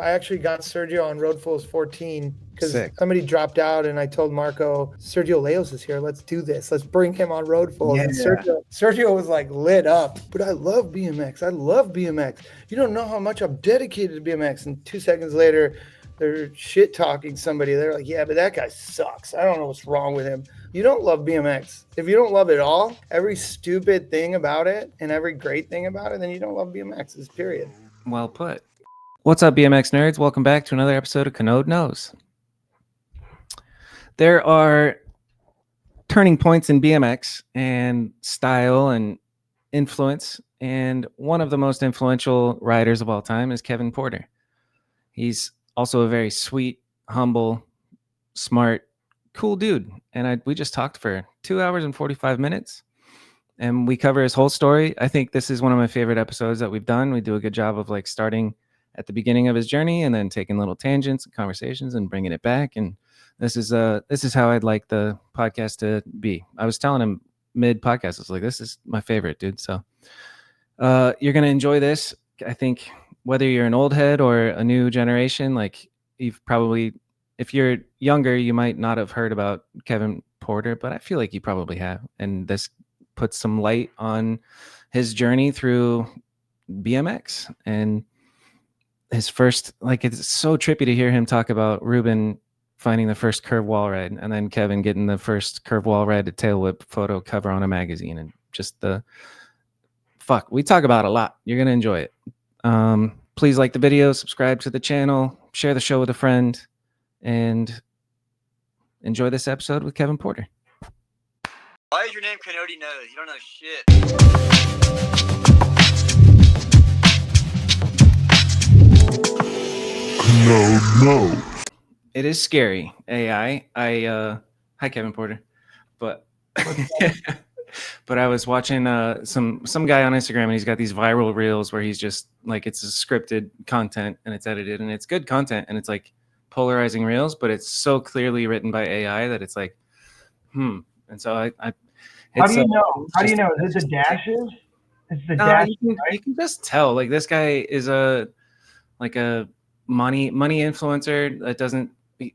I actually got Sergio on Road Fools 14 because Sick. somebody dropped out, and I told Marco, Sergio Leos is here. Let's do this. Let's bring him on Road Fools. And Sergio was like lit up. But I love BMX. I love BMX. You don't know how much I'm dedicated to BMX. And 2 seconds later, they're shit talking somebody. They're like, yeah, but that guy sucks. I don't know what's wrong with him. You don't love BMX. If you don't love it all, every stupid thing about it and every great thing about it, then you don't love BMXs, period. Well put. What's up, BMX nerds? Welcome back to another episode of Kanode Knows. There are turning points in BMX and style and influence, and one of the most influential riders of all time is Kevin Porter. He's also a very sweet, humble, smart, cool dude, and we just talked for 2 hours and 45 minutes, and we cover his whole story. I think this is one of my favorite episodes that we've done. We do a good job of like starting at the beginning of his journey and then taking little tangents and conversations and bringing it back. And this is how I'd like the podcast to be. I was telling him mid podcast, I was like, this is my favorite, dude. So you're going to enjoy this. I think whether you're an old head or a new generation, like you've probably, if you're younger, you might not have heard about Kevin Porter, but I feel like you probably have. And this puts some light on his journey through BMX and his first, like, it's so trippy to hear him talk about Ruben finding the first curve wall ride and then Kevin getting the first curve wall ride to tail whip photo cover on a magazine, and just we talk about a lot. You're going to enjoy it. Please like the video, subscribe to the channel, share the show with a friend, and enjoy this episode with Kevin Porter. Why is your name Kanode Knows? You don't know shit. Kanode Knows. It is scary, AI. Hi, Kevin Porter. But but I was watching some guy on Instagram, and he's got these viral reels where he's just like, it's a scripted content and it's edited and it's good content and it's like polarizing reels, but it's so clearly written by AI that it's like, And so I how do you know? How do you know? Is it the dashes? It's the dashes. You can just tell. Like, this guy is a money influencer that doesn't.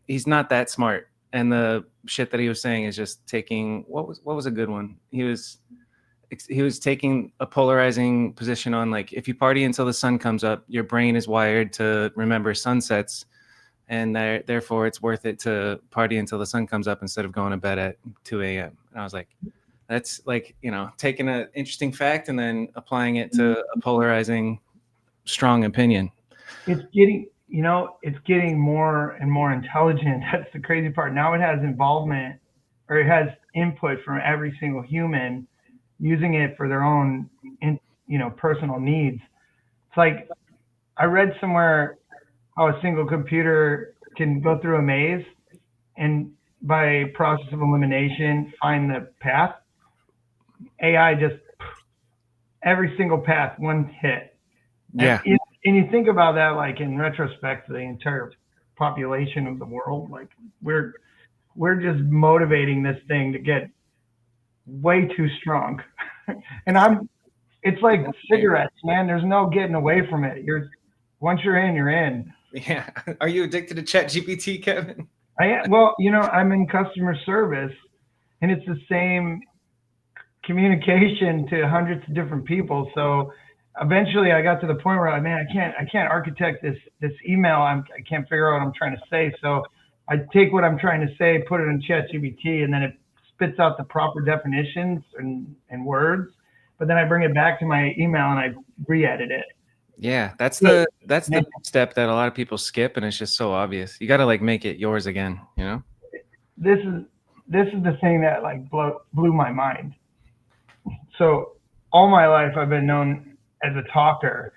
He's not that smart, and the shit that he was saying is just taking. What was a good one? He was taking a polarizing position on, like, if you party until the sun comes up, your brain is wired to remember sunsets, and therefore it's worth it to party until the sun comes up instead of going to bed at 2 a.m. And I was like, that's like, taking an interesting fact and then applying it to a polarizing, strong opinion. It's getting more and more intelligent. That's the crazy part. Now it has involvement, or it has input from every single human using it for their own, personal needs. It's like, I read somewhere how a single computer can go through a maze and by process of elimination find the path. AI just every single path, one hit. Yeah. And you think about that, like, in retrospect to the entire population of the world, like, we're just motivating this thing to get way too strong. And it's like cigarettes, man. There's no getting away from it. Once you're in, you're in. Yeah. Are you addicted to ChatGPT, Kevin? Well, I'm in customer service, and it's the same communication to hundreds of different people. So eventually I got to the point where I can't architect this email. I can't figure out what I'm trying to say. So I take what I'm trying to say, put it in ChatGPT, and then it spits out the proper definitions and words. But then I bring it back to my email and I re-edit it. Yeah, that's the step that a lot of people skip, and it's just so obvious. You got to, like, make it yours again, This is the thing that, like, blew my mind. So all my life I've been known as a talker.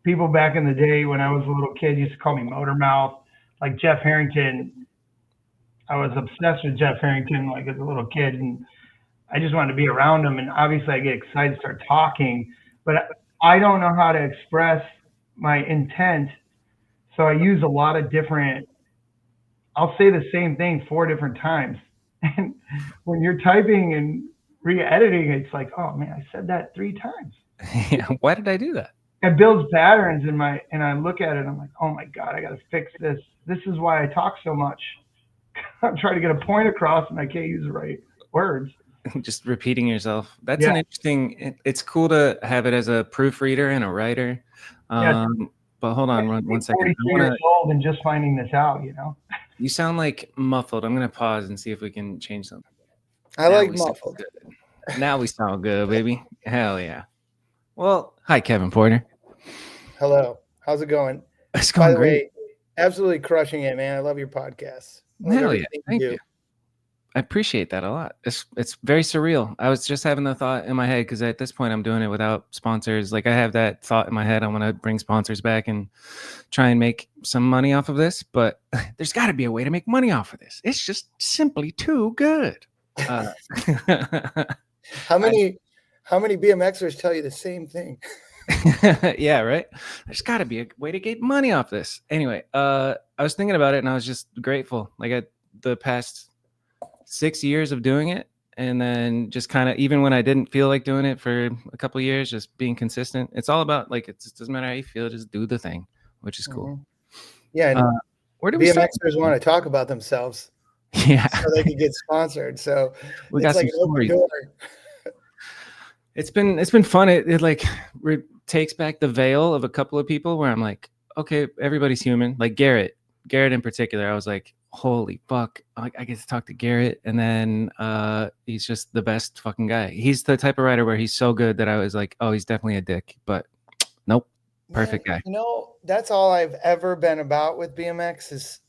People back in the day when I was a little kid used to call me Motor Mouth. Like Jeff Harrington, I was obsessed with Jeff Harrington, like, as a little kid, and I just wanted to be around him. And obviously I get excited to start talking, but I don't know how to express my intent. So I use a lot of different, I'll say the same thing 4 different times. And when you're typing and re-editing, it's like, oh man, I said that 3 times. Yeah, why did I do that? it builds patterns in my, and I look at it, I'm like, oh my God, I got to fix this. This is why I talk so much. I'm trying to get a point across and I can't use the right words. Just repeating yourself. That's an interesting, it's cool to have it as a proofreader and a writer. But hold on one second. 43 years old and just finding this out, you know? You sound like muffled. I'm going to pause and see if we can change something. I like muffled. Now we sound good, baby. Hell yeah. Well, hi, Kevin Porter. Hello. How's it going? It's going great. Way, absolutely crushing it, man. I love your podcast. Hell yeah. Thank you. I appreciate that a lot. It's very surreal. I was just having the thought in my head because at this point I'm doing it without sponsors. Like I have that thought in my head. I want to bring sponsors back and try and make some money off of this, but there's got to be a way to make money off of this. It's just simply too good. How many BMXers tell you the same thing? Yeah, right. There's got to be a way to get money off this. Anyway, I was thinking about it and I was just grateful. Like the past 6 years of doing it, and then just kind of, even when I didn't feel like doing it for a couple of years, just being consistent. It's all about, like, it doesn't matter how you feel, just do the thing, which is cool. Yeah. And where do we BMXers want to talk about themselves? Yeah, so they can get sponsored. So we got like some stories. It's been fun. It like takes back the veil of a couple of people where I'm like, okay, everybody's human. Like Garrett in particular, I was like, holy fuck, I get to talk to Garrett, and then he's just the best fucking guy. He's the type of writer where he's so good that I was like, oh, he's definitely a dick, but nope, perfect guy. You know, that's all I've ever been about with BMX is,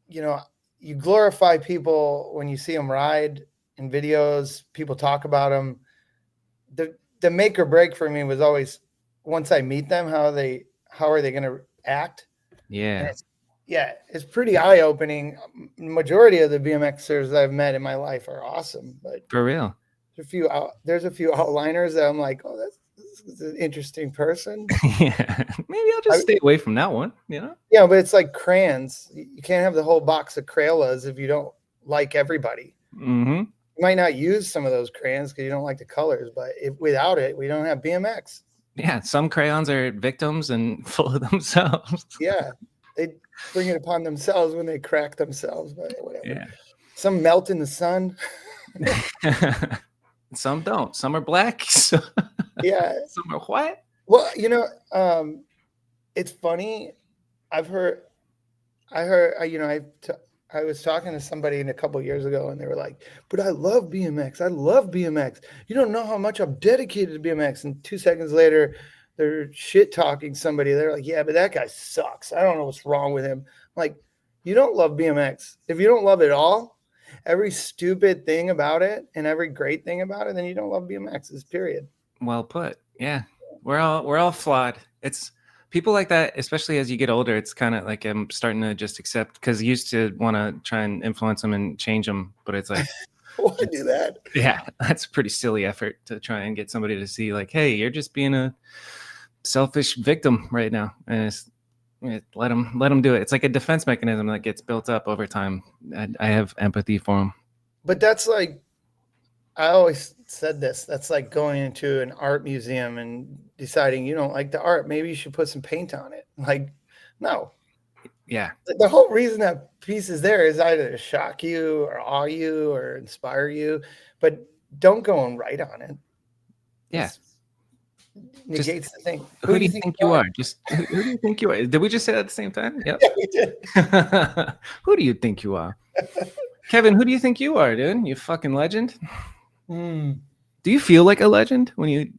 you know, you glorify people when you see them ride in videos, people talk about them. The make or break for me was always, once I meet them, how are they going to act? Yeah. It's pretty eye-opening. Majority of the BMXers I've met in my life are awesome, but for real, there's a few outliners that I'm like, oh, this is an interesting person. Yeah, maybe I'll just stay away from that one. You know? Yeah, but it's like crayons. You can't have the whole box of Crayolas if you don't like everybody. Mm-hmm. You might not use some of those crayons because you don't like the colors, but without it, we don't have BMX. Yeah, some crayons are victims and full of themselves. Yeah. They bring it upon themselves when they crack themselves, but whatever. Yeah. Some melt in the sun. Some don't. Some are black. Yeah. Some are white. Well, you know, it's funny. I was talking to somebody a couple of years ago, and they were like, "But I love BMX. I love BMX. You don't know how much I'm dedicated to BMX." And 2 seconds later, they're shit talking somebody. They're like, yeah, but that guy sucks. I don't know what's wrong with him. I'm like, you don't love BMX. If you don't love it all, every stupid thing about it and every great thing about it, then you don't love BMXs, period. Well put. Yeah. We're all flawed. It's people like that, especially as you get older. It's kind of like I'm starting to just accept, because I used to want to try and influence them and change them, but it's like, why do that? Yeah, that's a pretty silly effort to try and get somebody to see, like, hey, you're just being a selfish victim right now, and let them do it. It's like a defense mechanism that gets built up over time. I have empathy for them. But that's like, I always said this. That's like going into an art museum and deciding you don't like the art. Maybe you should put some paint on it. Like, no. Yeah. The whole reason that piece is there is either to shock you or awe you or inspire you, but don't go and write on it. Yeah. Negates the thing. Who do you think you are? Just who do you think you are? Did we just say that at the same time? Yep. Yeah, we did. Who do you think you are? Kevin, who do you think you are, dude? You fucking legend. Do you feel like a legend when you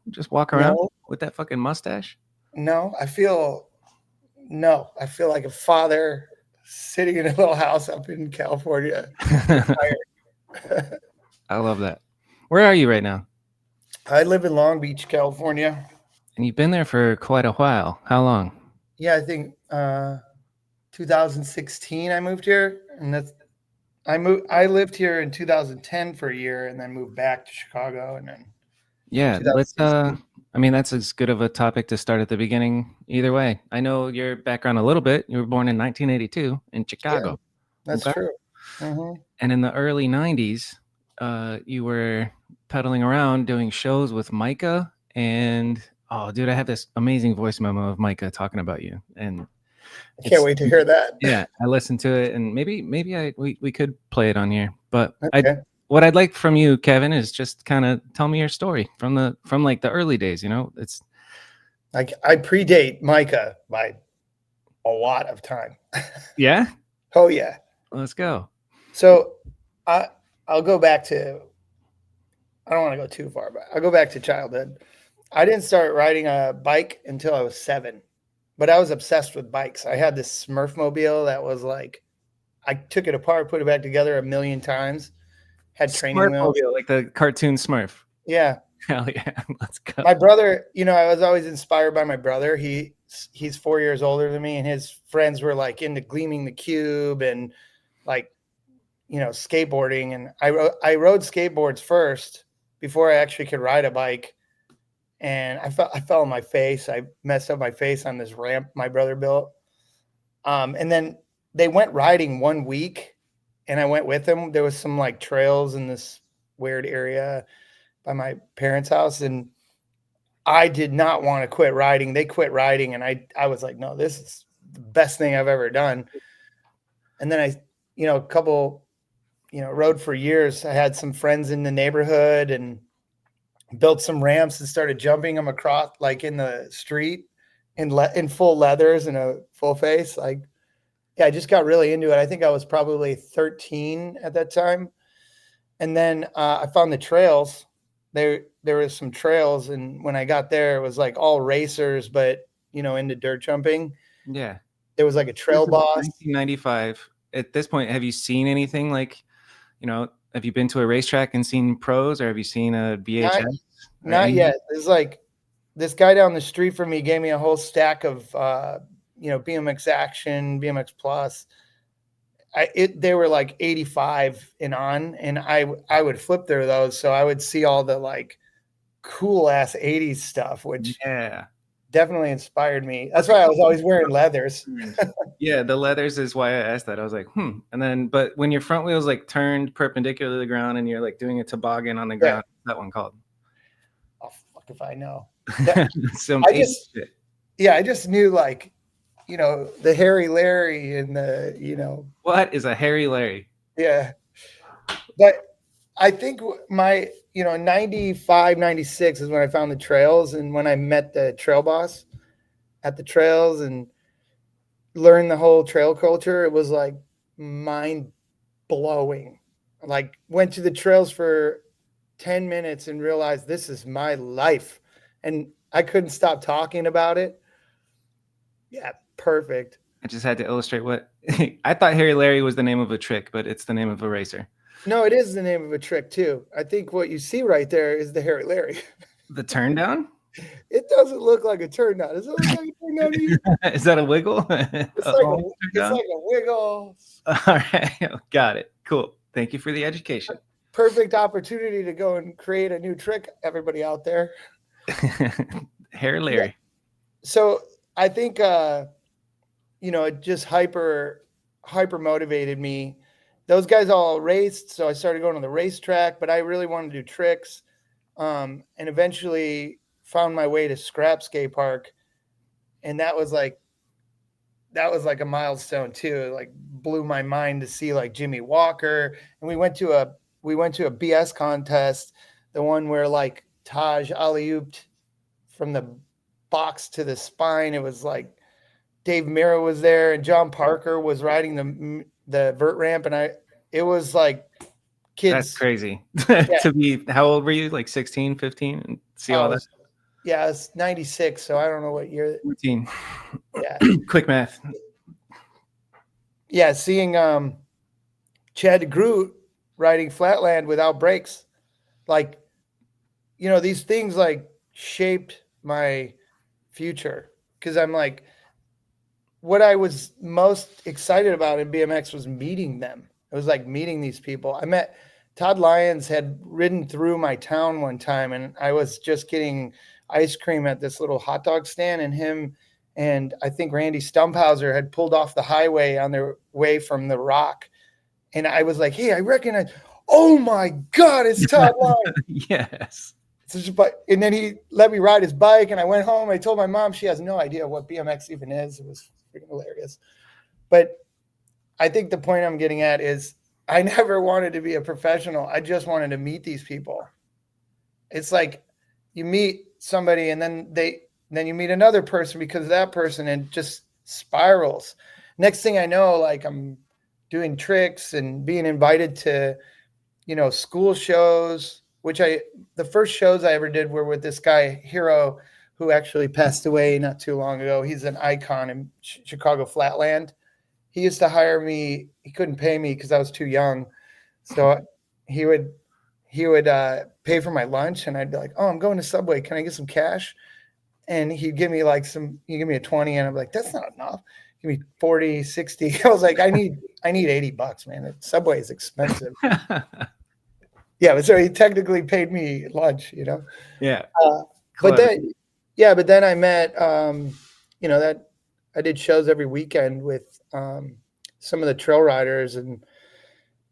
just walk around with that fucking mustache? No, I feel like a father sitting in a little house up in California. I love that. Where are you right now? I live in Long Beach, California. And you've been there for quite a while. How long? Yeah, I think 2016 I moved here, and I lived here in 2010 for a year, and then moved back to Chicago, and then let's that's as good of a topic to start at the beginning either way. I know your background a little bit. You were born in 1982 in Chicago. Yeah, that's true. Mm-hmm. And in the early 90s, you were pedaling around doing shows with Micah and Oh, dude, I have this amazing voice memo of Micah talking about you, and I can't wait to hear that. yeah, I listened to it, and maybe we could play it on here. But Okay. what I'd like from you, Kevin, is just kind of tell me your story from like the early days. You know, it's Like I predate Micah by a lot of time. yeah. Oh yeah. Let's go. So I'll go back to, I don't want to go too far, but I'll go back to childhood. I didn't start riding a bike until I was 7, but I was obsessed with bikes. I had this Smurf mobile that was like, I took it apart, put it back together a million times, had training Smurf wheels. mobile, like the cartoon Smurf. Yeah. Hell yeah, let's go. My brother, you know, I was always inspired by my brother. He's 4 years older than me, and his friends were like into Gleaming the Cube and like, you know, skateboarding. And I rode skateboards first before I actually could ride a bike. And I fell on my face. I messed up my face on this ramp my brother built. And then they went riding 1 week, and I went with them. There was some like trails in this weird area by my parents' house, and I did not want to quit riding. They quit riding, and I was like, no, this is the best thing I've ever done. And then I, you know, rode for years. I had some friends in the neighborhood and built some ramps and started jumping them across, like in the street in full leathers and a full face. Like, yeah, I just got really into it. I think I was probably 13 at that time. And then I found the trails. There was some trails, and when I got there, it was like all racers, but you know, into dirt jumping. Yeah, there was like a trail boss. 1995. At this point, have you seen anything like, you know, have you been to a racetrack and seen pros, or have you seen a BHS? Not yet. It's like this guy down the street from me gave me a whole stack of you know, BMX Action, BMX Plus. They were like 85 and on, and I would flip through those, so I would see all the like cool ass 80s stuff, which definitely inspired me. That's why I was always wearing leathers. Yeah, the leathers is why I asked that. I was like, And then, but when your front wheels like turned perpendicular to the ground and you're like doing a toboggan on the ground, what's that one called? Oh fuck if I know. I just knew, like, you know, the Harry Larry and the, you know. What is a Harry Larry? Yeah. But I think my, you know, 95, 96 is when I found the trails, and when I met the trail boss at the trails and learned the whole trail culture, it was like mind blowing. Like, went to the trails for 10 minutes and realized this is my life. And I couldn't stop talking about it. Yeah. Perfect. I just had to illustrate what I thought Harry Larry was the name of a trick, but it's the name of a racer. No, it is the name of a trick too. I think what you see right there is the Harry Larry. The turn down? It doesn't look like a turn down. Does it look like a turn down to you? Is that a wiggle? It's like a wiggle. All right. Got it. Cool. Thank you for the education. Perfect opportunity to go and create a new trick, everybody out there. Harry Larry. Yeah. So I think you know, it just hyper motivated me. Those guys all raced, so I started going to the racetrack, but I really wanted to do tricks, and eventually found my way to Scrap Skatepark, and that was like a milestone too. It like blew my mind to see like Jimmy Walker, and we went to a BS contest, the one where like Taj alley-ooped from the box to the spine. It was like Dave Mira was there, and John Parker was riding the vert ramp, and it was like kids. That's crazy. To be, how old were you? Like 16, 15, and see all that? Yeah, it's 96, so I don't know what year. 14. Yeah. Quick math. Yeah, seeing Chad Groot riding flatland without brakes, like, you know, these things like shaped my future, because I'm like, what I was most excited about in BMX was meeting them. It was like meeting these people. I met Todd Lyons, had ridden through my town one time, and I was just getting ice cream at this little hot dog stand, and him and I think Randy Stumphauser had pulled off the highway on their way from the Rock. And I was like, hey, I recognize, oh my God, it's Todd Lyons. Yes. So just, and then he let me ride his bike, and I went home. I told my mom. She has no idea what BMX even is. It was freaking hilarious. But I think the point I'm getting at is I never wanted to be a professional. I just wanted to meet these people. It's like you meet somebody, and then you meet another person because of that person, and just spirals. Next thing I know, like I'm doing tricks and being invited to, school shows, the first shows I ever did were with this guy, Hero, who actually passed away not too long ago. He's an icon in Chicago Flatland. He used to hire me. He couldn't pay me because I was too young. So he would pay for my lunch, and I'd be like, oh, I'm going to Subway. Can I get some cash? And he'd give me he'd give me a 20, and I'm like, that's not enough. Give me 40, 60. I was like, I need $80, man. Subway is expensive. Yeah, but so he technically paid me lunch, Yeah. But then I met, that I did shows every weekend with some of the trail riders, and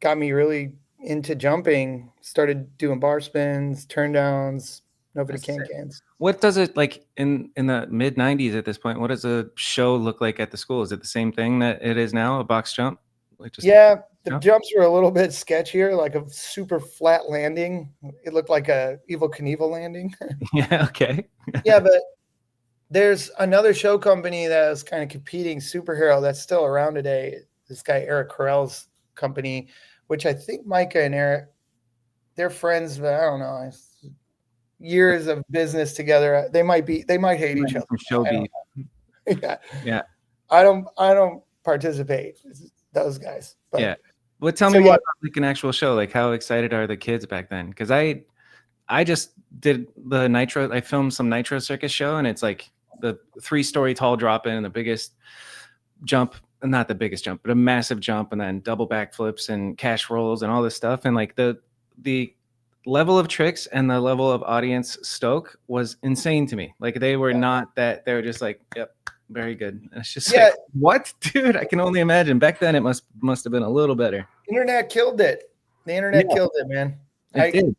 got me really into jumping. Started doing bar spins, turn downs, nobody cans. What does it like in the mid 90s at this point? What does a show look like at the school? Is it the same thing that it is now, a box jump? The jumps were a little bit sketchier, like a super flat landing. It looked like a Evel Knievel landing. Yeah, okay. Yeah, but there's another show company that was kind of competing, Superhero, that's still around today. This guy Eric Carell's company, which I think Micah and Eric, they're friends, but I don't know. Years of business together. They might hate each other. Show beef. Yeah. I don't participate. It's those guys. But, yeah. Well, tell me more about like an actual show. Like, how excited are the kids back then? Because I just did the Nitro. I filmed some Nitro Circus show, and it's like the 3-story tall drop in and the biggest jump. Not the biggest jump, but a massive jump, and then double backflips and cash rolls and all this stuff. And like the level of tricks and the level of audience stoke was insane to me. Like they were they were just like, yep, very good. And it's just like, what, dude? I can only imagine. Back then it must have been a little better. Internet killed it. The internet killed it, man. It did.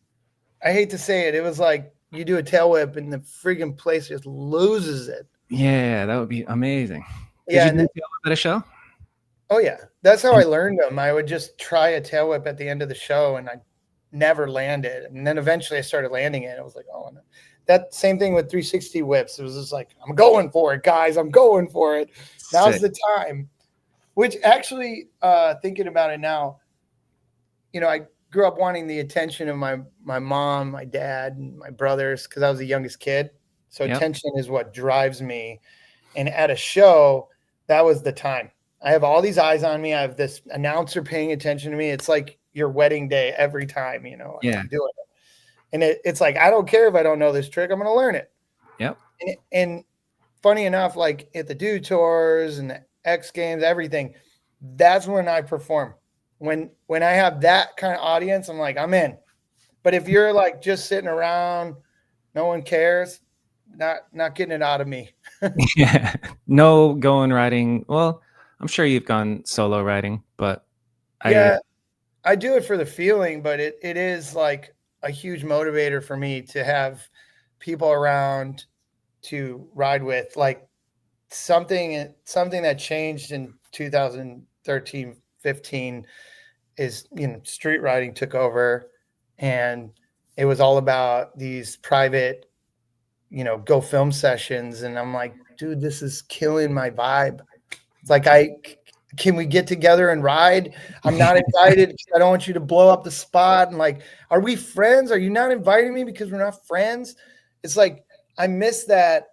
I hate to say it. It was like you do a tail whip and the friggin' place just loses it. Yeah, that would be amazing. Did you do a tail whip at a show? Oh yeah. That's how I learned them. I would just try a tail whip at the end of the show, and I never landed. And then eventually I started landing it. I was like, oh no. That same thing with 360 whips. It was just like, I'm going for it, guys. I'm going for it. Now's the time. Which actually, thinking about it now, I grew up wanting the attention of my mom, my dad, and my brothers because I was the youngest kid. So attention is what drives me. And at a show, that was the time. I have all these eyes on me. I have this announcer paying attention to me. It's like your wedding day every time, I'm doing it. And it's like, I don't care if I don't know this trick. I'm going to learn it. Yep. And funny enough, like at the Do Tours and the X Games, everything, that's when I perform. When I have that kind of audience, I'm like, I'm in. But if you're like just sitting around, no one cares, not getting it out of me. Yeah. No going riding. Well, I'm sure you've gone solo riding, but I do it for the feeling, but it is like a huge motivator for me to have people around to ride with. Like something that changed in 2013, 15 is, street riding took over, and it was all about these private, go film sessions. And I'm like, dude, this is killing my vibe. It's like, can we get together and ride? I'm not invited. I don't want you to blow up the spot. And like, are we friends? Are you not inviting me because we're not friends? It's like, I miss that,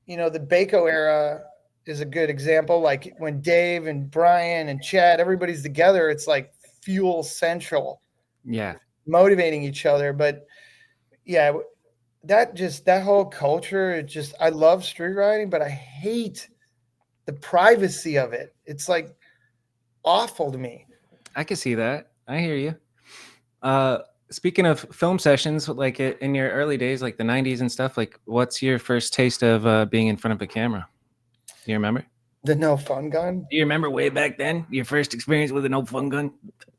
the Baco era is a good example. Like when Dave and Brian and Chad, everybody's together, it's like fuel central. Yeah. Motivating each other. But yeah, that whole culture, I love street riding, but I hate the privacy of it. It's like awful to me. I can see that. I hear you. Speaking of film sessions, like in your early days, like the 90s and stuff, like what's your first taste of being in front of a camera? Do you remember? The no fun gun? Do you remember way back then, your first experience with a no fun gun?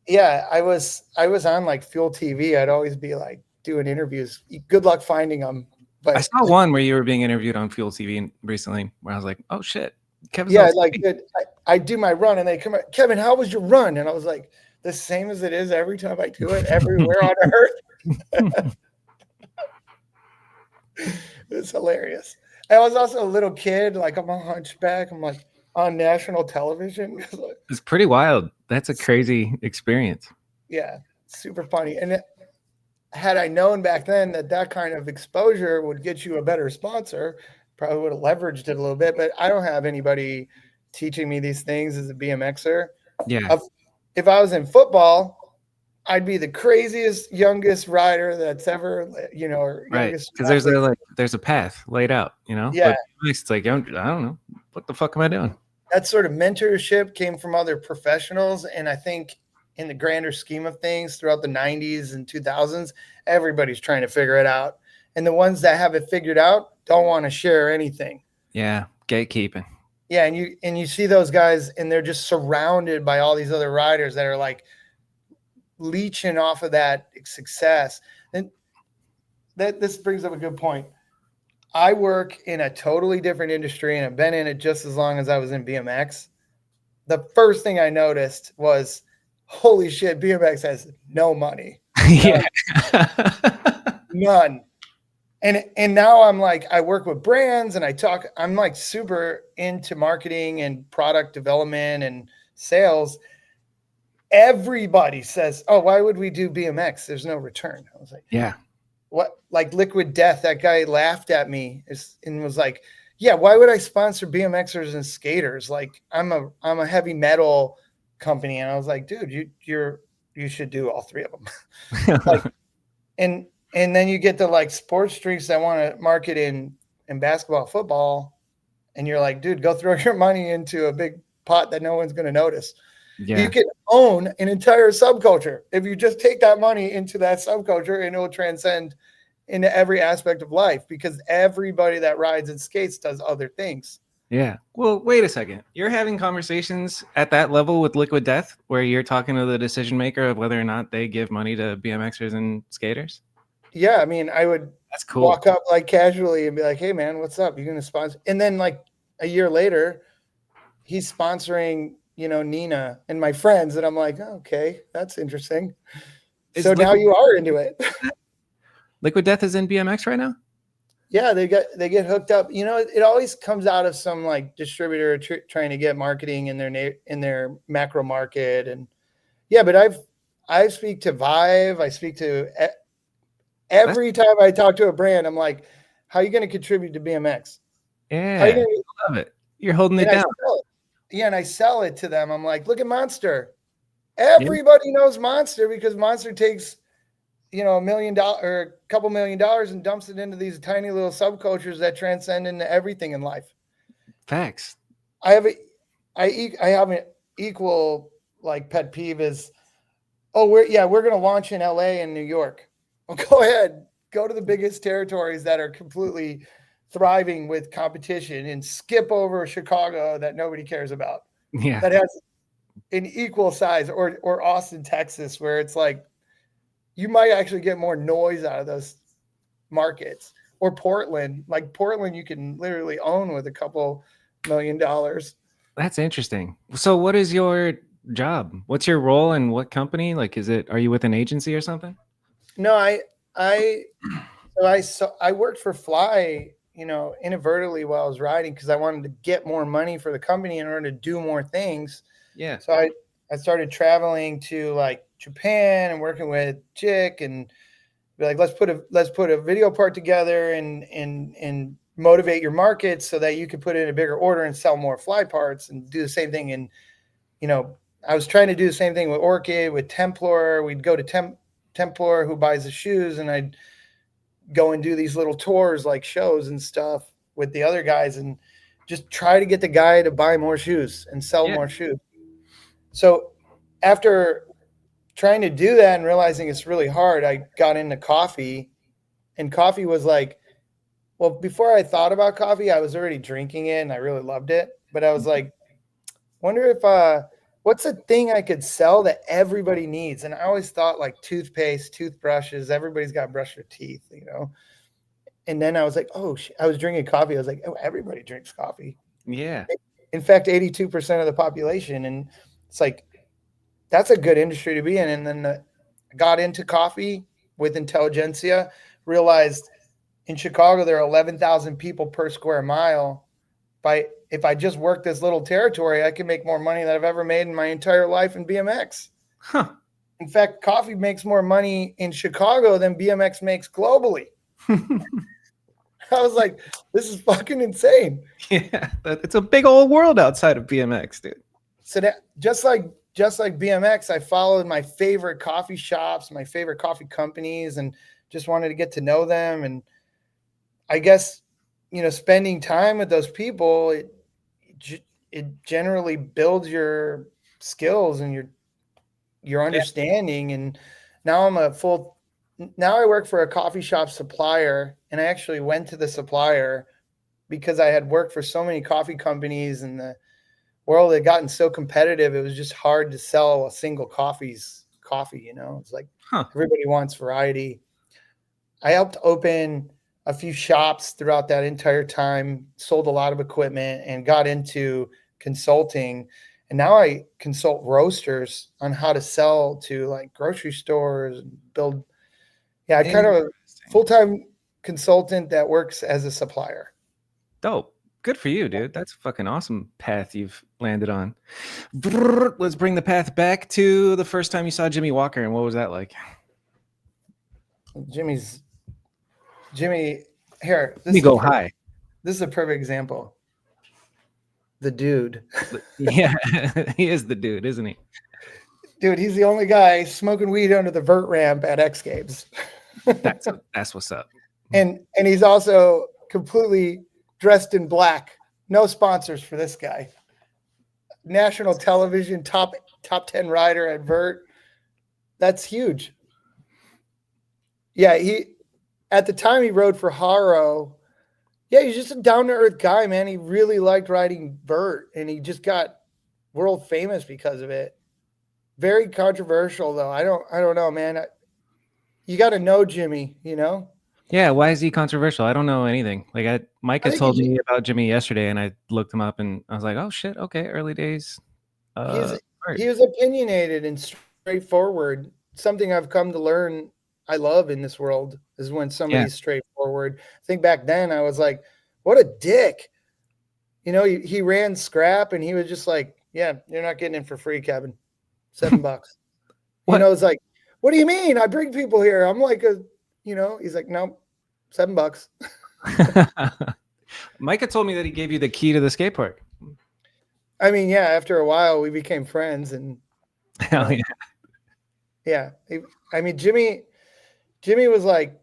Yeah, I was on like Fuel TV. I'd always be like, doing interviews. Good luck finding them. But I saw one where you were being interviewed on Fuel TV recently, where I was like, "Oh shit, Kevin's yeah, on like TV." I do my run, and they come, Kevin, how was your run? And I was like, the same as it is every time I do it, everywhere on earth. It's hilarious. I was also a little kid, like I'm a hunchback. I'm like on national television. It's pretty wild. That's a crazy experience. Yeah, super funny. And had I known back then that kind of exposure would get you a better sponsor, probably would have leveraged it a little bit. But I don't have anybody teaching me these things as a BMXer. Yeah. If I was in football, I'd be the craziest, youngest rider that's ever, or Right. youngest. Because there's a path laid out, Yeah. But it's like, I don't know. What the fuck am I doing? That sort of mentorship came from other professionals. And I think in the grander scheme of things throughout the 90s and 2000s, everybody's trying to figure it out. And the ones that have it figured out don't want to share anything. Yeah. Gatekeeping. Yeah. And you see those guys and they're just surrounded by all these other riders that are like leeching off of that success. And this brings up a good point. I work in a totally different industry and I've been in it just as long as I was in BMX. The first thing I noticed was, holy shit, BMX has no money. Yeah. None. And now I'm like, I work with brands and I'm like super into marketing and product development and sales. Everybody says, oh, why would we do BMX? There's no return. I was like, yeah. What? Like Liquid Death, that guy laughed at me and was like, yeah, why would I sponsor BMXers and skaters? Like I'm a heavy metal company. And I was like, dude, you should do all three of them. Like, and then you get the like sports drinks that want to market in basketball, football. And you're like, dude, go throw your money into a big pot that no one's going to notice. Yeah. You can own an entire subculture if you just take that money into that subculture, and it will transcend into every aspect of life because everybody that rides and skates does other things. Yeah. Well, wait a second. You're having conversations at that level with Liquid Death where you're talking to the decision maker of whether or not they give money to BMXers and skaters? Yeah. I mean, I would That's cool. walk up like casually and be like, hey, man, what's up? You're going to sponsor? And then like a year later, he's sponsoring, Nina and my friends. And I'm like, oh, okay, that's interesting. So now you are into it. Liquid Death is in BMX right now? Yeah, they get hooked up. It always comes out of some like distributor trying to get marketing in their macro market. And yeah, but I speak to Vive. I speak to every time I talk to a brand, I'm like, how are you going to contribute to BMX? Yeah, I love it. You're holding it down. Yeah, and I sell it to them. I'm like, look at Monster. Everybody knows Monster because Monster takes, $1 million or a couple $1 million and dumps it into these tiny little subcultures that transcend into everything in life. Facts. I have an equal like pet peeve is, we're going to launch in LA and New York. Well, go ahead, go to the biggest territories that are completely thriving with competition and skip over Chicago that nobody cares about. Yeah. That has an equal size or Austin, Texas, where it's like, you might actually get more noise out of those markets, or Portland. Like Portland, you can literally own with a couple $1 million. That's interesting. So what is your job? What's your role in what company? Like, are you with an agency or something? No, I worked for Fly, inadvertently while I was riding because I wanted to get more money for the company in order to do more things. Yeah. So I started traveling to like Japan and working with Chick and be like, let's put a video part together and motivate your market so that you can put in a bigger order and sell more Fly parts and do the same thing. And, I was trying to do the same thing with Orchid, with Templar. We'd go to Templar, who buys the shoes, and I'd go and do these little tours, like shows and stuff with the other guys and just try to get the guy to buy more shoes and sell more shoes. So after trying to do that and realizing it's really hard, I got into coffee, and coffee was like, well, before I thought about coffee, I was already drinking it and I really loved it. But I was like, what what's a thing I could sell that everybody needs? And I always thought like toothpaste, toothbrushes, everybody's got to brush their teeth, you know? And then I was like, oh, I was drinking coffee. I was like, oh, everybody drinks coffee. Yeah. In fact, 82% of the population. And it's like, that's a good industry to be in. And then I got into coffee with intelligentsia, realized in Chicago, there are 11,000 people per square mile. If I just work this little territory, I can make more money than I've ever made in my entire life in BMX. Huh. In fact, coffee makes more money in Chicago than BMX makes globally. I was like, this is fucking insane. Yeah, it's a big old world outside of BMX, dude. So that just like BMX, I followed my favorite coffee shops, my favorite coffee companies, and just wanted to get to know them. And I guess, you know, spending time with those people, it generally builds your skills and your understanding. And now now I work for a coffee shop supplier, and I actually went to the supplier because I had worked for so many coffee companies, and the world had gotten so competitive. It was just hard to sell a single coffee, you know. It's like everybody wants variety. I helped open a few shops throughout that entire time, sold a lot of equipment, and got into consulting. And now I consult roasters on how to sell to like grocery stores and build. Yeah, I kind of a full-time consultant that works as a supplier. Dope. Good for you, dude. That's a fucking awesome path you've landed on. Let's bring the path back to the first time you saw Jimmy Walker, and what was that like? Jimmy, here. Jimmy go high. This is a perfect example. The dude. Yeah, he is the dude, isn't he? Dude, he's the only guy smoking weed under the vert ramp at X Games. That's what's up. And he's also completely dressed in black. No sponsors for this guy. National television top 10 rider at vert. That's huge. Yeah, at the time he rode for Haro. Yeah, he's just a down-to-earth guy, man. He really liked riding vert, and he just got world famous because of it. Very controversial, though. I don't know, man. You got to know Jimmy, you know? Yeah, why is he controversial? I don't know anything. Like Micah told me about Jimmy yesterday, and I looked him up, and I was like, oh shit, okay, early days. He was opinionated and straightforward. Something I've come to learn I love in this world is when somebody's straightforward. I think back then I was like, what a dick. You know, he ran scrap, and he was just like, yeah, you're not getting in for free, Kevin. $7. You know, it's like, what do you mean? I bring people here. I'm like he's like, no, $7. Micah told me that he gave you the key to the skate park. I mean, yeah, after a while we became friends, and hell yeah. Yeah. I mean, Jimmy was like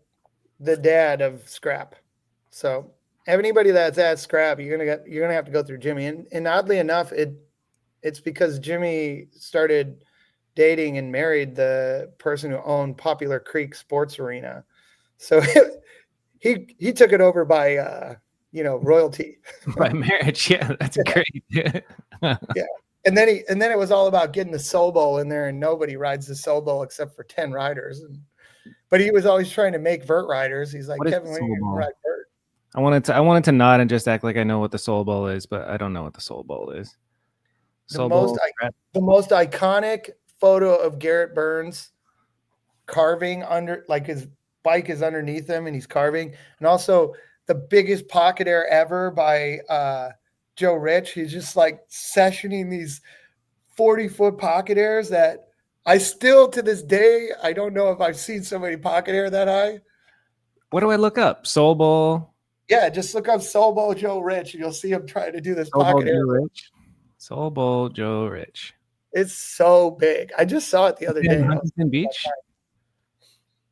the dad of scrap. So anybody that's at scrap, you're gonna have to go through Jimmy. And oddly enough, it's because Jimmy started dating and married the person who owned Popular Creek Sports Arena. So he took it over by royalty. By marriage, yeah, that's great. Yeah. And then it was all about getting the Sobel in there, and nobody rides the Sobel except for 10 riders. But he was always trying to make vert riders. He's like, Kevin, when you ride vert? I wanted to nod and just act like I know what the Sobel is, but I don't know what the Sobel is. The most iconic photo of Garrett Byrnes carving under, like his bike is underneath him and he's carving, and also the biggest pocket air ever by Joe Rich. He's just like sessioning these 40-foot pocket airs that I still, to this day, I don't know if I've seen somebody pocket air that high. What do I look up? Sobel? Yeah, just look up Sobel Joe Rich and you'll see him trying to do this pocket air. Sobel Joe Rich. It's so big. I just saw it the other day. Huntington Beach?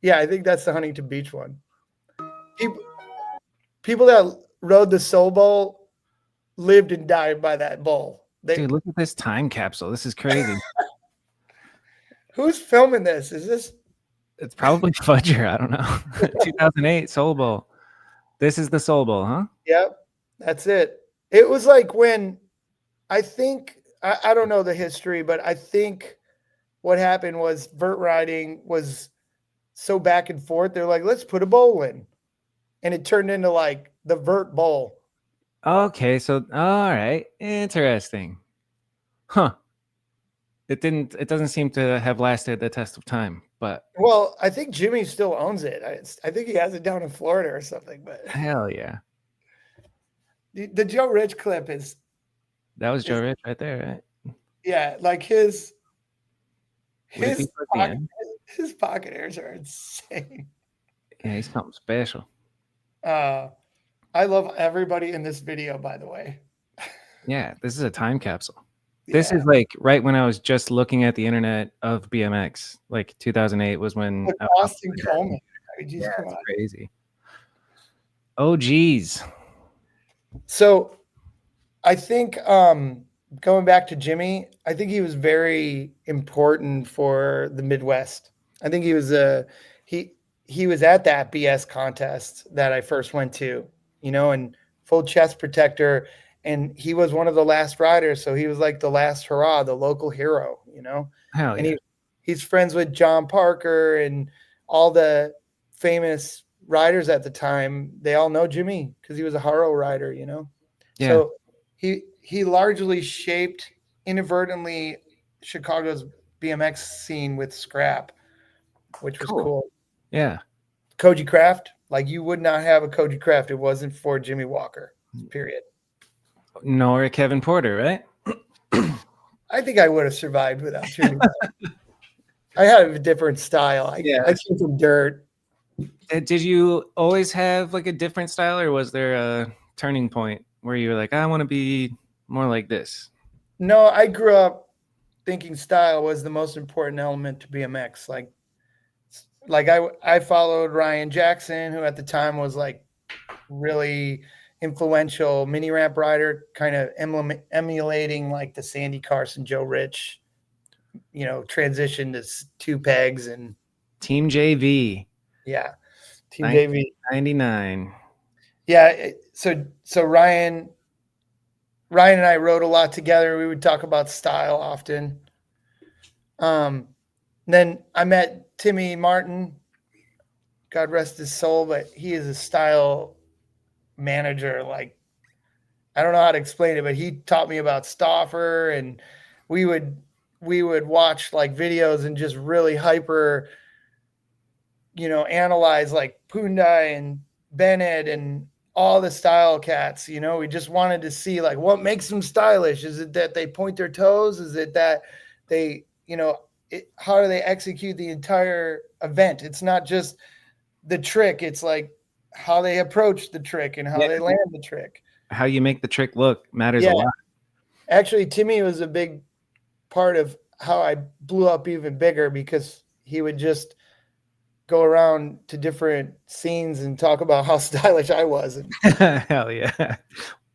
Yeah, I think that's the Huntington Beach one. People that rode the Sobel lived and died by that bull. Dude, look at this time capsule. This is crazy. Who's filming this? Is this? It's probably Fudger. I don't know. 2008 Sobel. This is the Sobel, huh? Yep, that's it. It was like when I think I don't know the history, but I think what happened was vert riding was so back and forth. They're like, let's put a bowl in. And it turned into like the vert bowl. Okay, so all right, interesting. Huh. It doesn't seem to have lasted the test of time, but Well, I think Jimmy still owns it. I think he has it down in Florida or something. But hell yeah. the Joe Rich clip is, That was Joe Rich right there, right? yeah, like his Would it be towards the end? his pocket hairs are insane. Yeah, he's something special. I love everybody in this video, by the way. Yeah, this is a time capsule. This Yeah. is like right when I was just looking at the internet of BMX. Like 2008 was when Look, Austin Coleman. I mean, geez, Yeah, come it's on. crazy. Oh geez. So I think going back to Jimmy, I think he was very important for the Midwest. I think he was he was at that BS contest that I first went to, and full chest protector, and he was one of the last riders, so he was like the last hurrah, the local hero, Hell and yeah. he's friends with John Parker and all the famous riders at the time. They all know Jimmy because he was a Haro rider, Yeah. So he largely shaped inadvertently Chicago's BMX scene with scrap, which was cool. Yeah. Koji Craft, like you would not have a Koji Craft. It wasn't for Jimmy Walker, period. Nor Kevin Porter, right? I think I would have survived without Jimmy Walker. I had a different style. I came from dirt. Did you always have like a different style, or was there a turning point where you were like, I want to be more like this? No, I grew up thinking style was the most important element to BMX. Like I followed Ryan Jackson, who at the time was like really influential mini ramp rider, kind of emulating like the Sandy Carson, Joe Rich, transition to two pegs and Team JV. Yeah. Team JV. 99. Yeah. So Ryan and I rode a lot together. We would talk about style often. Then I met Timmy Martin, God rest his soul, but he is a style manager. Like, I don't know how to explain it, but he taught me about Stauffer, and we would watch like videos and just really hyper, analyze like Pundai and Bennett and all the style cats. We just wanted to see like what makes them stylish. Is it that they point their toes? Is it that they, how do they execute the entire event? It's not just the trick. It's like how they approach the trick and how they land the trick. How you make the trick look matters a lot. Actually, Timmy was a big part of how I blew up even bigger, because he would just go around to different scenes and talk about how stylish I was. Hell yeah.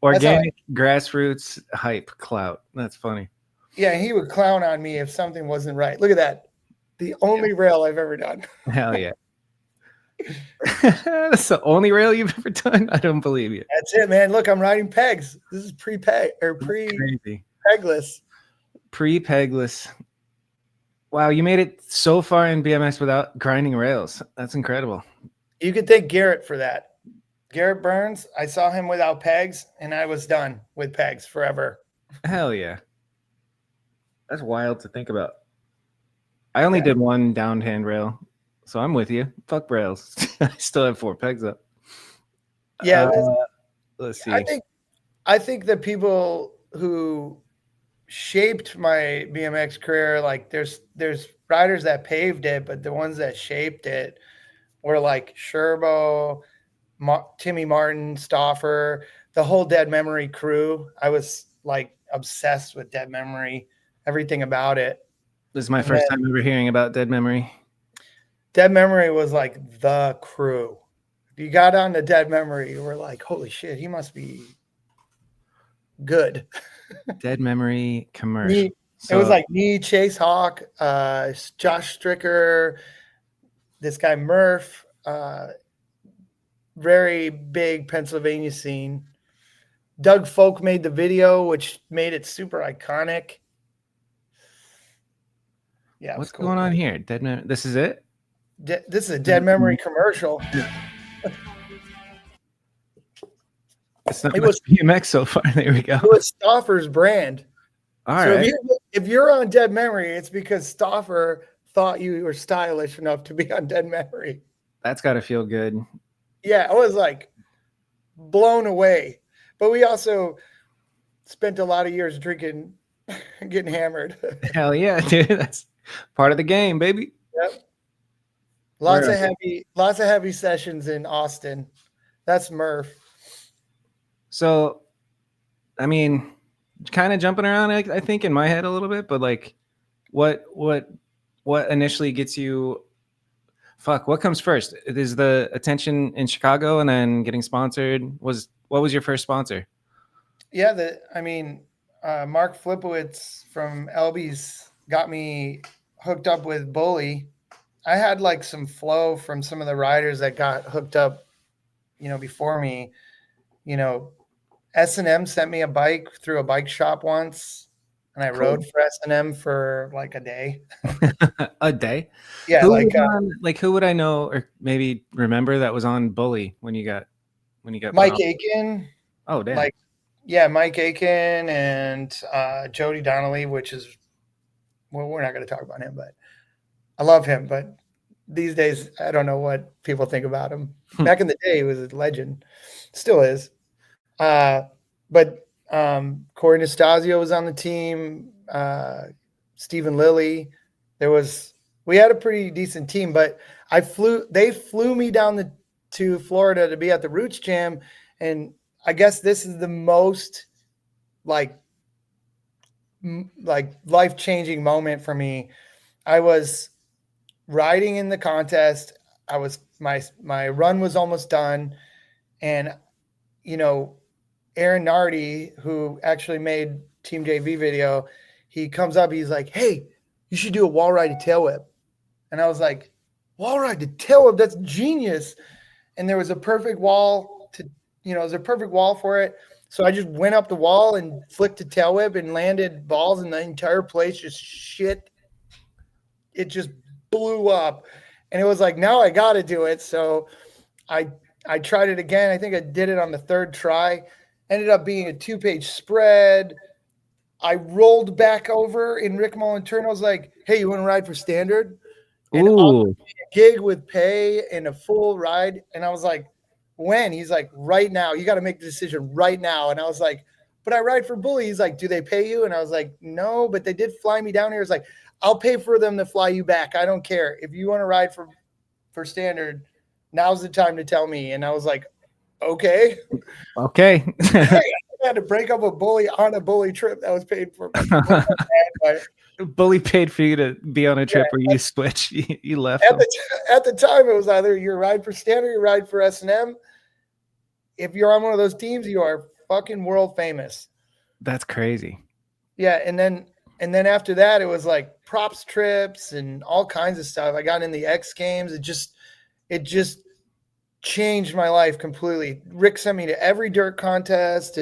Organic grassroots hype clout. That's funny. Yeah, he would clown on me if something wasn't right. Look at that. The only rail I've ever done. Hell yeah. That's the only rail you've ever done? I don't believe you. That's it, man. Look, I'm riding pegs. This is pre-peg or pre-pegless. Pre-pegless. Wow, you made it so far in BMX without grinding rails. That's incredible. You could thank Garrett for that. Garrett Byrnes, I saw him without pegs, and I was done with pegs forever. Hell yeah. That's wild to think about. I only did one downhand rail, so I'm with you. Fuck rails. I still have 4 pegs up. Yeah. Let's see. I think the people who shaped my BMX career, like there's riders that paved it, but the ones that shaped it were like Sherbo, Timmy Martin, Stauffer, the whole Dead Memory crew. I was like obsessed with Dead Memory, everything about it. This is my first time ever hearing about Dead Memory. Dead Memory was like the crew. If you got on to Dead Memory, you were like, holy shit, he must be good. Dead Memory commercial. It was like me, Chase Hawk, Josh Stricker, this guy Murph, very big Pennsylvania scene. Doug Folk made the video, which made it super iconic. Yeah, What's cool. going on here? Dead Man. This is it. This is a Dead Memory commercial. It's not It much was BMX so far. There we go. It was Stauffer's brand. All so right. if you're on Dead Memory, it's because Stauffer thought you were stylish enough to be on Dead Memory. That's got to feel good. Yeah, I was like blown away. But we also spent a lot of years drinking, getting hammered. Hell yeah, dude. That's part of the game, baby. Yep. Lots of heavy sessions in Austin. That's Murph. So, I mean, kind of jumping around, I think, in my head a little bit, but like, what initially gets you? Fuck, what comes first? Is the attention in Chicago and then getting sponsored? What was your first sponsor? Yeah, Mark Flipowitz from Elby's got me hooked up with Bully. I had like some flow from some of the riders that got hooked up, before me. S&M sent me a bike through a bike shop once, and I rode for S&M for like a day. A day? Yeah. Who would I know or maybe remember that was on Bully when you got Mike Aiken. Oh, damn. Mike Aiken and Jody Donnelly, which is, well, we're not going to talk about him, but I love him. But these days, I don't know what people think about him. Back in the day, he was a legend. Still is. But Corey Nastasio was on the team. Stephen Lilly. We had a pretty decent team, but they flew me down to Florida to be at the Roots Jam. And I guess this is the most like life-changing moment for me. I was riding in the contest. My run was almost done. And, Aaron Nardi, who actually made Team JV video, he comes up, he's like, "Hey, you should do a wall ride to tail whip." And I was like, "Wall ride to tail whip? That's genius." And there was a perfect wall for it. So I just went up the wall and flicked a tail whip and landed balls, and the entire place just shit. It just blew up. And it was like, now I got to do it. So I tried it again. I think I did it on the third try. Ended up being a 2-page spread. I rolled back over, and Rick Molentano was like, "Hey, you want to ride for standard?" And Ooh. a gig with pay and a full ride. And I was like, "When?" He's like, "Right now. You got to make the decision right now." And I was like, "But I ride for Bully." He's like, "Do they pay you?" And I was like, "No, but they did fly me down here." It's like, "I'll pay for them to fly you back. I don't care. If you want to ride for standard, now's the time to tell me." And I was like, okay. I had to break up with Bully on a Bully trip that was paid for. Bully paid for you to be on a trip where you switch. You left. At the time, it was either you ride for standard or you ride for S&M. If you're on one of those teams, you are fucking world famous. That's crazy. Yeah, and then after that, it was like props trips and all kinds of stuff. I got in the X Games. It just changed my life completely. Rick sent me to every dirt contest.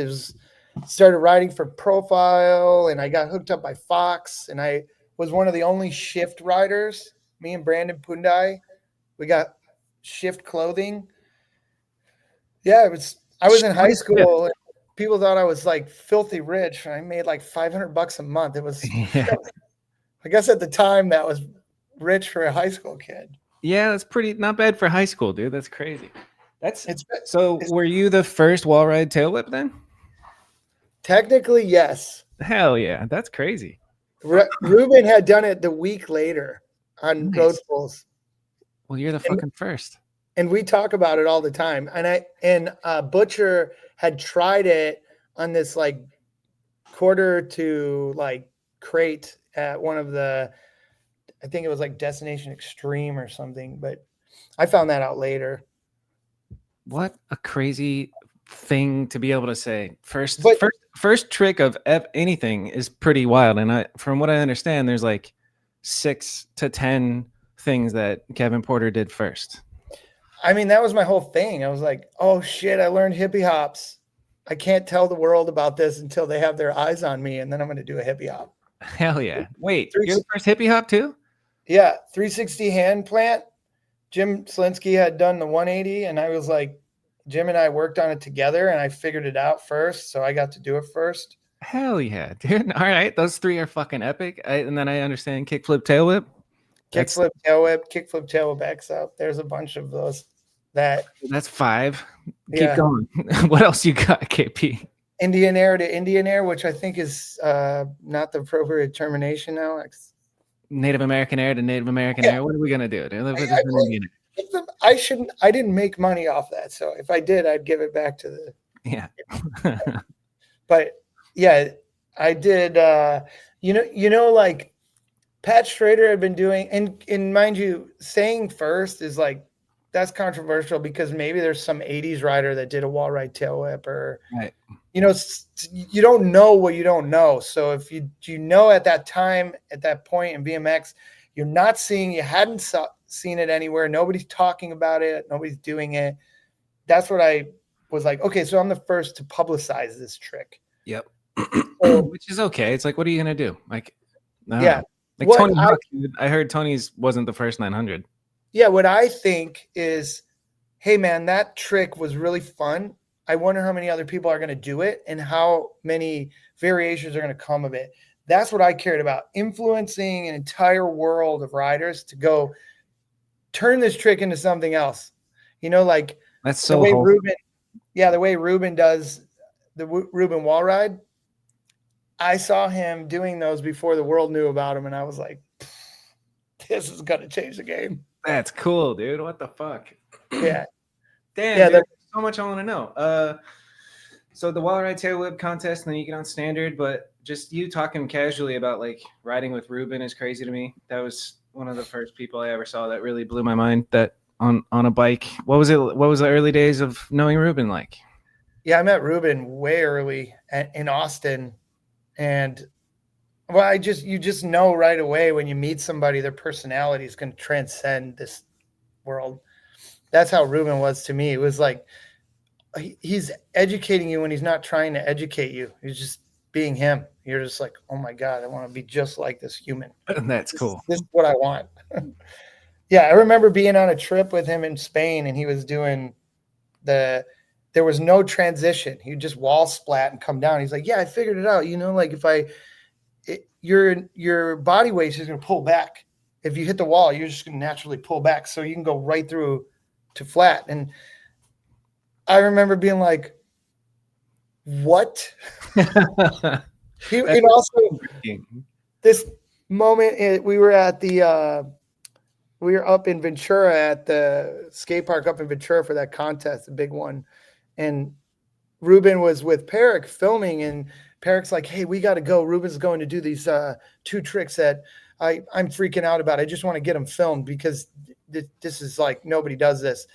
Started riding for Profile, and I got hooked up by Fox, and I was one of the only shift riders. Me and Brandon Pundai, we got shift clothing. Yeah, I was in high school. And people thought I was like filthy rich. I made like $500 a month. It was, I guess at the time that was rich for a high school kid. Yeah, that's not bad for high school, dude. That's crazy. Were you the first wall ride tail whip then? Technically, yes. Hell yeah, that's crazy. Ruben had done it the week later on Road Bulls. Well, you're the fucking first. And we talk about it all the time. And Butcher had tried it on this like quarter to like crate at one of the, I think it was like Destination Extreme or something, but I found that out later. What a crazy thing to be able to say. First trick of anything is pretty wild. And from what I understand, there's like 6 to 10 things that Kevin Porter did first. I mean, that was my whole thing. I was like, oh shit, I learned hippie hops. I can't tell the world about this until they have their eyes on me, and then I'm going to do a hippie hop. Hell yeah. Wait, Three- you're the first hippie hop too? Yeah, 360 hand plant. Jim Slinsky had done the 180, and I was like, Jim and I worked on it together, and I figured it out first, so I got to do it first. Hell yeah, dude. All right, those three are fucking epic. And then I understand kickflip, tail whip. Kickflip, tail whip, kickflip, tail whip, X up. There's a bunch of those. That's 5. Yeah. Keep going. What else you got, KP? Indian Air to Indian Air, which I think is not the appropriate termination now. Native American Air to Native American Air. What are we gonna do? I didn't make money off that, so if I did, I'd give it back to the. Yeah. But yeah, I did. Like Pat Schrader had been doing, and mind you, saying first is like that's controversial because maybe there's some 80s rider that did a wall ride tail whip, or right. You don't know what you don't know. So if you at that time, at that point in BMX, you hadn't seen it anywhere. Nobody's talking about it. Nobody's doing it. That's what I was like, okay, so I'm the first to publicize this trick. Yep. Which is okay. It's like, what are you going to do? Like, yeah. Like Tony Hawk, I heard Tony's wasn't the first 900. Yeah. What I think is, hey man, that trick was really fun. I wonder how many other people are going to do it and how many variations are going to come of it. That's what I cared about, influencing an entire world of riders to go turn this trick into something else. Like that's so the way wholesome. the way Ruben does the Ruben wall ride. I saw him doing those before the world knew about him, and I was like, this is going to change the game. That's cool, dude. What the fuck? Yeah. Damn, yeah, dude, so much I want to know. So the wall ride tail whip contest, and then you get on standard, but just you talking casually about like riding with Ruben is crazy to me. That was one of the first people I ever saw that really blew my mind. That on a bike. What was it? What was the early days of knowing Ruben like? Yeah, I met Ruben way early in Austin, and well, you just know right away when you meet somebody, their personality is going to transcend this world. That's how Ruben was to me. It was like he's educating you when he's not trying to educate you. He's just being him. You're just like, oh my God, I want to be just like this human. That's cool. This is what I want. Yeah, I remember being on a trip with him in Spain, and he was doing there was no transition. He would just wall splat and come down. He's like, yeah, I figured it out. Like if your body weight is just going to pull back. If you hit the wall, you're just going to naturally pull back. So you can go right through to flat. And I remember being like, what? And also this moment, we were up in Ventura at the skate park up in Ventura for that contest, the big one. And Ruben was with Peric filming, and Peric's like, hey, we got to go. Ruben's going to do these 2 tricks that I'm freaking out about. I just want to get them filmed because this is like, nobody does this.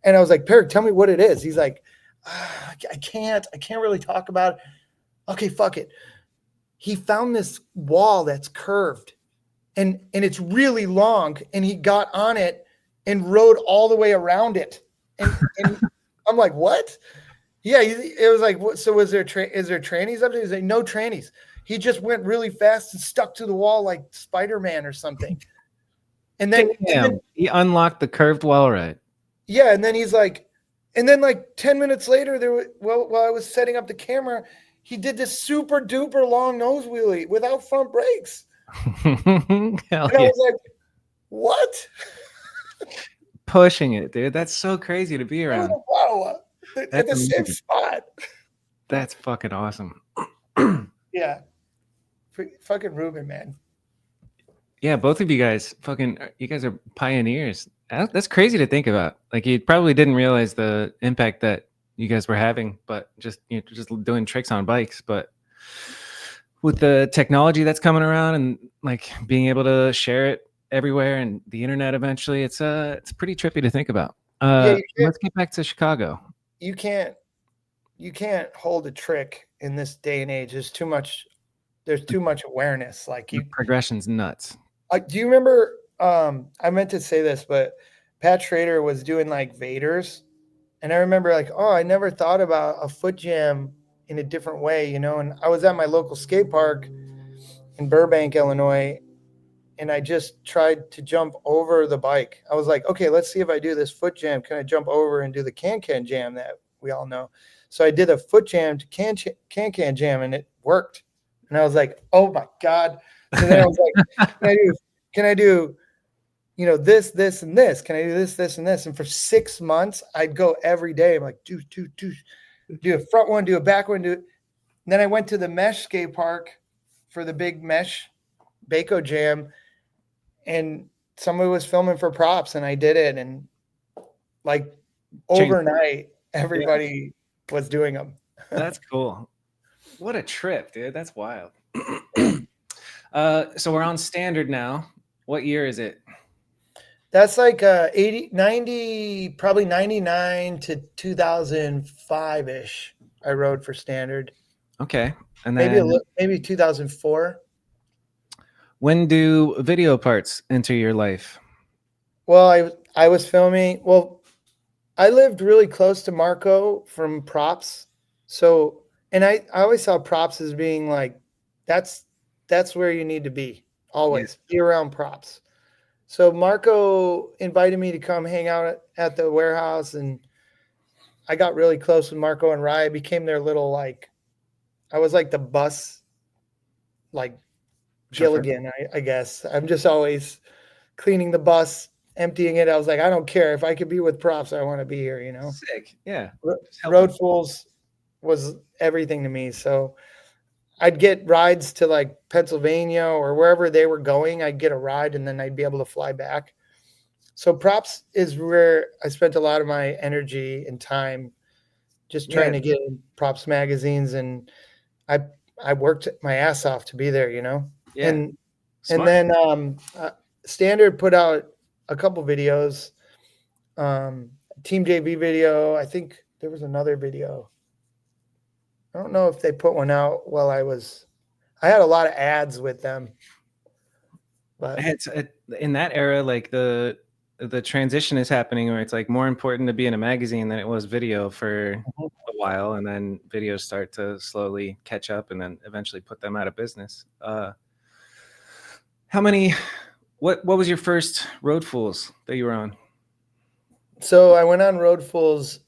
And I was like, Peric, tell me what it is. He's like, I can't really talk about it. Okay, fuck it. He found this wall that's curved and it's really long, and he got on it and rode all the way around it. And I'm like, what? Yeah, it was like, so is there trannies up there? He's like, no trannies. He just went really fast and stuck to the wall like Spider-Man or something. And then he unlocked the curved wall ride. Yeah, and then he's like, and then like 10 minutes later, while I was setting up the camera, he did this super duper long nose wheelie without front brakes. And I was like, what? Pushing it, dude. That's so crazy to be around. Wow. At the same spot. That's fucking awesome. Yeah. Fucking Ruben, man. Yeah, both of you guys are pioneers. That's crazy to think about. Like, you probably didn't realize the impact that you guys were having, but just doing tricks on bikes. But with the technology that's coming around and like being able to share it everywhere and the internet eventually, it's pretty trippy to think about. Let's get back to Chicago. You can't hold a trick in this day and age. There's too much awareness. Like Progression's nuts. Do you remember? I meant to say this, but Pat Schrader was doing like Vaders, And I remember like, oh, I never thought about a foot jam in a different way, you know. And I was at my local skate park in Burbank, Illinois, and I just tried to jump over the bike. I was like, okay, let's see if I do this foot jam. Can I jump over and do the can jam that we all know? So I did a foot jam to can jam, and it worked. And I was like, oh my God. So then I was like, can I do, you know, this, and this? Can I do this, and this? And for 6 months, I'd go every day. I'm like, do a front one, do a back one, do it. And then I went to the mesh skate park for the big mesh Baco jam, and somebody was filming for props, and I did it. And like overnight, everybody was doing them. That's cool. What a trip, dude. That's wild. So we're on standard now. What year is it? That's like 80, 90, probably 99 to 2005 ish. I rode for standard. Okay. And then maybe 2004. When do video parts enter your life? Well, I was filming. Well, I lived really close to Marco from props. So, and I always saw props as being like, that's where you need to be always. Be around props. So Marco invited me to come hang out at the warehouse, and I got really close with Marco and Rye. I became their little, like, I was like the bus, like Gilligan, I guess. I'm just always cleaning the bus, emptying it. I was like, I don't care. If I could be with props, I want to be here, you know? Sick. Yeah. Road Fools was everything to me. So I'd get rides to like Pennsylvania or wherever they were going. I'd get a ride, and then I'd be able to fly back. So props is where I spent a lot of my energy and time just trying to get in props magazines. And I worked my ass off to be there, you know? Yeah. And then Standard put out a couple videos, Team JV video. I think there was another video. I don't know if they put one out while I had a lot of ads with them. But it's in that era, like the transition is happening where it's like more important to be in a magazine than it was video for a while, and then videos start to slowly catch up and then eventually put them out of business. What was your first Road Fools that you were on? So I went on Road Fools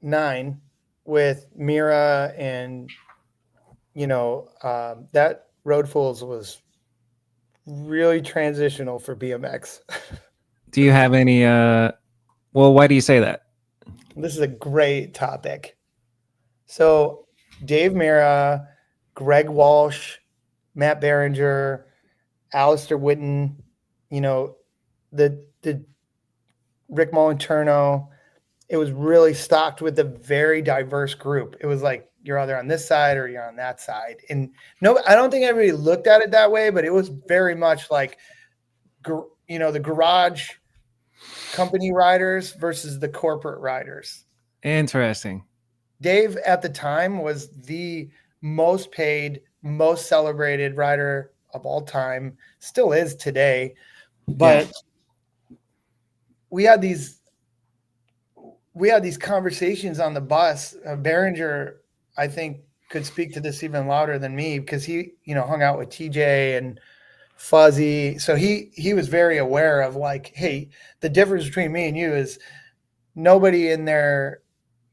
9 with Mira, and you know, that Road Fools was really transitional for BMX. Do you have any well, why do you say that? This is a great topic. So Dave Mira, Greg Walsh, Matt Berenger, Alistair Witten, you know, the Rick Molinterno. It was really stocked with a very diverse group. It was like you're either on this side or you're on that side. And no, I don't think everybody looked at it that way, but it was very much like, you know, the garage company riders versus the corporate riders. Interesting. Dave at the time was the most paid, most celebrated rider of all time, still is today. But we had these conversations on the bus. Berenger, I think, could speak to this even louder than me because he, you know, hung out with TJ and Fuzzy. So he was very aware of like, hey, the difference between me and you is nobody in their,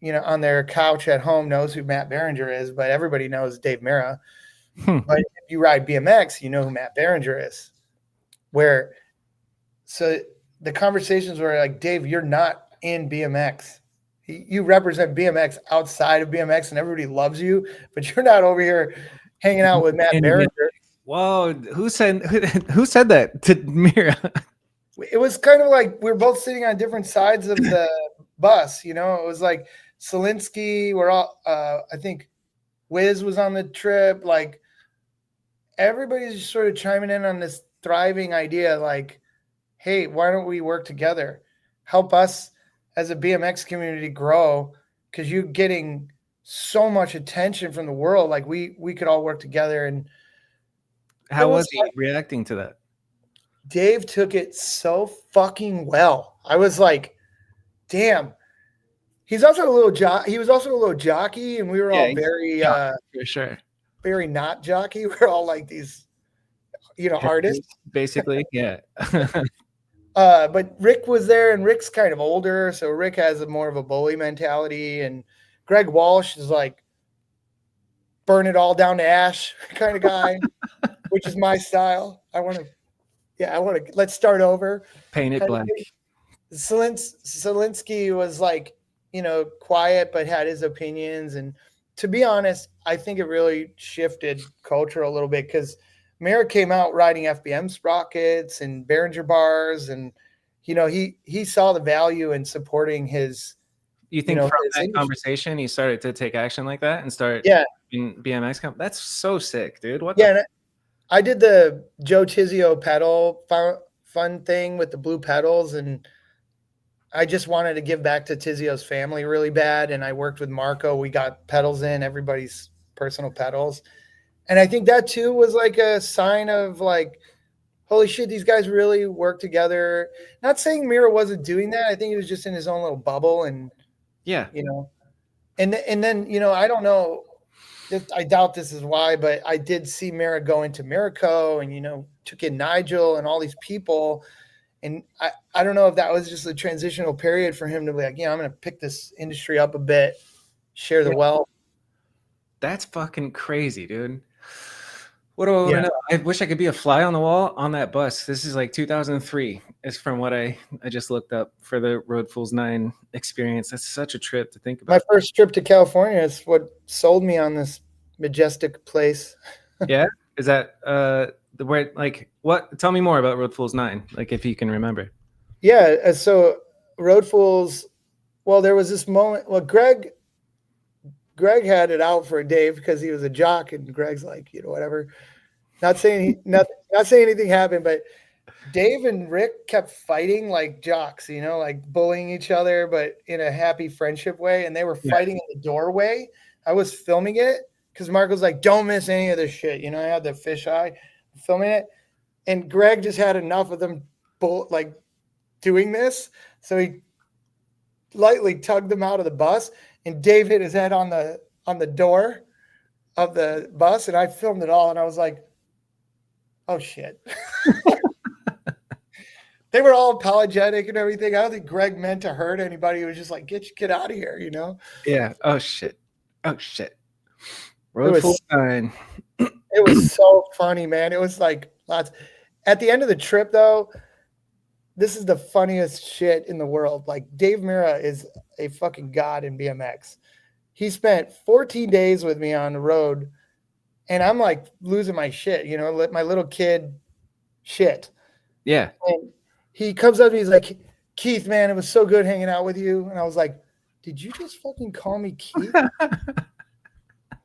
you know, on their couch at home knows who Matt Berenger is, but everybody knows Dave Mira. But if you ride BMX, you know who Matt Berenger is. So the conversations were like, Dave, you're not in BMX. You represent BMX outside of BMX, and everybody loves you, but you're not over here hanging out with Matt Berenger. Whoa, who said that to Mira? It was kind of like we were both sitting on different sides of the bus, you know. It was like Selinsky, we're all I think Wiz was on the trip. Like everybody's just sort of chiming in on this thriving idea, like, hey, why don't we work together? Help us as a BMX community grow, because you're getting so much attention from the world. Like we could all work together. And how was he reacting to that? Dave took it so fucking well. I was like, damn, He's also a little he was also a little jockey, and we were all he's very for sure. very not jockey. We're all like these, artists. Basically, yeah. But Rick was there, and Rick's kind of older, so Rick has more of a bully mentality, and Greg Walsh is like burn it all down to ash kind of guy, which is my style. I want to let's start over. Paint it black. Zelinsky was like, quiet, but had his opinions. And to be honest, I think it really shifted culture a little bit because Merrick came out riding FBM sprockets and Behringer bars. And, he saw the value in supporting his. You think from that conversation, he started to take action like that and start in BMX? That's so sick, dude. What? Yeah, I did the Joe Tizio pedal fun thing with the blue pedals, and I just wanted to give back to Tizio's family really bad. And I worked with Marco. We got pedals in, everybody's personal pedals. And I think that too was like a sign of like, holy shit, these guys really work together. Not saying Mira wasn't doing that. I think he was just in his own little bubble. And and then, I don't know, I doubt this is why, but I did see Mira go into Miraco and, took in Nigel and all these people. And I don't know if that was just a transitional period for him to be like, I'm going to pick this industry up a bit, share the wealth. That's fucking crazy, dude. What do I want to know? I wish I could be a fly on the wall on that bus. This is like 2003 is from what I just looked up for the Road Fools 9 experience. That's such a trip to think about. My first trip to California is what sold me on this majestic place. Yeah? Is that where, like, what? Tell me more about Road Fools 9, like if you can remember. Yeah, so Road Fools, well, there was this moment. Well, Greg had it out for Dave because he was a jock, and Greg's like, whatever. Not saying anything happened, but Dave and Rick kept fighting like jocks, like bullying each other, but in a happy friendship way. And they were fighting in the doorway. I was filming it because Marco's like, don't miss any of this shit. I had the fisheye filming it. And Greg just had enough of them doing this. So he lightly tugged them out of the bus, and Dave hit his head on the door of the bus. And I filmed it all. And I was like, oh shit. They were all apologetic and everything. I don't think Greg meant to hurt anybody. He was just like, get out of here, Yeah. Oh shit. Road Fools 9. It was so funny, man. It was like lots. At the end of the trip, though, this is the funniest shit in the world. Like, Dave Mira is a fucking god in BMX. He spent 14 days with me on the road, and I'm like losing my shit, my little kid shit. Yeah. And he comes up to me, he's like, Keith, man, it was so good hanging out with you. And I was like, did you just fucking call me Keith?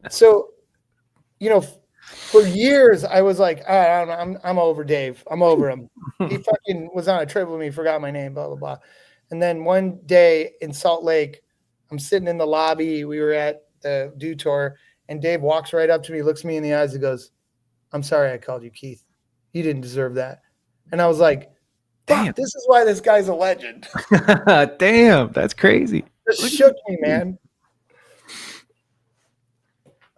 So, for years I was like, I'm over Dave. I'm over him. He fucking was on a trip with me, forgot my name, blah, blah, blah. And then one day in Salt Lake, I'm sitting in the lobby. We were at the Do Tour, and Dave walks right up to me, looks me in the eyes, and goes, I'm sorry I called you Keith. You didn't deserve that. And I was like, damn, this is why this guy's a legend. Damn, that's crazy. It shook me, man.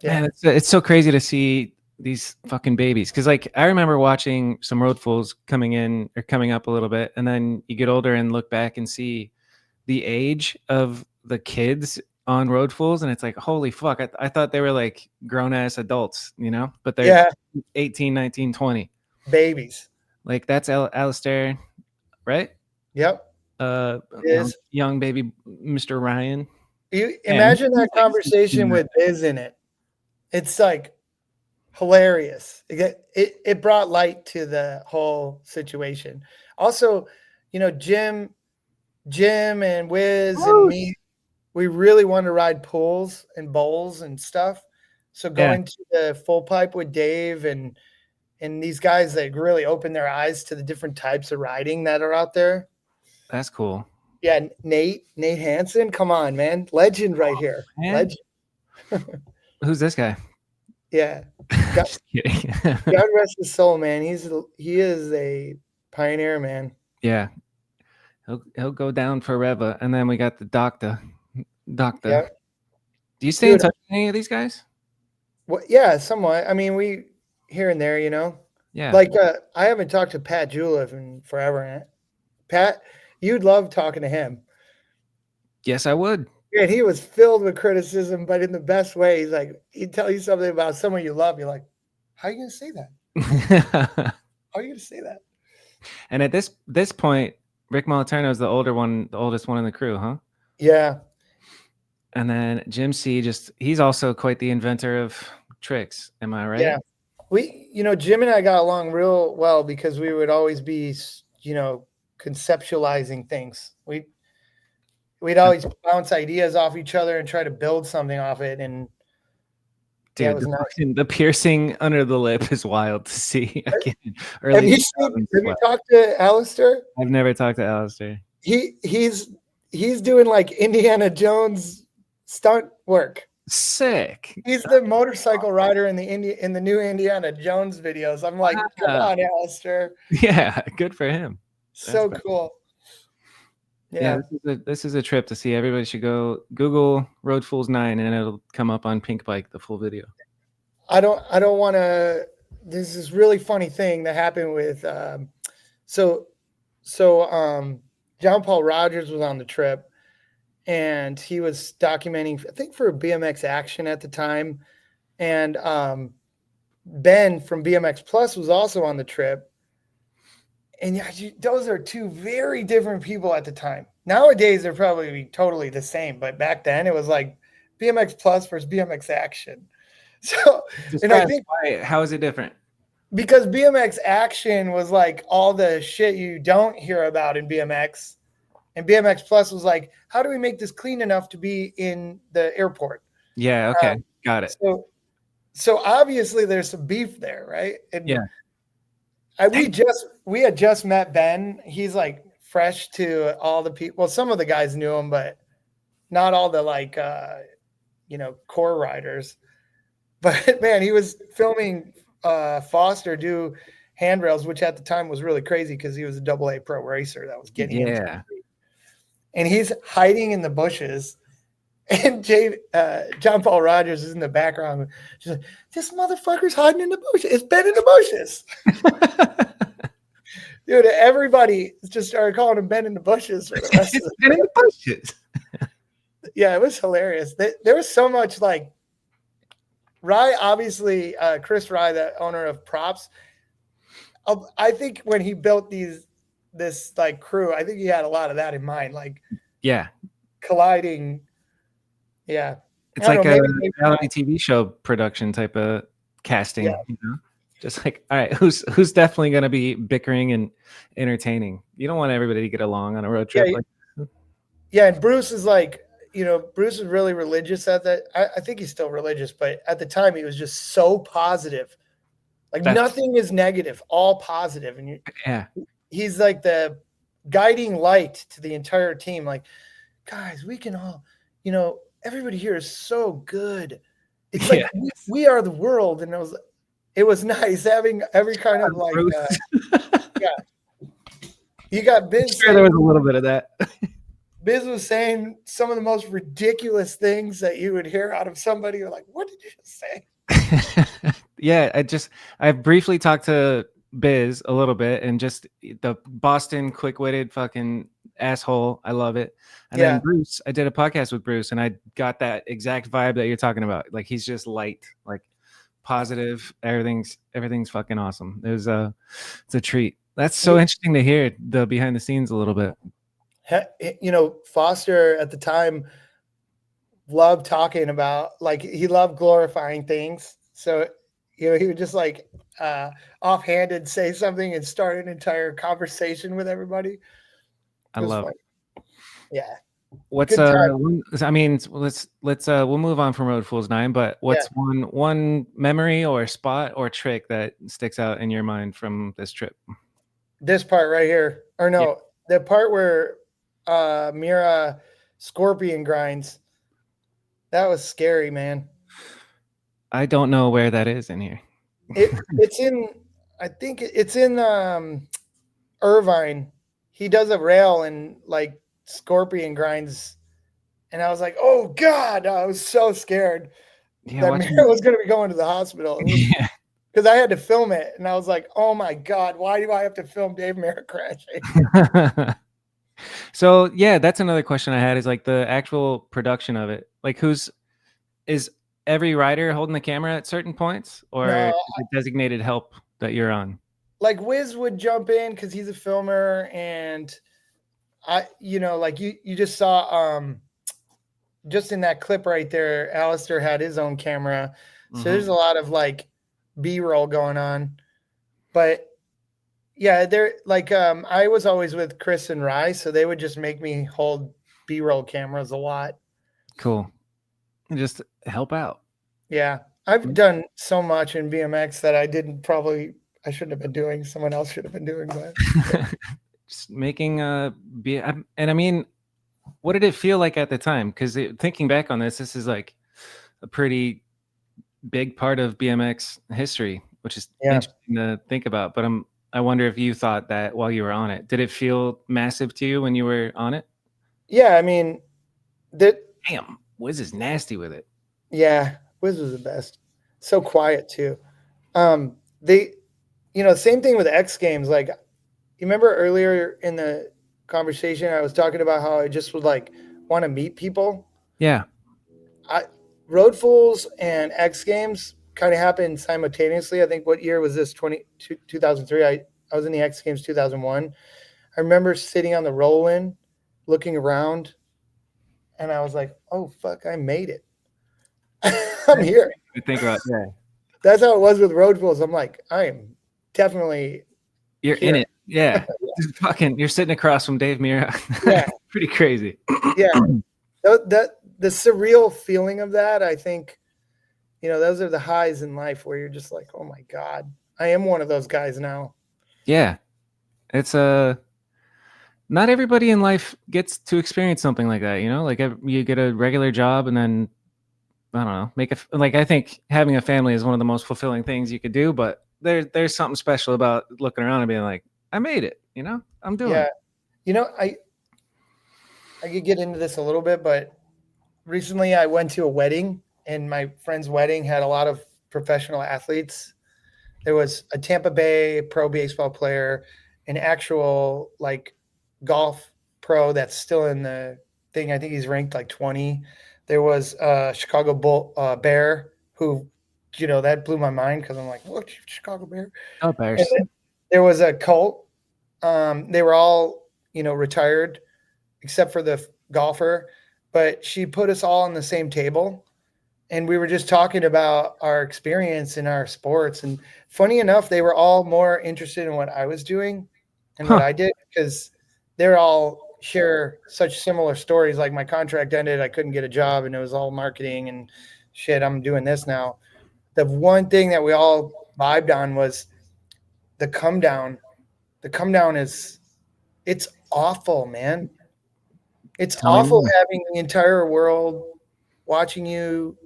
Yeah, man, it's so crazy to see these fucking babies. Because, like, I remember watching some Road Fools coming up a little bit, and then you get older and look back and see the age of the kids on Road Fools, and it's like, holy fuck, I thought they were like grown-ass adults, but they're 18, 19, 20. Babies. Like, that's Alistair, right? Yep. Young baby Mr. Ryan. You imagine that conversation with Biz in it. It's like hilarious. It brought light to the whole situation. Also, Jim and Wiz and me, we really wanted to ride pools and bowls and stuff. So going to the full pipe with Dave and these guys that really opened their eyes to the different types of riding that are out there. That's cool. Yeah, Nate Hansen, come on, man, legend right here. Man. Legend. Who's this guy? Yeah, Just kidding. God rest his soul, man. He is a pioneer, man. Yeah, he'll go down forever. And then we got the doctor, Doctor. Yeah. Do you stay in Dude, touch with any of these guys? well, yeah, somewhat. I mean, we here and there, you know. Yeah. Like I haven't talked to Pat Juleff in forever. Pat, you'd love talking to him. Yes, I would. And he was filled with criticism, but in the best way. He's like, he'd tell you something about someone you love. You're like, how are you going to say that? How are you going to say that? And at this point, Rick Moliterno is the oldest one in the crew, huh? Yeah. And then Jim C, he's also quite the inventor of tricks. Am I right? Yeah. Jim and I got along real well because we would always be, conceptualizing things. We'd always bounce ideas off each other and try to build something off it. And dude, yeah, it was nice. The piercing under the lip is wild to see. Again, Have you talked to Alistair? I've never talked to Alistair. He's doing like Indiana Jones stunt work. Sick. He's the motorcycle rider in the new Indiana Jones videos. I'm like, come on, Alistair. Yeah, good for him. So cool. Yeah, this is a trip to see. Everybody should go Google Road Fools 9 and it'll come up on Pink Bike, the full video. I don't want to. This is really funny thing that happened with John Paul Rogers was on the trip and he was documenting, I think, for BMX Action at the time, and Ben from BMX Plus was also on the trip. And yeah, those are two very different people at the time. Nowadays, they're probably totally the same. But back then, it was like BMX Plus versus BMX Action. So, and I think how is it different? Because BMX Action was like all the shit you don't hear about in BMX. And BMX Plus was like, how do we make this clean enough to be in the airport? Yeah, okay. Got it. So obviously there's some beef there, right? And yeah. We had just met Ben. He's like fresh to all the people. Well, some of the guys knew him, but not all the core riders. But man, he was filming Foster do handrails, which at the time was really crazy because he was a AA pro racer that was getting into it. And he's hiding in the bushes. And John Paul Rogers is in the background. She's like, this motherfucker's hiding in the bushes. It's Ben in the bushes. Dude, everybody just started calling him Ben in the bushes for the rest of the Ben in the bushes. Yeah, it was hilarious. There was so much like Rye, obviously, Chris Rye, the owner of Props. I think when he built this like crew, I think he had a lot of that in mind. Like, yeah, colliding. Yeah. It's like a reality TV show production type of casting, you know? Just like, all right, who's definitely going to be bickering and entertaining? You don't want everybody to get along on a road trip. Yeah, and Bruce is like, Bruce is really religious at that. I think he's still religious, but at the time he was just so positive. Like nothing is negative, all positive. And he's like the guiding light to the entire team. Like, guys, we can all, everybody here is so good. It's like we are the world, and it was nice having every kind of like, You got Biz. Sure, there was a little bit of that. Biz was saying some of the most ridiculous things that you would hear out of somebody. You're like, what did you just say? Yeah, I briefly talked to Biz a little bit, and just the Boston quick-witted fucking asshole. I love it. And then Bruce, I did a podcast with Bruce, and I got that exact vibe that you're talking about. Like, he's just light, like positive. Everything's fucking awesome. It's a treat. That's so interesting to hear the behind the scenes a little bit. Foster at the time loved talking about, like, he loved glorifying things. So, he would just like offhanded say something and start an entire conversation with everybody. I love it. Yeah. What's I mean, let's we'll move on from Road Fools 9, but what's one memory or spot or trick that sticks out in your mind from this trip? This part right here. Or no, the part where Mira scorpion grinds. That was scary, man. I don't know where that is in here. It's in, I think it's in Irvine. He does a rail and like scorpion grinds and I was like, oh God, I was so scared Yeah, that watching. Mira was going to be going to the hospital. Yeah. Because I had to film it, and I was like, "Oh my God, why do I have to film Dave Merritt crashing?" So yeah, that's another question I had is like the actual production of it. Like is every rider holding the camera at certain points, or No, is it designated help that you're on? like Wiz would jump in because he's a filmer, and like you just saw just in that clip right there, Alistair had his own camera, so there's a lot of like B-roll going on, but. Yeah, they're like I was always with Chris and Rye, so they would just make me hold B-roll cameras a lot. Cool. Just help out. Yeah. I've done so much in BMX that I shouldn't have been doing. Someone else should have been doing that. Just making and I mean, what did it feel like at the time? Because thinking back on this is like a pretty big part of BMX history, which is interesting to think about. But I wonder if you thought that while you were on it. Did it feel massive to you when you were on it? Yeah, I mean, damn, Wiz is nasty with it. Yeah, Wiz was the best. So quiet too. Same thing with X Games. Like, you remember earlier in the conversation, I was talking about how I just would like want to meet people. Yeah. Road Fools and X Games kind of happened simultaneously. I think what year was this? 2003. I was in the X Games 2001. I remember sitting on the roll-in, looking around, and I was like, "Oh fuck, I made it! I'm here." Think about That's how it was with Road Fools. I'm like, I am definitely. You're here. In it, yeah. You're sitting across from Dave Mira. Yeah, pretty crazy. Yeah, the surreal feeling of that, I think, those are the highs in life where you're just like, oh my God, I am one of those guys now. Yeah. It's not everybody in life gets to experience something like that, like you get a regular job and then, I don't know, I think having a family is one of the most fulfilling things you could do, but there's something special about looking around and being like, I made it, I'm doing it. I could get into this a little bit, but recently I went to a wedding, and my friend's wedding had a lot of professional athletes. There was a Tampa Bay pro baseball player, an actual like golf pro that's still in the thing. I think he's ranked like 20. There was a Chicago Bear who, that blew my mind because I'm like, what, Chicago Bear? Oh, Bears. There was a Colt. They were all, retired except for the golfer, but she put us all on the same table. And we were just talking about our experience in our sports. And funny enough, they were all more interested in what I was doing and what I did, because they're all share such similar stories. Like, my contract ended, I couldn't get a job, and it was all marketing and shit. I'm doing this now. The one thing that we all vibed on was the come down. The come down it's awful, man. It's awful having the entire world watching you,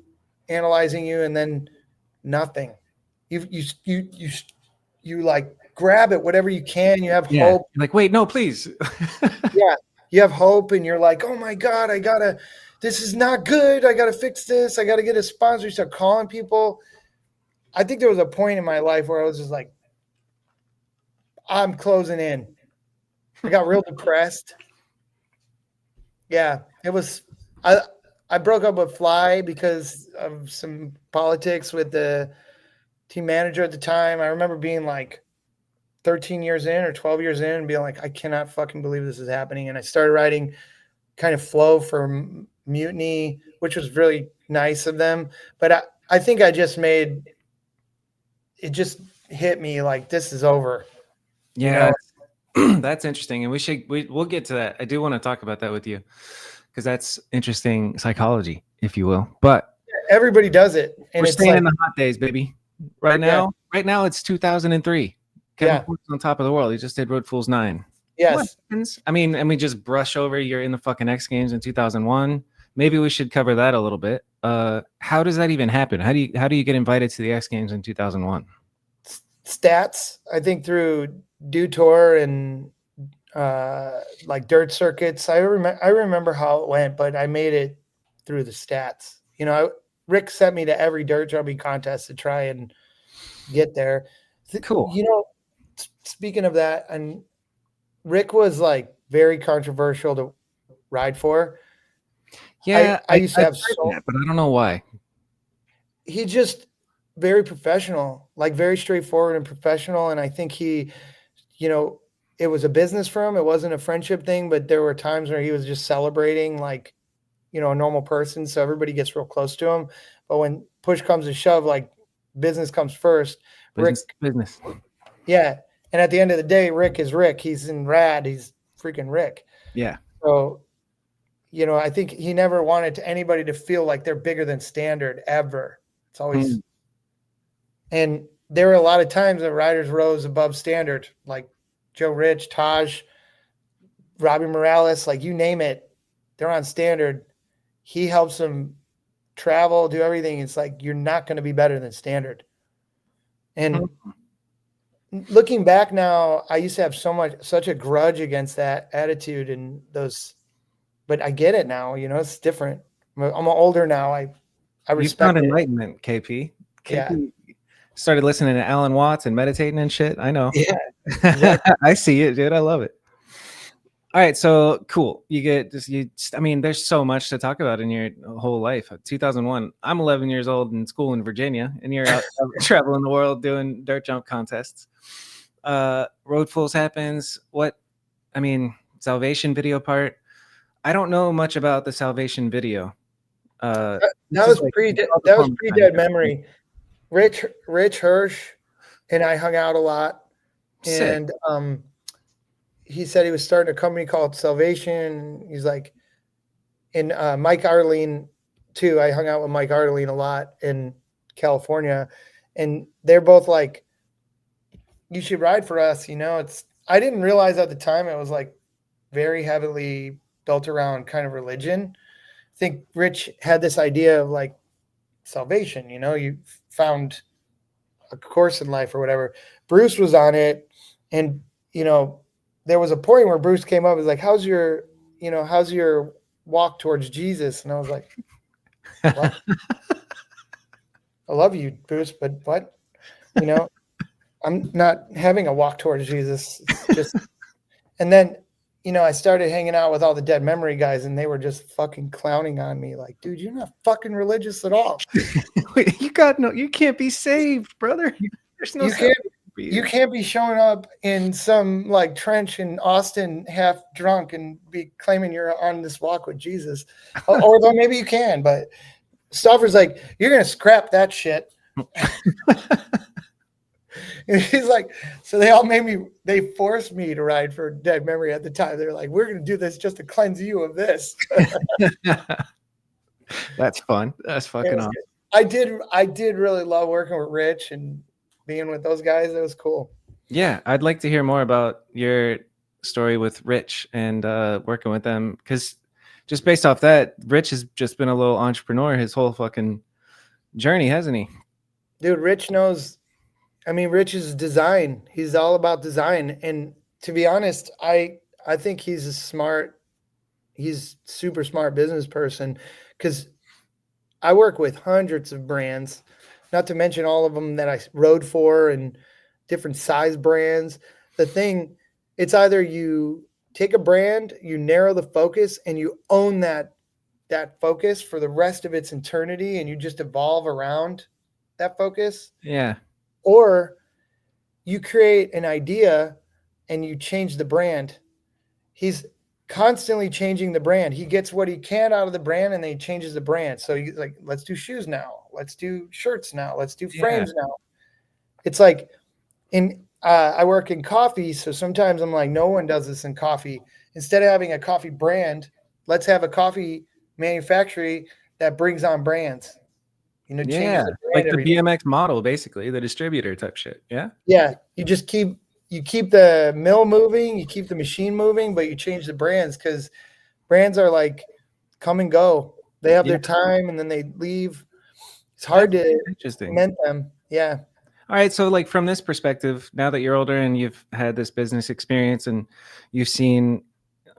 analyzing you, and then nothing. You like grab it whatever you can. You have hope. You're like, wait, no, please. Yeah, you have hope, and you're like, oh my God, this is not good. I gotta fix this. I gotta get a sponsor. You start calling people. I think there was a point in my life where I was just like, I'm closing in. I got real depressed. Yeah, it was. I broke up with Fly because of some politics with the team manager at the time. I remember being like 13 years in or 12 years in and being like, I cannot fucking believe this is happening. And I started writing kind of flow for Mutiny, which was really nice of them. But I think I just it just hit me like, this is over. Yeah, that's interesting. And we'll get to that. I do want to talk about that with you, because that's interesting psychology, if you will. But everybody does it. And we're staying in the hot days, baby. Right now it's 2003. Kevin Port's on top of the world. He just did Road Fools 9. Yes. I mean, and we just brush over you're in the fucking X Games in 2001. Maybe we should cover that a little bit. How does that even happen? How do you get invited to the X Games in 2001? Stats, I think, through Dew Tour and like dirt circuits. I remember how it went, but I made it through the stats. You know, Rick sent me to every dirt jumping contest to try and get there. Cool. You know, speaking of that, and Rick was like very controversial to ride for. Yeah, I used to I've have heard that, but I don't know why. he just very professional, like very straightforward and professional. And I think he, you know, it was a business for him. It wasn't a friendship thing, but there were times where he was just celebrating like, you know, a normal person. So everybody gets real close to him. But when push comes to shove, like business comes first. Business. Yeah. And at the end of the day, Rick is Rick. He's in rad. He's freaking Rick. Yeah. So, you know, I think he never wanted anybody to feel like they're bigger than standard ever. It's always, and there were a lot of times that riders rose above standard, like Joe Rich, Taj, Robbie Morales, like you name it, they're on standard. He helps them travel, do everything. It's like, you're not going to be better than standard. And looking back now, I used to have such a grudge against that attitude and those, but I get it now, you know, it's different. I'm older now. I respect it. Enlightenment, KP. Yeah. Started listening to Alan Watts and meditating and shit. I know. Yeah. Exactly. I see it, dude. I love it. All right, so cool. I mean, there's so much to talk about in your whole life. 2001. I'm 11 years old in school in Virginia, and you're out traveling the world doing dirt jump contests. Road Fools happens. Salvation video part. I don't know much about the Salvation video. That was pre-dead memory. Rich Hirsch and I hung out a lot. Sick. And he said he was starting a company called Salvation. He's like, and Mike Arlene too. I hung out with Mike Arlene a lot in California, and they're both like, you should ride for us. You know, I didn't realize at the time it was like very heavily built around kind of religion. I think Rich had this idea of like salvation, you know, you found a course in life or whatever. Bruce was on it, and you know, there was a point where Bruce came up and was like, how's your walk towards Jesus? And I was like, what? I love you, Bruce, but what? You know, I'm not having a walk towards Jesus. It's just, and then, you know, I started hanging out with all the Dead Memory guys, and they were just fucking clowning on me. Like, dude, you're not fucking religious at all. Wait, you can't be saved, brother. There's no. You can't be showing up in some like trench in Austin, half drunk, and be claiming you're on this walk with Jesus. Although maybe you can, but Stauffer's like, you're gonna scrap that shit. And he's like, so they forced me to ride for Dead Memory at the time. They're like, we're going to do this just to cleanse you of this. That's fun. That's fucking awesome. I did really love working with Rich and being with those guys. It was cool. Yeah. I'd like to hear more about your story with Rich and working with them. Cause just based off that, Rich has just been a little entrepreneur his whole fucking journey, hasn't he? Dude, Rich knows. I mean, Rich is design. He's all about design. And to be honest, I think he's super smart business person, because I work with hundreds of brands, not to mention all of them that I rode for and different size brands. The thing, it's either you take a brand, you narrow the focus, and you own that focus for the rest of its eternity, and you just evolve around that focus. Yeah. Or you create an idea and you change the brand. He's constantly changing the brand. He gets what he can out of the brand, and then he changes the brand. So he's like, let's do shoes now. Let's do shirts now. Let's do frames now. It's like I work in coffee. So sometimes I'm like, no one does this in coffee. Instead of having a coffee brand, let's have a coffee manufacturer that brings on brands. You know, like the BMX model, basically the distributor type shit. Yeah. Yeah. You just keep the mill moving, you keep the machine moving, but you change the brands, because brands are like come and go. They have their time and then they leave. It's hard to invent them. Yeah. All right, so like from this perspective, now that you're older and you've had this business experience and you've seen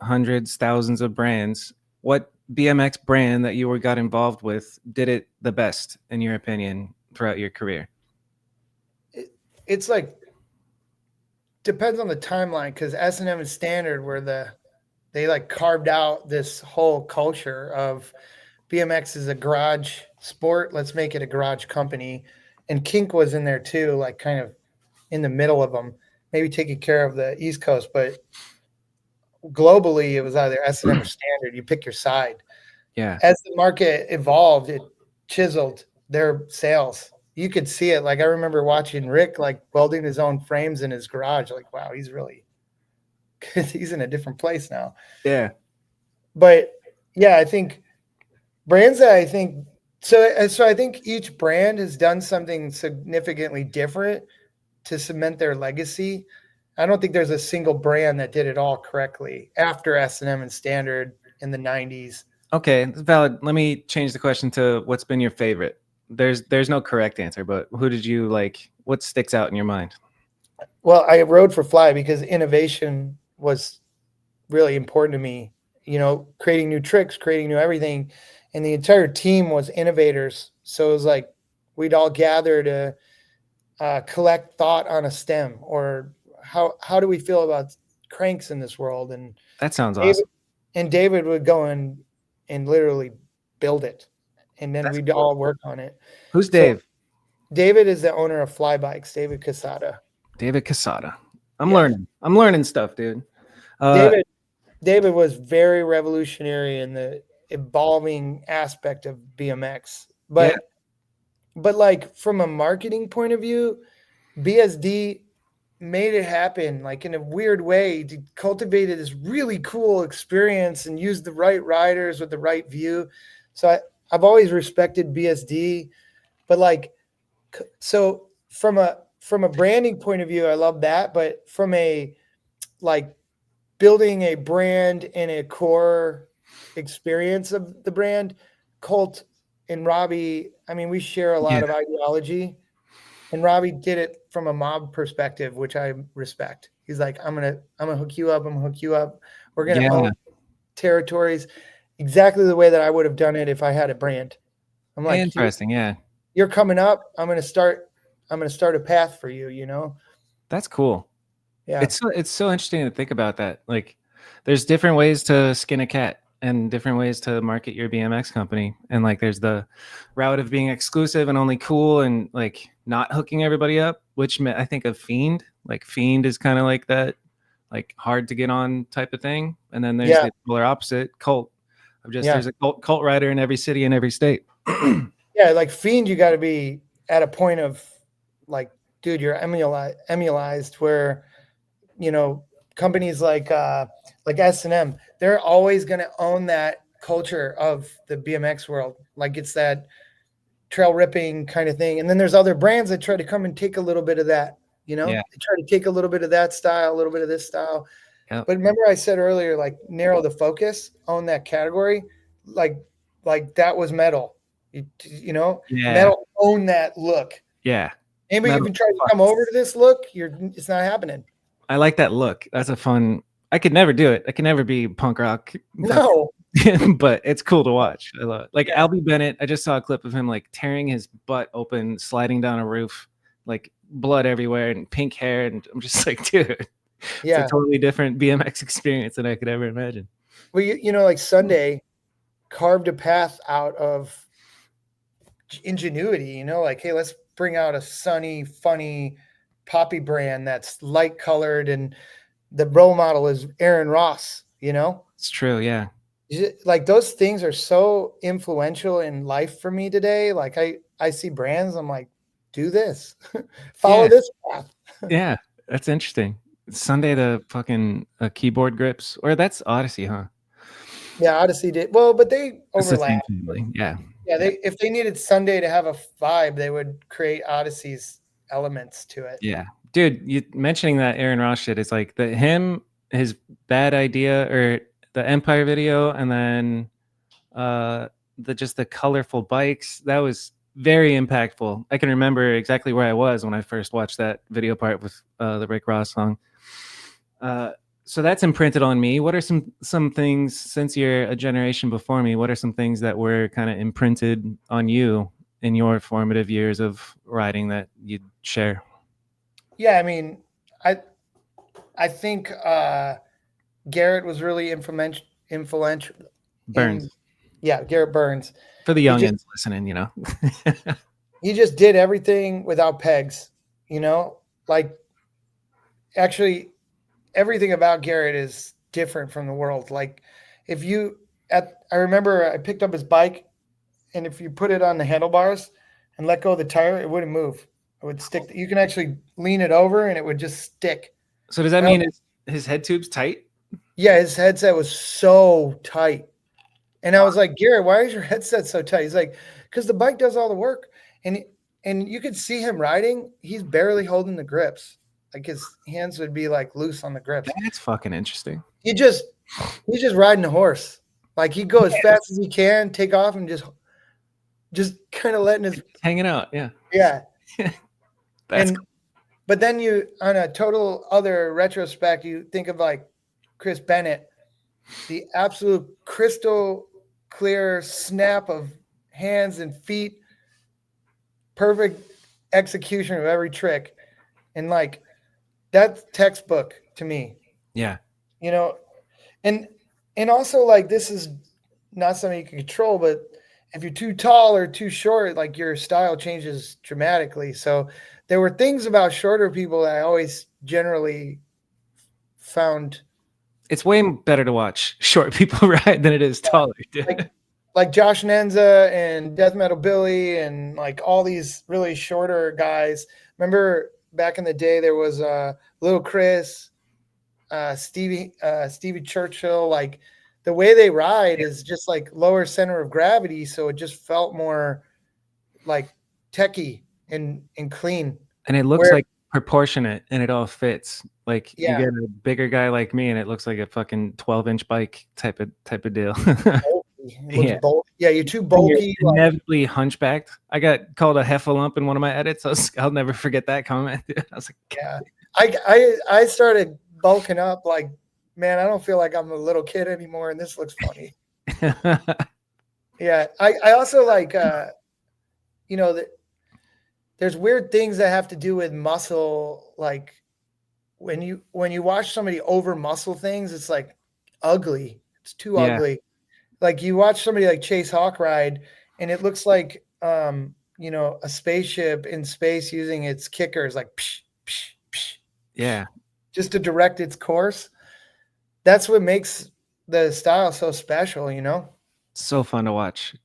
hundreds, thousands of brands, what BMX brand that you got involved with did it the best in your opinion throughout your career? It's like depends on the timeline, because S&M and Standard they like carved out this whole culture of BMX is a garage sport. Let's make it a garage company. And Kink was in there too, like kind of in the middle of them, maybe taking care of the East Coast, but globally it was either S&M or Standard. You pick your side. Yeah. As the market evolved, it chiseled their sales. You could see it. Like I remember watching Rick like welding his own frames in his garage. Like, wow, he's in a different place now. Yeah. But yeah, I think brands that I think so I think each brand has done something significantly different to cement their legacy. I don't think there's a single brand that did it all correctly after S&M and Standard in the 90s. Okay, that's valid. Let me change the question to what's been your favorite. There's no correct answer, but who did you like? What sticks out in your mind? Well, I rode for Fly because innovation was really important to me. You know, creating new tricks, creating new everything. And the entire team was innovators. So it was like we'd all gather to collect thought on a stem, or how do we feel about cranks in this world? And that sounds awesome. And David would go and literally build it. And then we'd all work on it. Who's Dave? So David is the owner of Fly Bikes, David Casada. David Casada. I'm learning stuff, dude. David was very revolutionary in the evolving aspect of BMX. But like from a marketing point of view, BSD made it happen like in a weird way. He cultivated this really cool experience and used the right riders with the right view. So I've always respected BSD, but like, so from a branding point of view, I love that. But from a like building a brand and a core experience of the brand, Colt and Robbie, I mean, we share a lot of ideology, and Robbie did it from a mob perspective, which I respect. He's like, I'm gonna hook you up. I'm gonna hook you up. We're gonna own territories exactly the way that I would have done it if I had a brand. I'm like, interesting. Yeah. You're coming up. I'm going to start a path for you, you know? That's cool. Yeah. It's so interesting to think about that. Like there's different ways to skin a cat and different ways to market your BMX company. And like, there's the route of being exclusive and only cool and like not hooking everybody up, which I think of Fiend. Like Fiend is kind of like that, like hard to get on type of thing. And then there's the polar opposite, Cult. There's a cult rider in every city in every state. Yeah, like Fiend, you got to be at a point of like, dude, you're emulized where, you know, companies like S&M, they're always going to own that culture of the BMX world. Like it's that trail ripping kind of thing. And then there's other brands that try to come and take a little bit of that, you know, they try to take a little bit of that style, a little bit of this style. Yep. But remember I said earlier, like narrow the focus, own that category. Like that was metal, you know, metal, own that look. Yeah. Anybody even try to come over to this look, it's not happening. I like that look. That's a fun, I could never do it. I could never be punk rock. No. But it's cool to watch. I love it. Like Albie Bennett, I just saw a clip of him like tearing his butt open, sliding down a roof, like blood everywhere and pink hair. And I'm just like, dude. Yeah, it's a totally different BMX experience than I could ever imagine. Well, you know, like Sunday carved a path out of ingenuity, you know, like, hey, let's bring out a sunny, funny poppy brand that's light colored, and the role model is Aaron Ross, you know? It's true, yeah. Like those things are so influential in life for me today. Like I see brands, I'm like, do this, follow this path. Yeah, that's interesting. Sunday the fucking keyboard grips, or that's Odyssey, huh? Yeah, Odyssey did well, but they overlap. Yeah. If they needed Sunday to have a vibe, they would create Odyssey's elements to it. Yeah, dude, you mentioning that Aaron Ross shit is like his bad idea, or the Empire video, and then the colorful bikes. That was very impactful. I can remember exactly where I was when I first watched that video part with the Rick Ross song. So that's imprinted on me. What are some things, since you're a generation before me, what are some things that were kind of imprinted on you in your formative years of riding that you'd share? Yeah, I mean, I think Garrett was really influential. Byrnes. Garrett Byrnes. For the youngins listening, you know. He just did everything without pegs, you know? Like, actually, everything about Garrett is different from the world. Like, I remember I picked up his bike, and if you put it on the handlebars and let go of the tire, it wouldn't move. It would stick. You can actually lean it over, and it would just stick. So does that mean his head tube's tight? Yeah, his headset was so tight. And I was like, Garrett, why is your headset so tight? He's like, because the bike does all the work. And you could see him riding. He's barely holding the grips. Like his hands would be like loose on the grips. That's fucking interesting. He's just riding a horse. Like he'd go as fast as he can, take off, and just kind of letting his hanging out. Yeah. Yeah. That's cool. But then you, on a total other retrospect, you think of like Chris Bennett, the absolute crystal clear snap of hands and feet, perfect execution of every trick. And like, that's textbook to me. Yeah. You know, and also like, this is not something you can control, but if you're too tall or too short, like your style changes dramatically. So there were things about shorter people that I always generally found. It's way better to watch short people ride than it is taller, dude. Like Josh Nenza and Death Metal Billy and like all these really shorter guys. Remember back in the day, there was Little Chris, Stevie Churchill. Like the way they ride is just like lower center of gravity. So it just felt more like techie and clean. And it looks like proportionate and it all fits. Like you get a bigger guy like me and it looks like a fucking 12-inch bike type of deal. Yeah. Yeah, you're too bulky. You're inevitably hunchbacked. I got called a heffalump in one of my edits. I'll never forget that comment. I was like, yeah. I started bulking up like, man, I don't feel like I'm a little kid anymore, and this looks funny. Yeah. I also like you know, that there's weird things that have to do with muscle. Like when you watch somebody over muscle things, it's like ugly. It's too ugly. Like you watch somebody like Chase Hawk ride, and it looks like you know, a spaceship in space using its kickers, like psh, psh, psh, yeah, just to direct its course. That's what makes the style so special, you know. So fun to watch.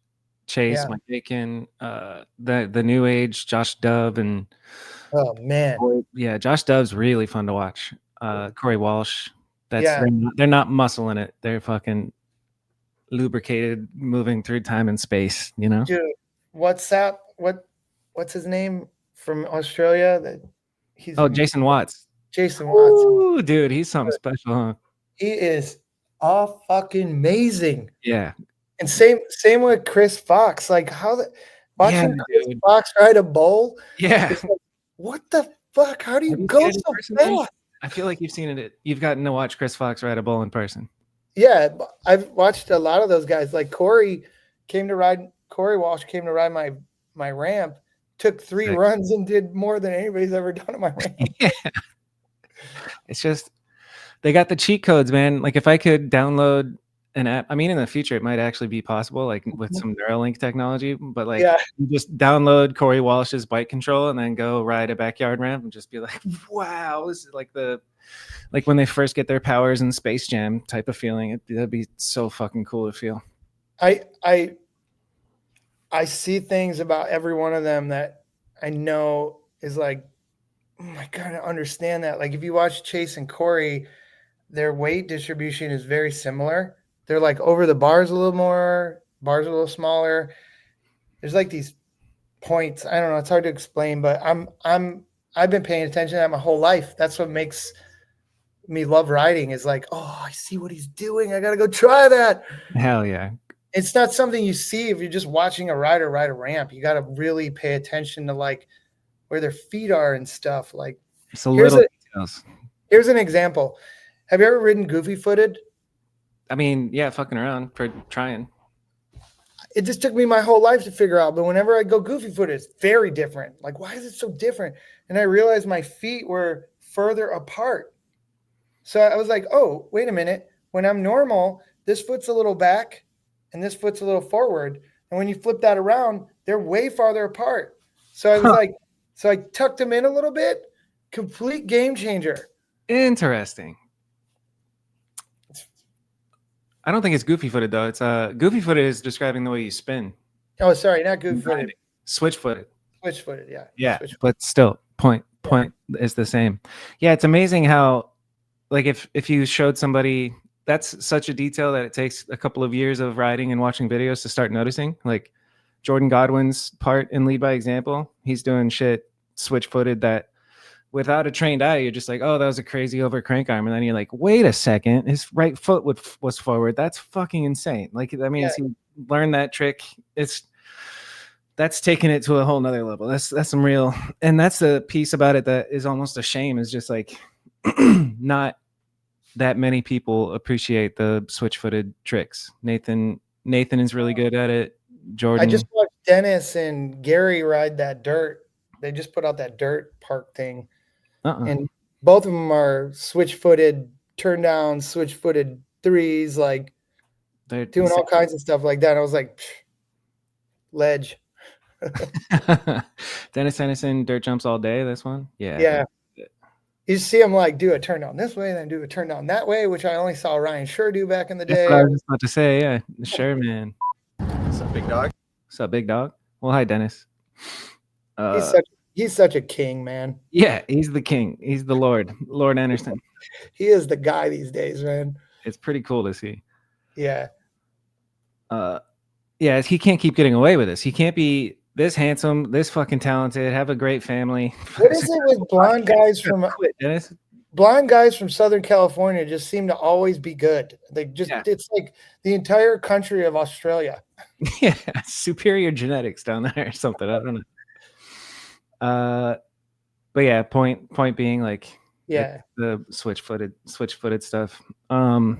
Chase, Mike Bacon, the new age Josh Dove, and oh man, yeah, Josh Dove's really fun to watch. Corey Walsh, they're not muscle in it. They're fucking lubricated, moving through time and space, you know. Dude, what's his name from Australia? Jason Watts. Jason Watts. Ooh, dude, he's something special, huh? He is fucking amazing. Yeah. And same with Chris Fox. Like watching Chris Fox ride a bull. Yeah. Like, what the fuck? How do you go so fast? I feel like you've seen it. You've gotten to watch Chris Fox ride a bull in person. Yeah, I've watched a lot of those guys. Like Corey Walsh came to ride my ramp, took 3 runs and did more than anybody's ever done on my ramp. Yeah. It's just, they got the cheat codes, man. Like if I could download an app, I mean, in the future, it might actually be possible, like with some Neuralink technology, but like you just download Corey Walsh's bike control and then go ride a backyard ramp and just be like, wow, this is like when they first get their powers in Space Jam type of feeling. That'd be so fucking cool to feel. I see things about every one of them that I know is like, I kind of understand that. Like if you watch Chase and Corey, their weight distribution is very similar. They're like over the bars a little more, bars a little smaller. There's like these points. I don't know. It's hard to explain, but I've been paying attention to that my whole life. That's what makes me love riding, is like, oh, I see what he's doing. I got to go try that. Hell yeah. it's not something you see if you're just watching a rider ride a ramp. You got to really pay attention to like where their feet are and stuff. Like It's a little details. Here's an example. Have you ever ridden goofy footed? I mean, yeah, fucking around for trying. It just took me my whole life to figure out, but whenever I go goofy footed, it's very different. Like, why is it so different? And I realized my feet were further apart. So I was like, oh, wait a minute. When I'm normal, this foot's a little back and this foot's a little forward. And when you flip that around, they're way farther apart. So I was like, so I tucked them in a little bit. Complete game changer. Interesting. I don't think it's goofy footed though. It's goofy footed is describing the way you spin. Oh, sorry, not goofy footed. Switch footed. Switch footed, yeah. Yeah, Switch-footed. but still, point is the same. Yeah, it's amazing how, like, if you showed somebody, that's such a detail that it takes a couple of years of riding and watching videos to start noticing. Like Jordan Godwin's part in Lead by Example, he's doing shit switch footed that without a trained eye, you're just like, oh, that was a crazy over crank arm. And then you're like, wait a second, his right foot was forward. That's fucking insane. Like, that means he learned that trick. That's taking it to a whole nother level. That's some real, and that's the piece about it that is almost a shame, is just like not that many people appreciate the switch-footed tricks. Nathan is really good at it. Jordan. I just watched Dennis and Gary ride that dirt. They just put out that dirt park thing. And both of them are switch-footed, turn down, switch-footed threes, like they're doing all kinds of stuff like that. I was like, ledge. Dennis Henderson, dirt jumps all day. This one, yeah. You see him like do a turn down this way, then do a turn down that way, which I only saw Ryan Sure do back in the day. That's what I was just about to say. Yeah, sure, man. What's up, big dog? What's up, big dog? Well, hi, Dennis. He's such a king, man. Yeah, he's the king. He's the Lord Anderson. He is the guy these days, man. It's pretty cool to see. Yeah. Yeah, he can't keep getting away with this. He can't be this handsome, this fucking talented, have a great family. What is it with blonde guys from Dennis? Blonde guys from Southern California just seem to always be good. They just it's like the entire country of Australia. Yeah, superior genetics down there or something. I don't know. But yeah, point being, like, yeah, the switch-footed stuff. All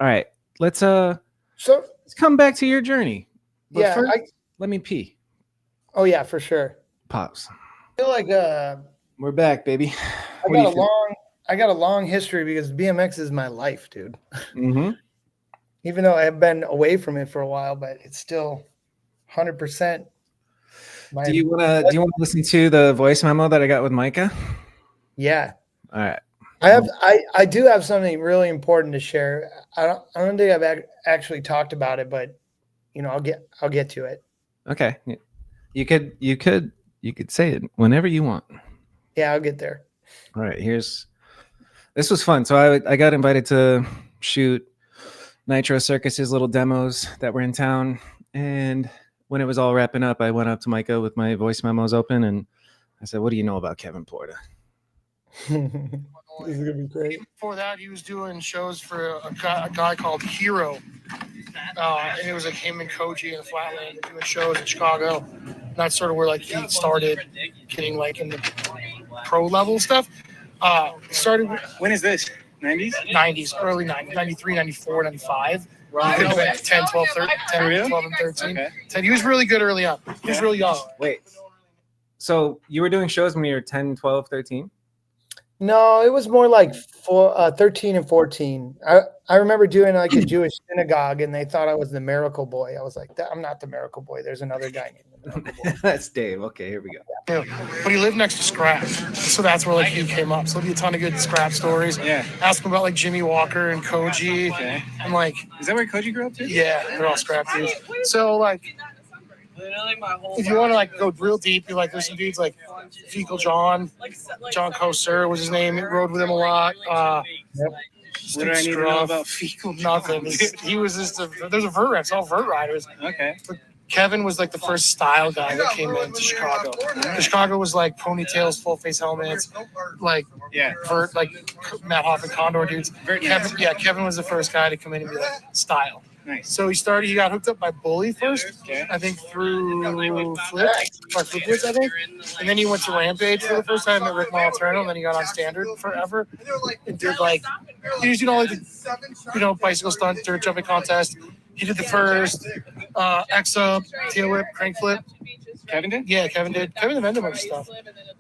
right, let's come back to your journey. But yeah, first, let me pee. Oh yeah, for sure. Pause. I feel like we're back, baby. I got a long history because BMX is my life, dude. Mm-hmm. Even though I've been away from it for a while, but it's still 100%. Do you want to listen to the voice memo that I got with Micah? Yeah. All right. I do have something really important to share. I don't think I've actually talked about it, but I'll get to it. Okay. You could say it whenever you want. Yeah, I'll get there. All right. This was fun. So I got invited to shoot Nitro Circus's little demos that were in town, and when it was all wrapping up, I went up to Micah with my voice memos open, and I said, "What do you know about Kevin Porter?" This is gonna be great. Before that, he was doing shows for a guy called Hero, and it was like him and Koji in the Flatland doing shows in Chicago. And that's sort of where, like, he started getting, like, in the pro level stuff. Started. When is this? 90s? 90s, early 90s, 93, 94, 95. Right. 10, 12, 13, 10, 12, and 13. Okay. 10, he was really good early on. He was really young. Wait. So you were doing shows when you were 10, 12, 13? No, it was more like 13 and 14. I remember doing like a Jewish synagogue, and they thought I was the Miracle Boy. I was like, I'm not the Miracle Boy. There's another guy named the Miracle Boy. That's Dave. Okay, here we go. Yeah. But he lived next to Scrap, so that's where, like, he came up. So there'll be a ton of good Scrap stories. Yeah. Ask him about, like, Jimmy Walker and Koji. Okay. And, like, Is that where Koji grew up too? yeah, they're all Scrap dudes. So, like, if you want to, like, go real deep, you like, there's some dudes like Fecal John Coaster was his name. Rode with him a lot. What do I need to know about Fecal John? Nothing. He was just there's a vert ramp. It's all vert riders. Okay. But Kevin was like the first style guy that came into Chicago. Chicago was like ponytails, full face helmets, like vert, like Matt Hoff and Condor dudes. Kevin was the first guy to come in and be like style. Nice. So he got hooked up by Bully first, I think through Flips, I think. And then he went to Rampage for the first time at Rick Moliterno, and then he got on Standard forever and did like, he was, bicycle stunt, dirt jumping contest. He did the first X-up, tail whip, crank flip. Kevin did? Yeah, Kevin did. Kevin invented a bunch of stuff.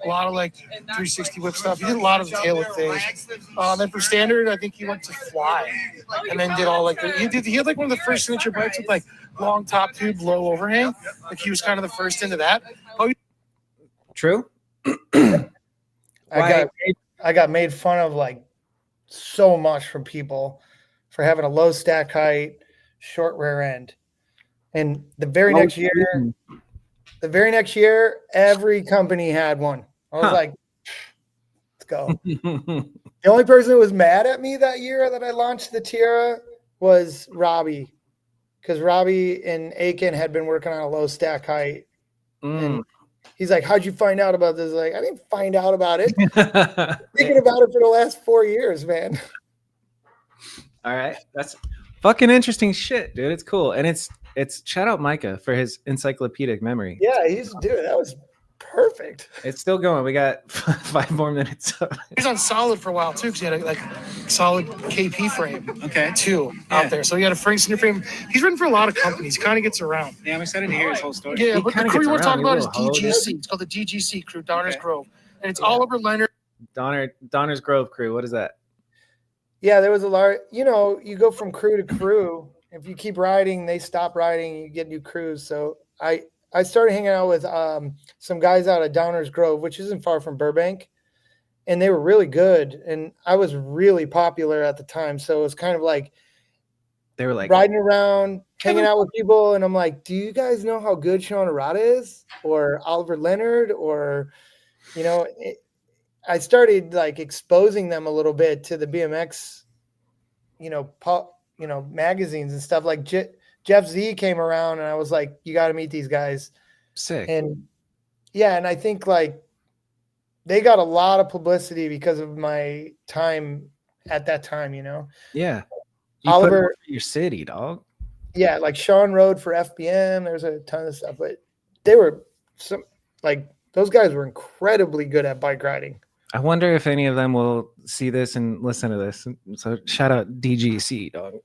A lot of like 360 whip stuff. He did a lot of the tail whip things. Then for Standard, I think he went to Fly, and then did all like he had like one of the first signature bikes with like long top tube, low overhang. Like he was kind of the first into that. True. I got made fun of like so much from people for having a low stack height, short rear end, and the very next year, every company had one. I was like, let's go. The only person who was mad at me that year that I launched the Tierra was Robbie, because Robbie and Aiken had been working on a low stack height. And he's like, how'd you find out about this? Like, I didn't find out about it. Thinking about it for the last 4 years, man. All right. That's fucking interesting shit, dude. It's cool. And it's shout out Micah for his encyclopedic memory. Yeah, that was perfect. It's still going. We got 5 more minutes. He's on solid for a while too, because he had a like solid KP frame. Okay. Too out there. So he had a frame, center frame. He's written for a lot of companies. He kind of gets around. Yeah, I'm excited to hear his whole story. Yeah, He but the kinda crew gets you want to talk around, about is he will, DGC. It's called the DGC crew, Donner's Grove. And it's Oliver Leonard. Donner's Grove crew. What is that? Yeah, there was a large, you go from crew to crew. If you keep riding, they stop riding, you get new crews. So I started hanging out with some guys out of Downers Grove, which isn't far from Burbank, and they were really good. And I was really popular at the time. So it was kind of like They were like riding around, hanging out with people. And I'm like, do you guys know how good Sean Arata is, or Oliver Leonard, or, I started like exposing them a little bit to the BMX, magazines and stuff. Like Jeff Z came around, and I was like, you got to meet these guys. sick. And yeah, and I think like they got a lot of publicity because of my time at that time, Yeah. You Oliver, put your city, dog. yeah, like Sean rode for FBM. There's a ton of stuff, but they were those guys were incredibly good at bike riding. I wonder if any of them will see this and listen to this. So shout out DGC, dog.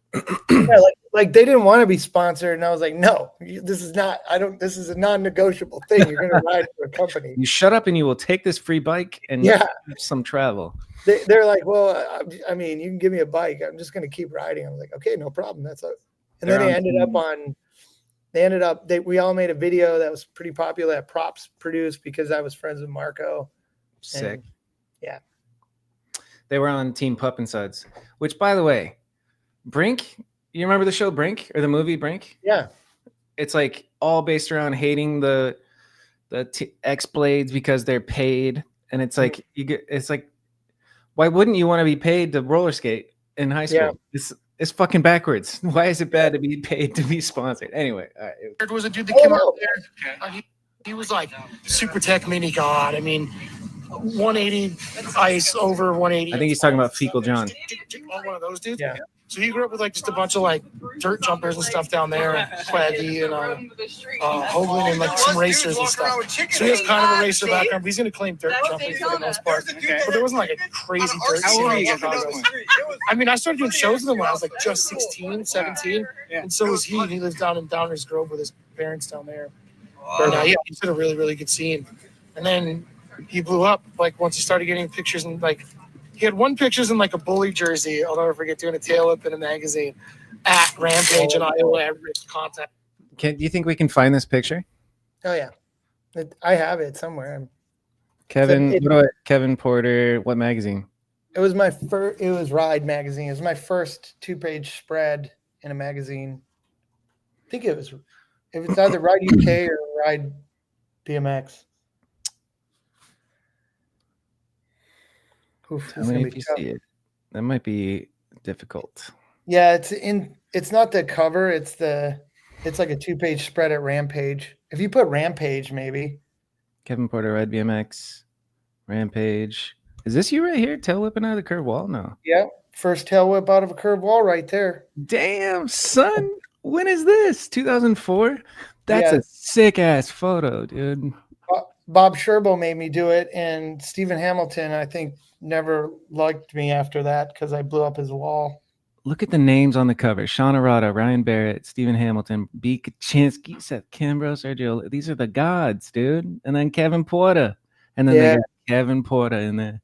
Yeah, like they didn't want to be sponsored, and I was like, no, this is not. This is a non-negotiable thing. You're going to ride for a company. You shut up and you will take this free bike and some travel. They're like, well, I mean, you can give me a bike. I'm just going to keep riding. I'm like, okay, no problem. That's it. And then we all made a video that was pretty popular that Props produced because I was friends with Marco. Sick. And, yeah. They were on Team Pup Insides, which, by the way, Brink, you remember the show Brink or the movie Brink? Yeah. It's like all based around hating the X Blades because they're paid. And it's like, why wouldn't you want to be paid to roller skate in high school? Yeah. It's fucking backwards. Why is it bad to be paid to be sponsored? Anyway, all right. There was a dude that came out there. He was like super tech mini god. I mean, 180 ice over 180. I think he's talking about Fecal John. One of those dudes. Yeah. So he grew up with like just a bunch of like dirt jumpers and stuff down there, Flaggy and Hoagland and like some racers and stuff. So he has kind of a racer background, but he's going to claim dirt jumping for the most part. Okay. But there wasn't like a crazy dirt How old are you scene. I mean, I started doing shows with him when I was like just 16, 17. Yeah. And so was he. He lives down in Downers Grove with his parents down there. But yeah, he's got a really, really good scene. And then he blew up like once he started getting pictures and like he had one pictures in like a Bully jersey. I'll never forget doing a tail whip in a magazine at Rampage in Iowa. Every contact. Do you think we can find this picture? Oh yeah, I have it somewhere. Kevin Porter. What magazine? It was my first. It was Ride magazine. It was my first 2-page spread in a magazine. I think it was. If it's either Ride UK or Ride BMX. Oof, Tell me if you see it. That might be difficult. Yeah, it's not the cover, it's like a 2-page spread at Rampage. If you put Rampage, maybe. Kevin Porter, Red BMX, Rampage. Is this you right here? Tail whipping out of the curved wall? No. Yeah, first tail whip out of a curved wall right there. Damn, son. When is this? 2004? That's Yeah. a sick ass photo, dude. Bob Sherbo made me do it, and Stephen Hamilton, I think, never liked me after that because I blew up his wall. Look at the names on the cover: Sean Arata, Ryan Barrett, Stephen Hamilton, B. Kaczynski, Seth Kimbrough, Sergio. These are the gods, dude. And then Kevin Porter, and then they got Kevin Porter in there.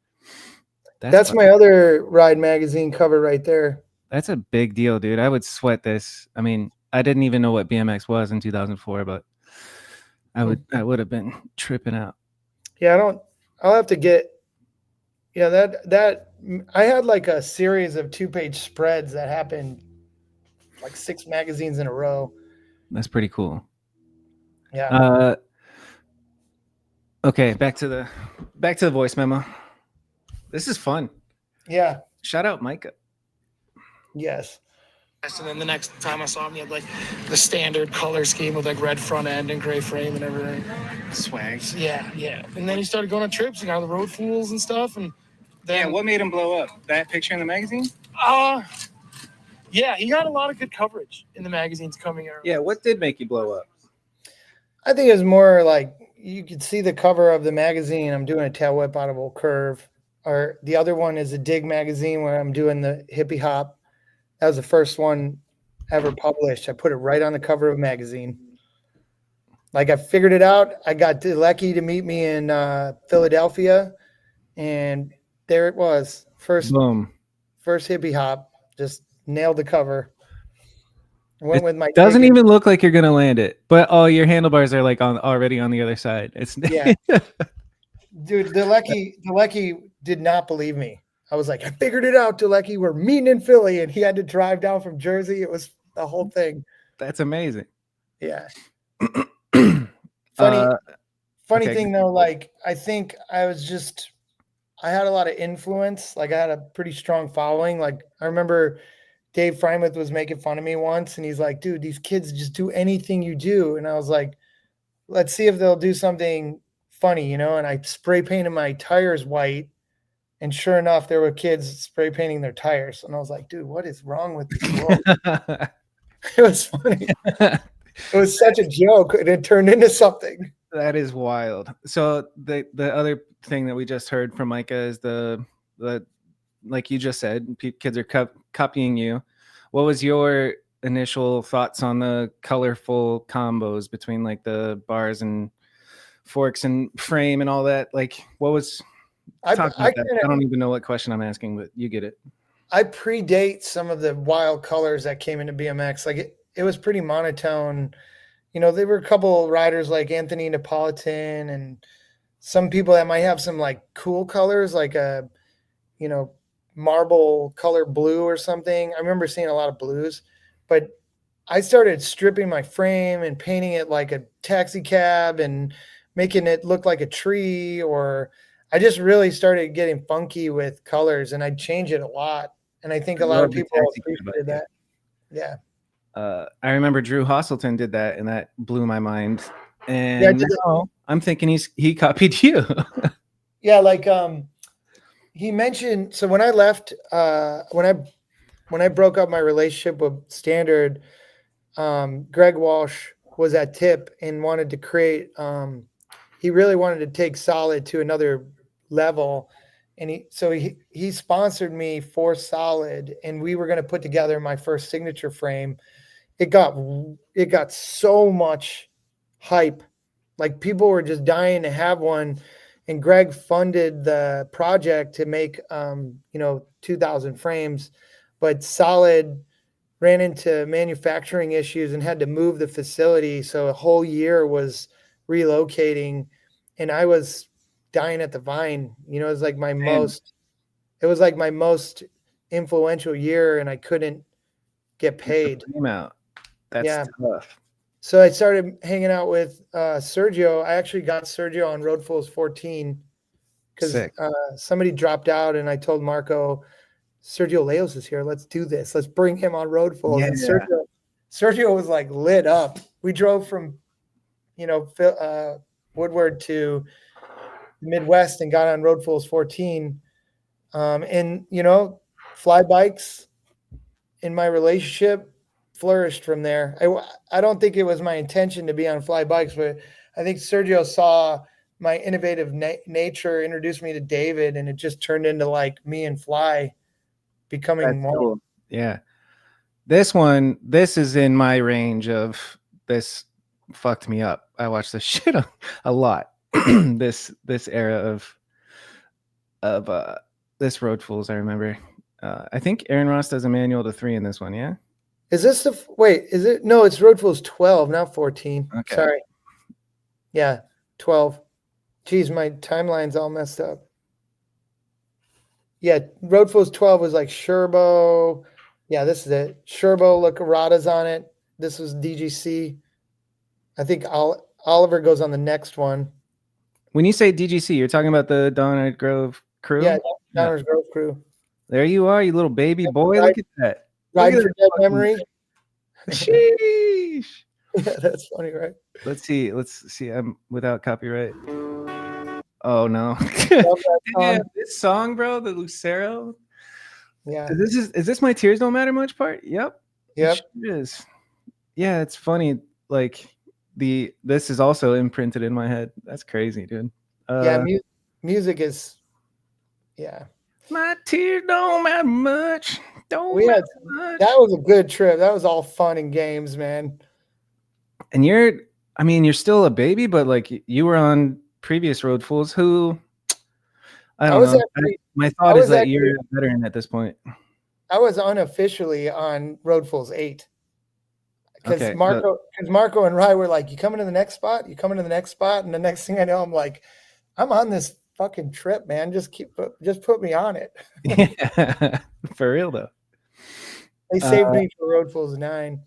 That's my other Ride magazine cover right there. That's a big deal, dude. I would sweat this. I mean, I didn't even know what BMX was in 2004, but I would have been tripping out. Yeah, I'll have to get. Yeah, that I had like a series of 2-page spreads that happened like 6 magazines in a row. That's pretty cool. Yeah. Okay, back to the voice memo. This is fun. Yeah. Shout out Micah. Yes. And then the next time I saw him, he had like the standard color scheme with like red front end and gray frame and everything. Swag. Yeah. And then he started going on trips and got the road fools and stuff. And then, Yeah, what made him blow up? That picture in the magazine? Yeah, he got a lot of good coverage in the magazines coming out. Yeah, what did make you blow up? I think it was more like you could see the cover of the magazine. I'm doing a tail whip out of Old Curve. Or the other one is a Dig magazine where I'm doing the hippie hop. That was the first one ever published. I put it right on the cover of a magazine. Like I figured it out. I got Lecky to meet me in Philadelphia, and there it was. First hippie hop. Just nailed the cover. Went with my doesn't even look like you're gonna land it, but your handlebars are like already on the other side. It's yeah. Dude, Lecky did not believe me. I was like, I figured it out, Lecky. We're meeting in Philly, and he had to drive down from Jersey. It was the whole thing. That's amazing. Yeah. Funny okay. thing though, like I think I had a lot of influence. Like I had a pretty strong following. Like I remember Dave Freimuth was making fun of me once, and he's like, dude, these kids just do anything you do. And I was like, let's see if they'll do something funny, and I spray painted my tires white, and sure enough, there were kids spray painting their tires. And I was like, dude, what is wrong with this world? It was funny. It was such a joke, and it turned into something. That is wild. So the other thing that we just heard from Micah is the like you just said, kids are copying you. What was your initial thoughts on the colorful combos between like the bars and forks and frame and all that? Like, what was? I don't even know what question I'm asking, but you get it. I predate some of the wild colors that came into BMX. Like it was pretty monotone. There were a couple riders like Anthony Napolitan and some people that might have some like cool colors, like a, marble color blue or something. I remember seeing a lot of blues, but I started stripping my frame and painting it like a taxi cab and making it look like a tree, or I just really started getting funky with colors, and I'd change it a lot. And I think a lot of people appreciated that. Yeah. I remember Drew Hosselton did that, and that blew my mind. And now I'm thinking he copied you. Yeah, like he mentioned. So when I left, when I broke up my relationship with Standard, Greg Walsh was at Tip and wanted to create. He really wanted to take Solid to another level, and he sponsored me for Solid, and we were going to put together my first signature frame. It got so much hype, like people were just dying to have one, and Greg funded the project to make 2,000 frames, but Solid ran into manufacturing issues and had to move the facility, so a whole year was relocating, and I was dying at the vine. It was like my most influential year, and I couldn't get paid. That's tough. So I started hanging out with Sergio. I actually got Sergio on Road Fools 14 because somebody dropped out, and I told Marco, Sergio Leos is here. Let's do this. Let's bring him on Road Fools. Yeah. And Sergio was like lit up. We drove from, Woodward to the Midwest and got on Road Fools 14. And fly bikes in my relationship flourished from there. I don't think it was my intention to be on fly bikes, but I think Sergio saw my innovative nature, introduced me to David, and it just turned into like me and fly becoming That's more. cool. Yeah. This is in my range of this fucked me up. I watched this shit a lot. this era of this Road Fools, I remember. I think Aaron Ross does a manual to 3 in this one, yeah? Is this wait, is it? No, it's Road Fools 12, not 14. Okay. Sorry. Yeah, 12. Geez, my timeline's all messed up. Yeah, Road Fools 12 was like Sherbo. Yeah, this is it. Sherbo, Lacaradas on it. This was DGC. I think Oliver goes on the next one. When you say DGC, you're talking about the Donner Grove crew? Yeah, Donner's Grove crew. There you are, you little baby boy. Look at that. Ride Look for at Dead Memory. Sheesh. Yeah, that's funny, right? Let's see. I'm without copyright. Oh no. Love that Yeah, song. this song, bro, the Lucero. Yeah. Is this my Tears Don't Matter Much part? Yep. Yep. It sure is. Yeah, it's funny. Like this is also imprinted in my head. That's crazy, dude. Yeah, music is, yeah. My tears don't matter much. Don't We matter had much. that was a good trip. That was all fun and games, man. And you're still a baby, but like you were on previous Road Fools who I don't know. My thought is that you're a veteran at this point. I was unofficially on Road Fools 8. Because Okay, Marco and Rye were like, you coming to the next spot? You coming to the next spot? And the next thing I know, I'm like, I'm on this fucking trip, man. Just put me on it. Yeah, for real though. They saved me for Road Fools 9.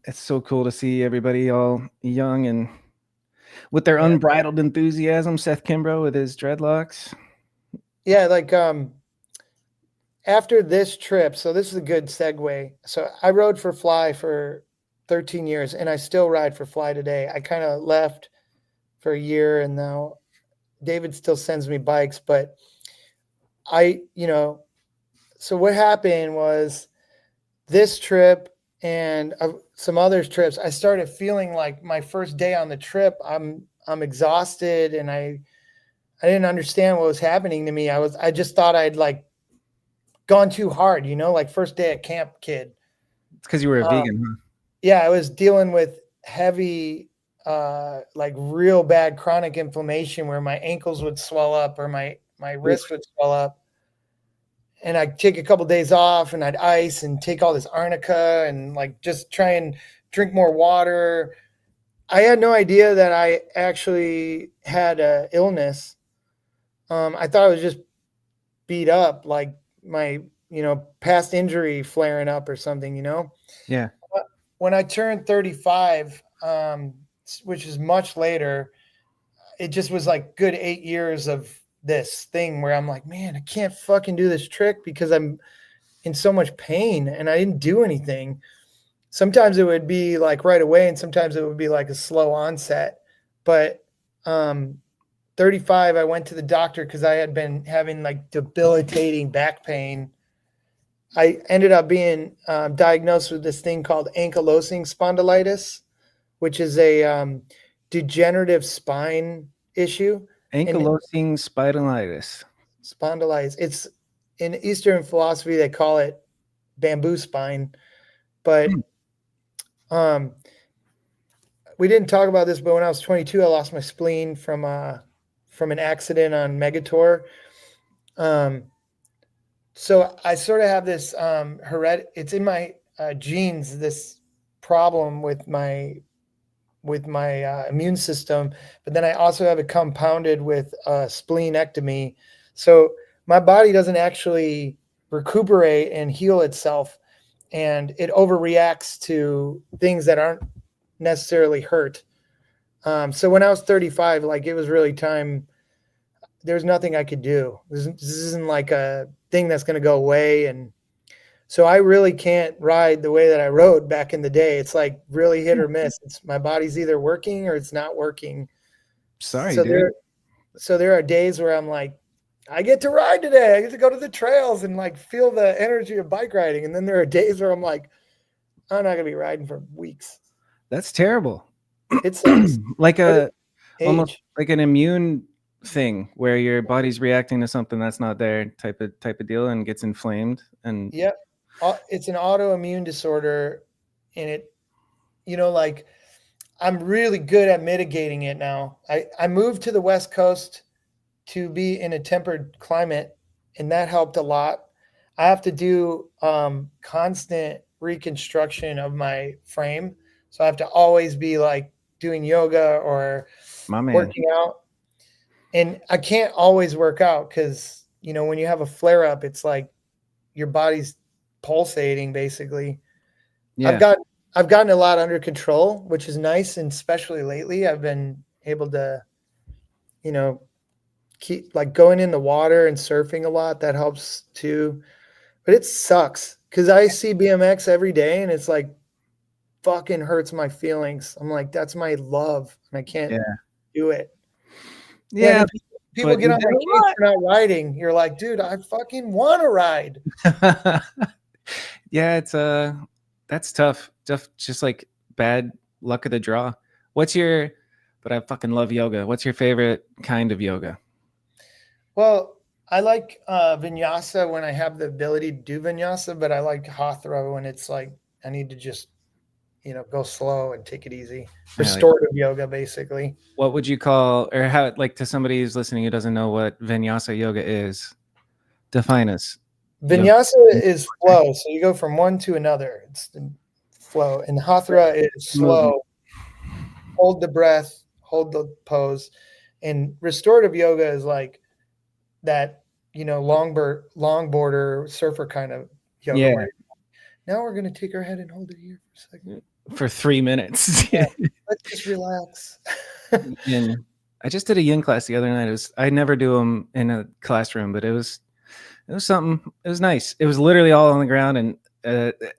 It's so cool to see everybody all young and with their unbridled enthusiasm. Seth Kimbrough with his dreadlocks. Yeah, like after this trip, so this is a good segue. So I rode for Fly for 13 years and I still ride for Fly today. I kind of left for a year and now David still sends me bikes, but so what happened was this trip and some other trips, I started feeling like my first day on the trip, I'm exhausted and I didn't understand what was happening to me. I just thought I'd like gone too hard, like first day at camp kid. It's because you were a vegan, huh? Yeah, I was dealing with heavy, like real bad chronic inflammation where my ankles would swell up or my wrist would swell up. And I'd take a couple of days off and I'd ice and take all this arnica and like just try and drink more water. I had no idea that I actually had an illness. I thought I was just beat up, like my, past injury flaring up or something, Yeah. But when I turned 35, which is much later, it just was like good 8 years of this thing where I'm like, man, I can't fucking do this trick because I'm in so much pain and I didn't do anything. Sometimes it would be like right away and sometimes it would be like a slow onset. But 35, I went to the doctor because I had been having like debilitating back pain. I ended up being diagnosed with this thing called ankylosing spondylitis, which is a degenerative spine issue. Ankylosing spondylitis. Spondylitis. It's in Eastern philosophy, they call it bamboo spine. But we didn't talk about this, but when I was 22, I lost my spleen from an accident on Megatour. So I sort of have this it's in my genes, this problem with my immune system, but then I also have it compounded with spleenectomy. So my body doesn't actually recuperate and heal itself, and it overreacts to things that aren't necessarily hurt. So when I was 35, like it was really time. There's nothing I could do. This isn't like a thing that's going to go away. And so I really can't ride the way that I rode back in the day. It's like really hit or miss. My body's either working or it's not working. Sorry, so dude. There are days where I'm like, I get to ride today. I get to go to the trails and like feel the energy of bike riding. And then there are days where I'm like, I'm not gonna be riding for weeks. That's terrible. It sucks. Like But almost age. like an immune thing where your body's reacting to something that's not there type of deal and gets inflamed. And Yep. It's an autoimmune disorder, and it, like I'm really good at mitigating it now. I moved to the West Coast to be in a tempered climate, and that helped a lot. I have to do constant reconstruction of my frame, so I have to always be like doing yoga or my man, working out, and I can't always work out because when you have a flare up, it's like your body's pulsating basically. yeah, I've gotten a lot under control, which is nice, and especially lately I've been able to keep like going in the water and surfing a lot. That helps too. But it sucks because I see BMX every day and it's like fucking hurts my feelings. I'm like, that's my love, and I can't do it. yeah. People but get you on my case for not riding. You're like, dude, I fucking want to ride. Yeah, it's that's tough. Just like bad luck of the draw. But I fucking love yoga. What's your favorite kind of yoga? Well, I like vinyasa when I have the ability to do vinyasa, but I like Hathra when it's like I need to just, go slow and take it easy. Restorative yoga, basically. What would you call, or how, like, to somebody who's listening who doesn't know what vinyasa yoga is, define us. Vinyasa is flow. So you go from one to another. It's the flow. And Hathra is slow. Hold the breath, hold the pose. And restorative yoga is like that, longboarder surfer kind of yoga. Yeah. Where now we're going to take our head and hold it here for a second. For 3 minutes. Yeah, let's just relax. And I just did a yin class the other night. I never do them in a classroom, but it was something. It was nice. It was literally all on the ground. And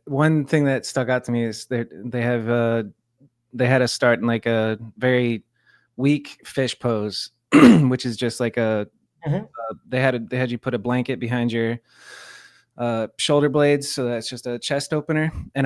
one thing that stuck out to me is they had us start in like a very weak fish pose, which is just like they had you put a blanket behind your shoulder blades, so that's just a chest opener. And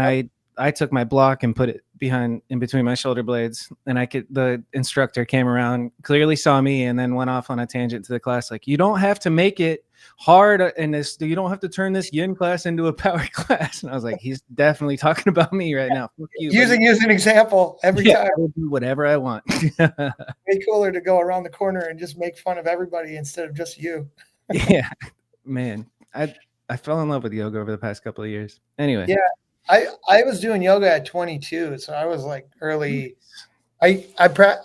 I took my block and put it in between my shoulder blades, and the instructor came around, clearly saw me, and then went off on a tangent to the class like, you don't have to make it hard in this, you don't have to turn this yin class into a power class. And I was like, he's definitely talking about me right now. Fuck you, Using you as an example every time. I will do whatever I want. Way cooler to go around the corner and just make fun of everybody instead of just you. Yeah, man, I fell in love with yoga over the past couple of years. Anyway. Yeah. I was doing yoga at 22, so I was like early. I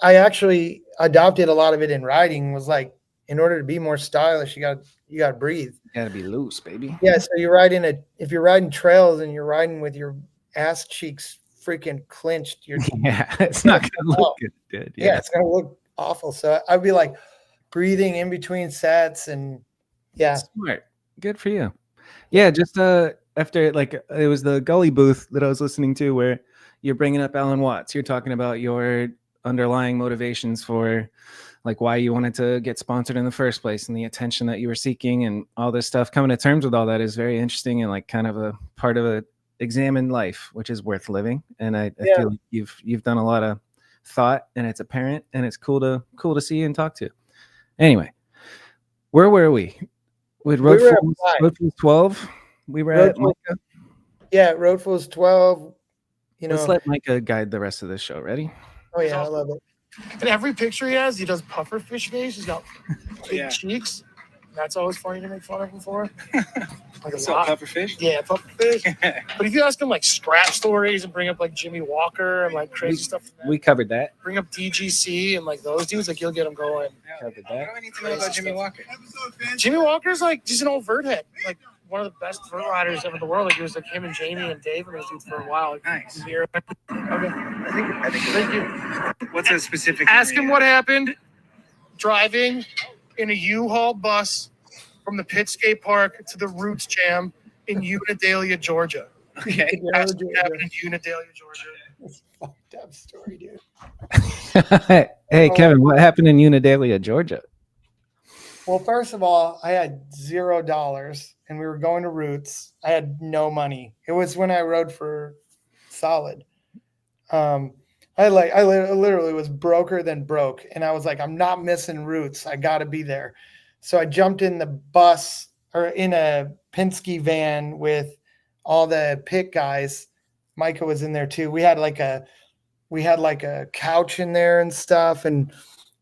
actually adopted a lot of it in riding. Was like, in order to be more stylish, you got to breathe. You got to be loose, baby. Yeah, so if you're riding trails and you're riding with your ass cheeks freaking clenched, it's not gonna look good. Yeah, it's gonna look awful. So I'd be like breathing in between sets, and smart. Good for you. Yeah, just after, like, it was the Gully booth that I was listening to where you're bringing up Alan Watts. You're talking about your underlying motivations for like why you wanted to get sponsored in the first place and the attention that you were seeking and all this stuff. Coming to terms with all that is very interesting and like kind of a part of a examined life, which is worth living. And I feel like you've done a lot of thought, and it's apparent, and it's cool to see and talk to. Anyway, where were we? With Road Fools 12. We were at Micah. Yeah, Road Fools 12. Let's let Micah guide the rest of this show. Ready? Oh yeah, I love it. In every picture he has, he does puffer fish face. He's got big cheeks. That's always funny to make fun of him for. Like puffer fish? Yeah, puffer fish. But if you ask him like scrap stories and bring up like Jimmy Walker and like crazy stuff, we covered that. Bring up DGC and like those dudes, like you'll get them going. Covered that. What do I need to know about Jimmy Walker? Jimmy Walker's like just an old vert head, like one of the best vert riders ever in the world. Like it was like him and Jamie and Dave and those dudes for a while. Like, nice. Okay. I think Thank you. What's a specific? Ask him what happened driving in a U-Haul bus from the Pitt Skate Park to the Roots Jam in Unadalia, Georgia. Okay. Ask him what happened in Unadalia, Georgia. It's a fucked up story, dude. Hey, Kevin, what happened in Unadalia, Georgia? Well, first of all, I had $0 and we were going to Roots. I had no money. It was when I rode for solid. I literally was broker than broke, and I was like, I'm not missing roots. I got to be there. So I jumped in the bus or in a Penske van with all the pit guys. Micah was in there too. We had like a couch in there and stuff, and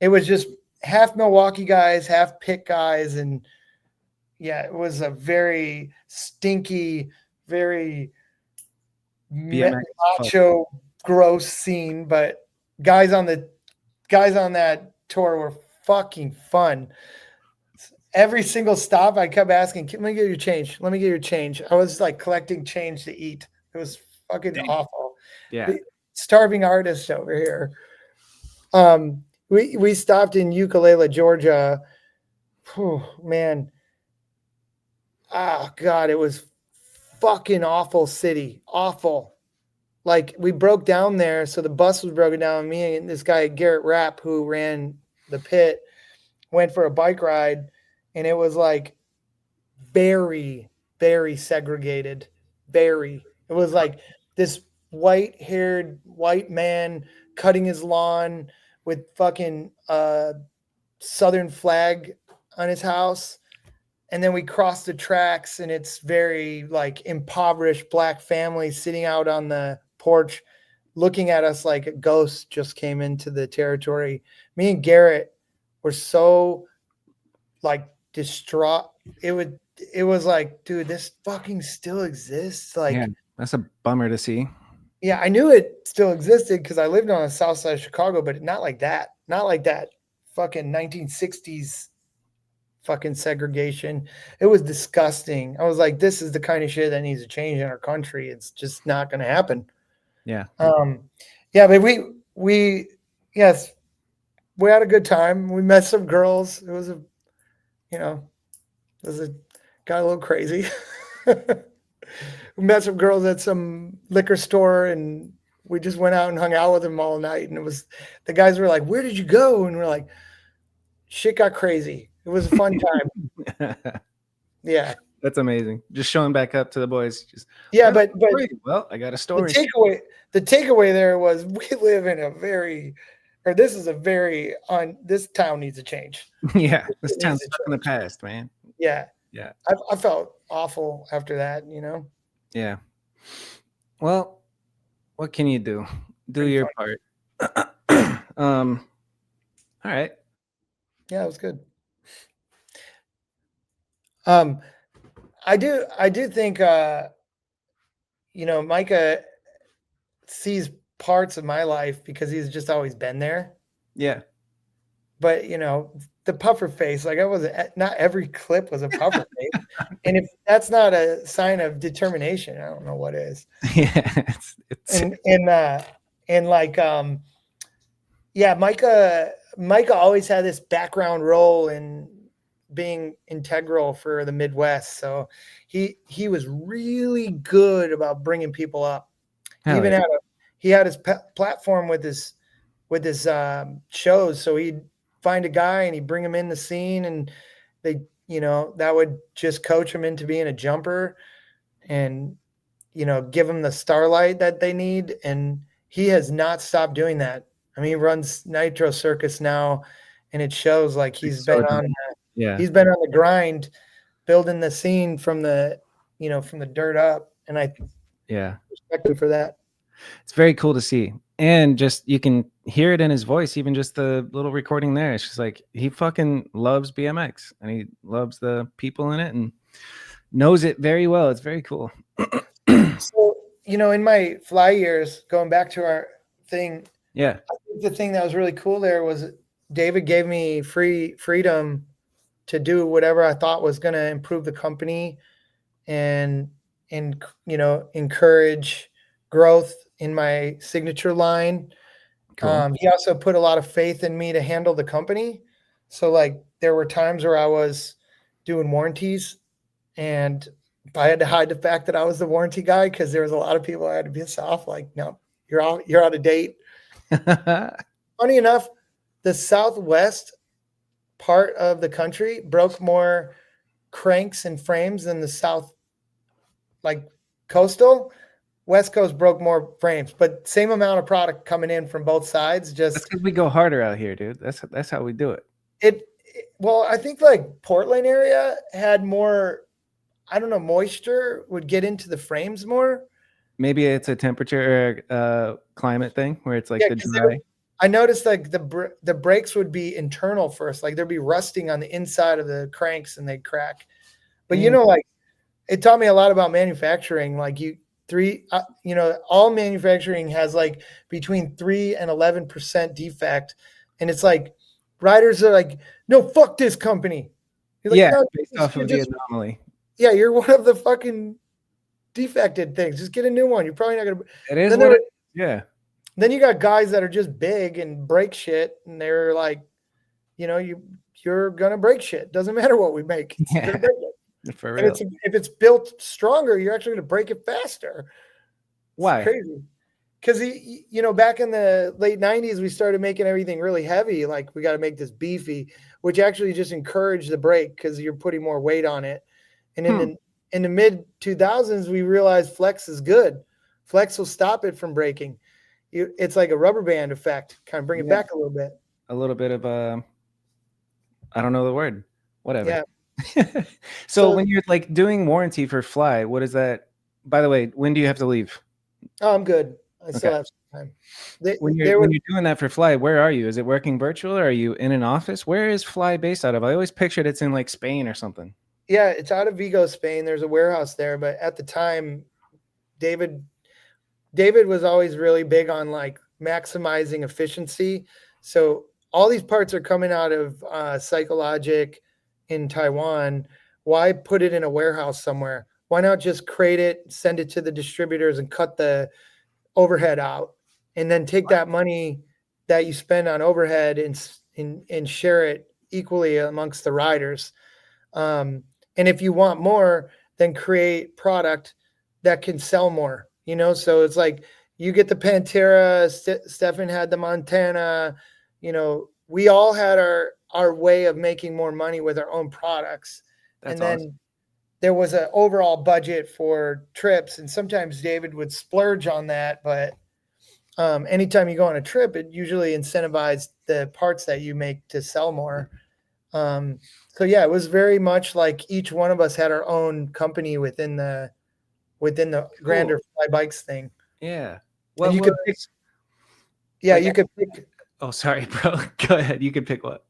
it was just half Milwaukee guys, half pit guys, and yeah, it was a very stinky, very BMX macho, gross scene. But guys on that tour were fucking fun. Every single stop, I kept asking, "Let me get your change. Let me get your change." I was like collecting change to eat. It was fucking awful. Yeah. Starving artist over here. We stopped in Ukulele, Georgia. Whew, man. Oh God, it was fucking awful city. Awful. Like we broke down there, so the bus was broken down. Me and this guy Garrett Rapp, who ran the pit, went for a bike ride, and it was like very, very segregated. Very. It was like this white-haired white man cutting his lawn with fucking Southern flag on his house. And then we crossed the tracks, and it's very like impoverished black family sitting out on the porch looking at us like a ghost just came into the territory. Me and Garrett were so like distraught. It was like, dude, this fucking still exists. Like, Yeah, that's a bummer to see. yeah, I knew it still existed because I lived on the south side of Chicago, but not like that. Not like that fucking 1960s fucking segregation. It was disgusting. I was like, this is the kind of shit that needs to change in our country. It's just not going to happen. Yeah. Yeah, but we yes, we had a good time. We met some girls. It was got a little crazy. We met some girls at some liquor store, and we just went out and hung out with them all night. And the guys were like, "Where did you go?" And we're like, "Shit got crazy. It was a fun time." Yeah. That's amazing. Just showing back up to the boys. Just Yeah, but well, I got a story. the takeaway there was we live in this town needs to change. Yeah, this town's stuck in the past, man. Yeah. Yeah. I felt awful after that, Yeah. Well, what can you do? Do Pretty your part. All right. Yeah, it was good. I do think Micah sees parts of my life because he's just always been there. Yeah. But the puffer face, like not every clip was a puffer face. And if that's not a sign of determination, I don't know what is. Yeah. Micah always had this background role in being integral for the Midwest. So he was really good about bringing people up. He had his platform with his shows. So he'd find a guy and he'd bring him in the scene, and they, that would just coach him into being a jumper and, give him the starlight that they need. And he has not stopped doing that. I mean, he runs Nitro Circus now, and it shows like he's been on the grind, building the scene from the dirt up. And I respect him for that. It's very cool to see. And just, you can hear it in his voice, even just the little recording there. It's just like, he fucking loves BMX, and he loves the people in it and knows it very well. It's very cool. So, in my fly years, going back to our thing, yeah, I think the thing that was really cool there was David gave me freedom to do whatever I thought was going to improve the company and encourage growth in my signature line. Cool. He also put a lot of faith in me to handle the company. So like there were times where I was doing warranties, and I had to hide the fact that I was the warranty guy because there was a lot of people I had to piss off. Like, no, you're out of date. Funny enough, the Southwest part of the country broke more cranks and frames than the South, like coastal, West Coast broke more frames, but same amount of product coming in from both sides. That's Just because we go harder out here, dude. That's how we do it. well, I think like Portland area had more, I don't know, moisture would get into the frames more. Maybe it's a temperature climate thing where it's like Yeah, the 'cause dry. I noticed like the brakes would be internal first, like there'd be rusting on the inside of the cranks and they'd crack. But you know, like it taught me a lot about manufacturing. Like all manufacturing has like between 3 and 11% defect, and it's like riders are like, no, fuck this company. You're like, Yeah, no, based off you're of the just, anomaly. yeah, you're one of the fucking defected things. Just get a new one. You're probably not gonna. It is Then what it, yeah. Then you got guys that are just big and break shit, and they're like, you're gonna break shit. Doesn't matter what we make. You're gonna break it. For And real. if it's built stronger, you're actually gonna break it faster. It's Why? crazy. Because back in the late 90s, we started making everything really heavy. Like we got to make this beefy, which actually just encouraged the brake because you're putting more weight on it. And in the mid 2000s, we realized flex is good. Flex will stop it from breaking. It's like a rubber band effect. Kind of bring it back a little bit. A little bit of I don't know the word. Whatever. Yeah. So when you're like doing warranty for Fly, what is that? By the way, when do you have to leave? Oh, I'm good. I still have some time. When you're doing that for Fly, where are you? Is it working virtual or are you in an office? Where is Fly based out of? I always pictured it's in like Spain or something. Yeah, it's out of Vigo, Spain. There's a warehouse there, but at the time, David was always really big on like maximizing efficiency. So all these parts are coming out of Psychologic in Taiwan. Why put it in a warehouse somewhere? Why not just create it, send it to the distributors and cut the overhead out, and then take that money that you spend on overhead and share it equally amongst the riders. And if you want more, then create product that can sell more, So it's like you get the Pantera, Stefan had the Montana, we all had our way of making more money with our own products. That's then awesome. There was an overall budget for trips, and sometimes David would splurge on that. But anytime you go on a trip, it usually incentivized the parts that you make to sell more. So yeah, it was very much like each one of us had our own company within the grander Fly Bikes thing. Yeah. Well, you could pick. Yeah, you could pick. Oh, sorry, bro. Go ahead. You could pick what?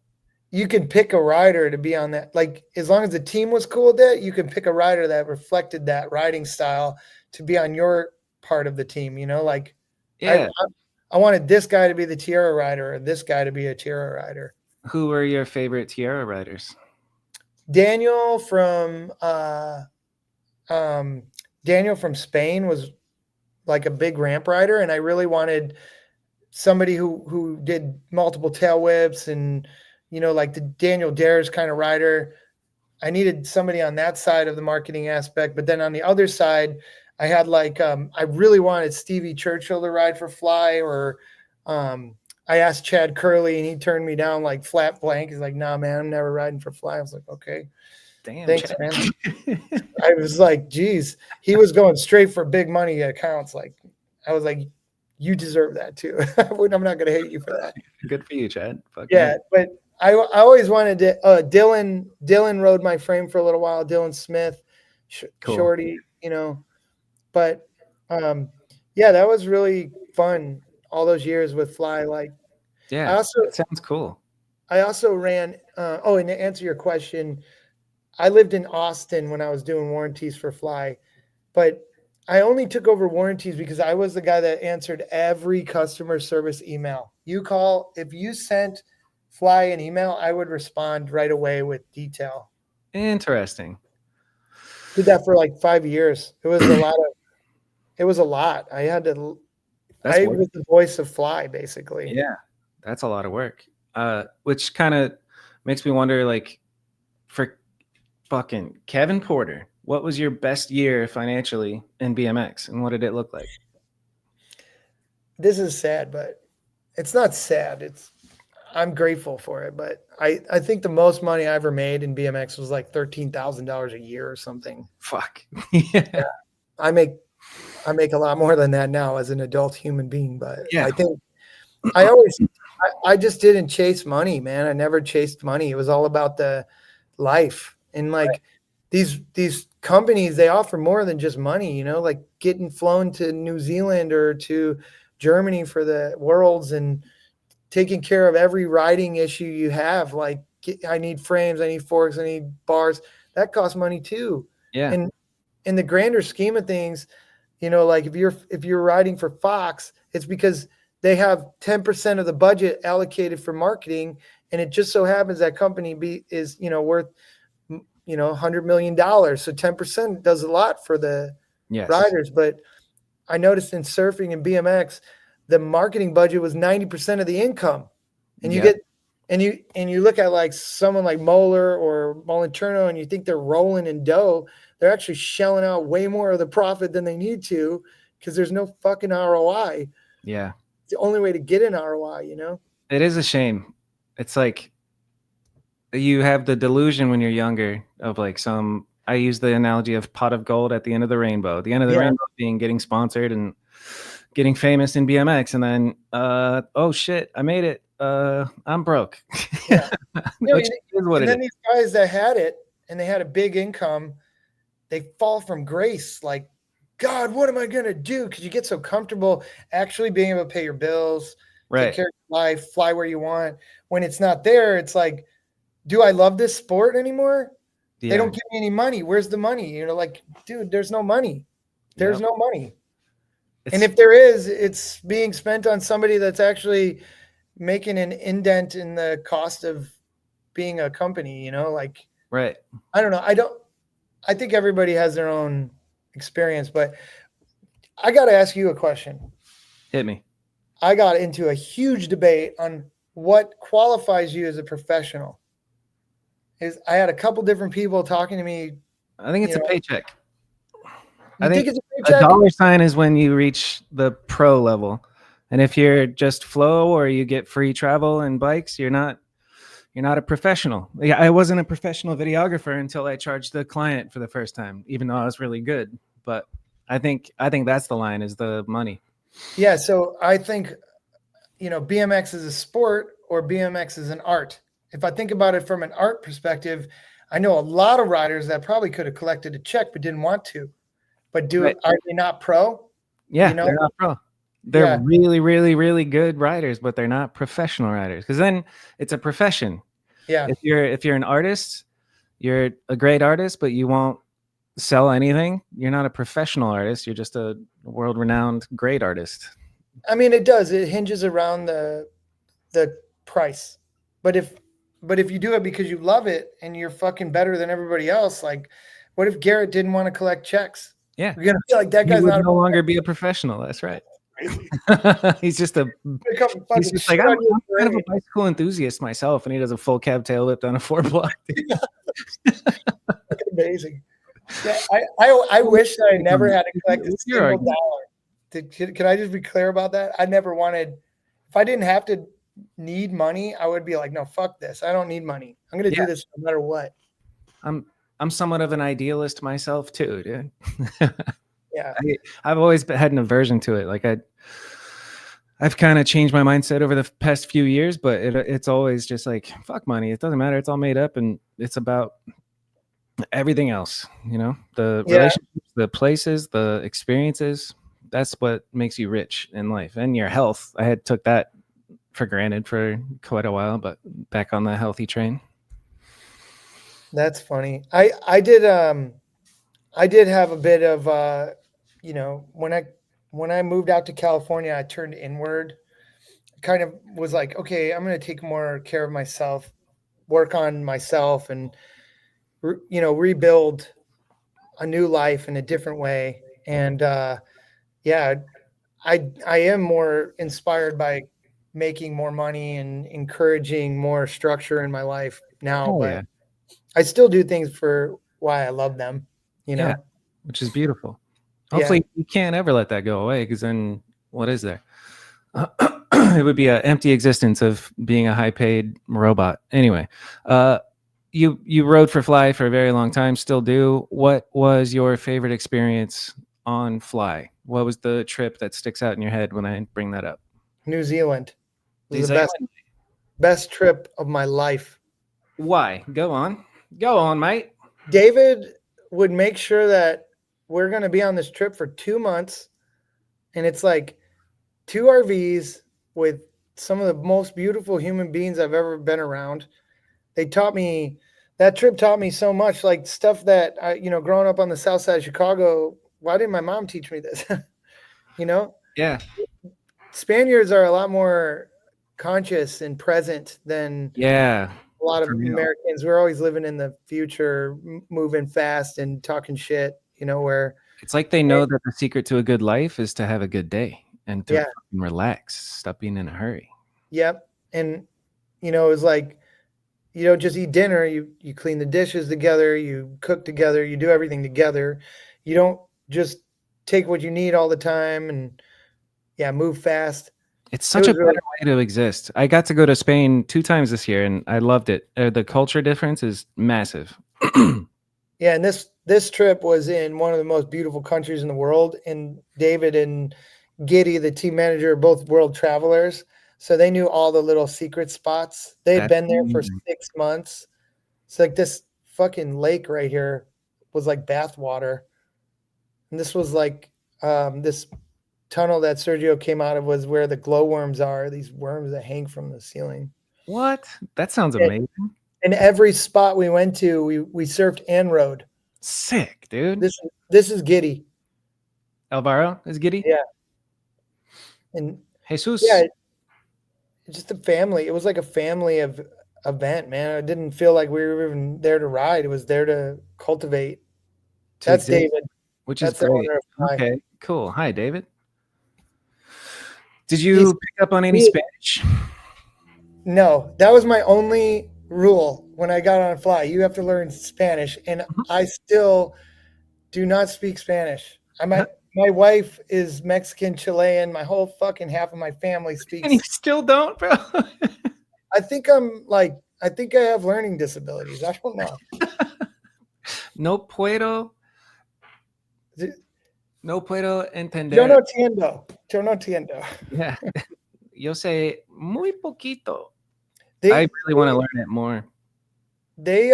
You could pick a rider to be on that. Like, as long as the team was cool with it, you could pick a rider that reflected that riding style to be on your part of the team, Like, yeah, I wanted this guy to be the Tierra rider or this guy to be a Tierra rider. Who were your favorite Tierra riders? Daniel from Spain was like a big ramp rider, and I really wanted somebody who did multiple tail whips and like the Daniel Dares kind of rider. I needed somebody on that side of the marketing aspect, but then on the other side, I had like I really wanted Stevie Churchill to ride for Fly, or I asked Chad Curley and he turned me down like flat blank. He's like, "Nah, man, I'm never riding for Fly." I was like, "Okay, damn, thanks, Chad. man." I was like, "Geez," he was going straight for big money accounts. Like, I was like, "You deserve that too." I'm not gonna hate you for that. Good for you, Chad. Fuck yeah, but I always wanted to. Dylan rode my frame for a little while. Dylan Smith, Cool. Shorty, But yeah, that was really fun. All those years with Fly, like, yeah, that sounds cool. I also ran. And to answer your question, I lived in Austin when I was doing warranties for Fly, but I only took over warranties because I was the guy that answered every customer service email. If you sent Fly an email, I would respond right away with detail. Interesting. Did that for like 5 years. It was a lot. I had to. I was the voice of Fly, basically. Yeah, that's a lot of work. Which kind of makes me wonder, like, for fucking Kevin Porter, what was your best year financially in BMX, and what did it look like? This is sad, but it's not sad. I'm grateful for it, but I think the most money I ever made in BMX was like $13,000 a year or something. Fuck. Yeah. I make I make a lot more than that now as an adult human being, but Yeah. I think I just didn't chase money, man. I never chased money. It was all about the life. And like these companies, they offer more than just money, you know, like getting flown to New Zealand or to Germany for the Worlds and taking care of every riding issue you have. Like I need frames, I need forks, I need bars. That costs money too. Yeah. And in the grander scheme of things, you know, like if you're riding for Fox, it's because they have 10% of the budget allocated for marketing, and it just so happens that company is, you know, worth, you know, $100 million. So 10% does a lot for the Yes. riders. But I noticed in surfing and BMX, the marketing budget was 90% of the income. And you Yep. get and you look at like someone like Moeller or Molinturno and you think they're rolling in dough. They're actually shelling out way more of the profit than they need to because there's no fucking ROI. Yeah. It's the only way to get an ROI, you know? It is a shame. It's like you have the delusion when you're younger of like I use the analogy of pot of gold at the end of the rainbow. The end of the rainbow being getting sponsored and getting famous in BMX, and then oh shit, I made it. I'm broke. Yeah. Which is what and it then is. these guys that had it and they had a big income, they fall from grace. Like, God, what am I gonna do? Because you get so comfortable actually being able to pay your bills, Right. take care of your life, fly where you want. When it's not there, it's like, do I love this sport anymore? Yeah. They don't give me any money. Where's the money? You know, like, dude, there's no money. There's no money. And if there is, it's being spent on somebody that's actually making an indent in the cost of being a company, you know, like, right. I don't know. I think everybody has their own experience, but I got to ask you a question. Hit me. I got into a huge debate on what qualifies you as a professional. I had a couple different people talking to me. I think it's a paycheck. I think it's a a paycheck? dollar sign is when you reach the pro level. And if you're just flow or you get free travel and bikes, you're not a professional. Yeah, I wasn't a professional videographer until I charged the client for the first time, even though I was really good. But I think that's the line, is the money. Yeah, so I think, you know, BMX is a sport or BMX is an art. If I think about it from an art perspective, I know a lot of riders that probably could have collected a check but didn't want to. But are they not pro? Yeah, You know? they're not pro. They're really, really, really good riders, but they're not professional riders. Because then it's a profession. Yeah. If you're an artist, you're a great artist, but you won't sell anything. You're not a professional artist. You're just a world-renowned great artist. I mean, it does. It hinges around the price. But if you do it because you love it and you're fucking better than everybody else, like, what if Garrett didn't want to collect checks? Yeah, you're gonna feel like that guy's no longer be a professional. That's right. he's just like, I'm kind of a bicycle enthusiast myself, and he does a full cab tail whip down a 4-block. Amazing. Yeah, I wish that I never had to collect a single dollar. Can I just be clear about that? I never wanted. If I didn't have to need money, I would be like, no, fuck this. I don't need money. I'm gonna do this no matter what. I'm somewhat of an idealist myself too, dude. Yeah, I've always had an aversion to it. Like I've kind of changed my mindset over the past few years, but it's always just like, fuck money. It doesn't matter. It's all made up, and it's about everything else. You know, the relationships, the places, the experiences. That's what makes you rich in life, and your health. I took that for granted for quite a while, but back on the healthy train. That's funny. I did have a bit of you know, when I moved out to California, I turned inward. Kind of was like, okay, I'm going to take more care of myself, work on myself, and you know, rebuild a new life in a different way. And yeah, I am more inspired by making more money and encouraging more structure in my life now. But I still do things for why I love them, you know, which is beautiful. Hopefully you can't ever let that go away, because then what is there? It would be an empty existence of being a high-paid robot. Anyway, you rode for Fly for a very long time, still do. What was your favorite experience on Fly? What was the trip that sticks out in your head when I bring that up? New Zealand. It New was the best trip of my life. Why? Go on, mate. David would make sure that we're going to be on this trip for 2 months, and it's like 2 RVs with some of the most beautiful human beings I've ever been around. That trip taught me so much, like stuff that I, growing up on the south side of Chicago, why didn't my mom teach me this? Yeah. Spaniards are a lot more conscious and present than Yeah. a lot of For real. Americans. We're always living in the future, moving fast and talking shit, where It's like they know that the secret to a good life is to have a good day and to Yeah. fucking relax. Stop being in a hurry. Yep. And it was like, you don't just eat dinner, you clean the dishes together, you cook together, you do everything together. You don't just take what you need all the time and move fast. It's such a was really- better way to exist. I got to go to Spain 2 times this year and I loved it. The culture difference is massive. Yeah, and this trip was in one of the most beautiful countries in the world. And David and Giddy, the team manager, are both world travelers. So they knew all the little secret spots. They had That's been there for amazing. 6 months. It's like this fucking lake right here was like bathwater. And this was like this tunnel that Sergio came out of was where the glowworms are, these worms that hang from the ceiling. What? That sounds Yeah. amazing. And every spot we went to, we surfed and rode. Sick, dude. This is Giddy. Alvaro is giddy? Yeah. And Jesus. yeah, it's just a family. It was like a family event, man. I didn't feel like we were even there to ride. It was there to cultivate. To That's exist, David. which That's is the great. owner of Fly. Okay, cool. Hi, David. Did you pick up on any he- Spanish? No, that was my only rule when I got on Fly. You have to learn Spanish, and I still do not speak Spanish. My wife is Mexican, Chilean. My whole fucking half of my family speaks. And you still don't, bro? I think I have learning disabilities. I don't know. No puedo entender. Yo no entiendo. Yeah. Yo sé muy poquito. They I really want to learn it more. they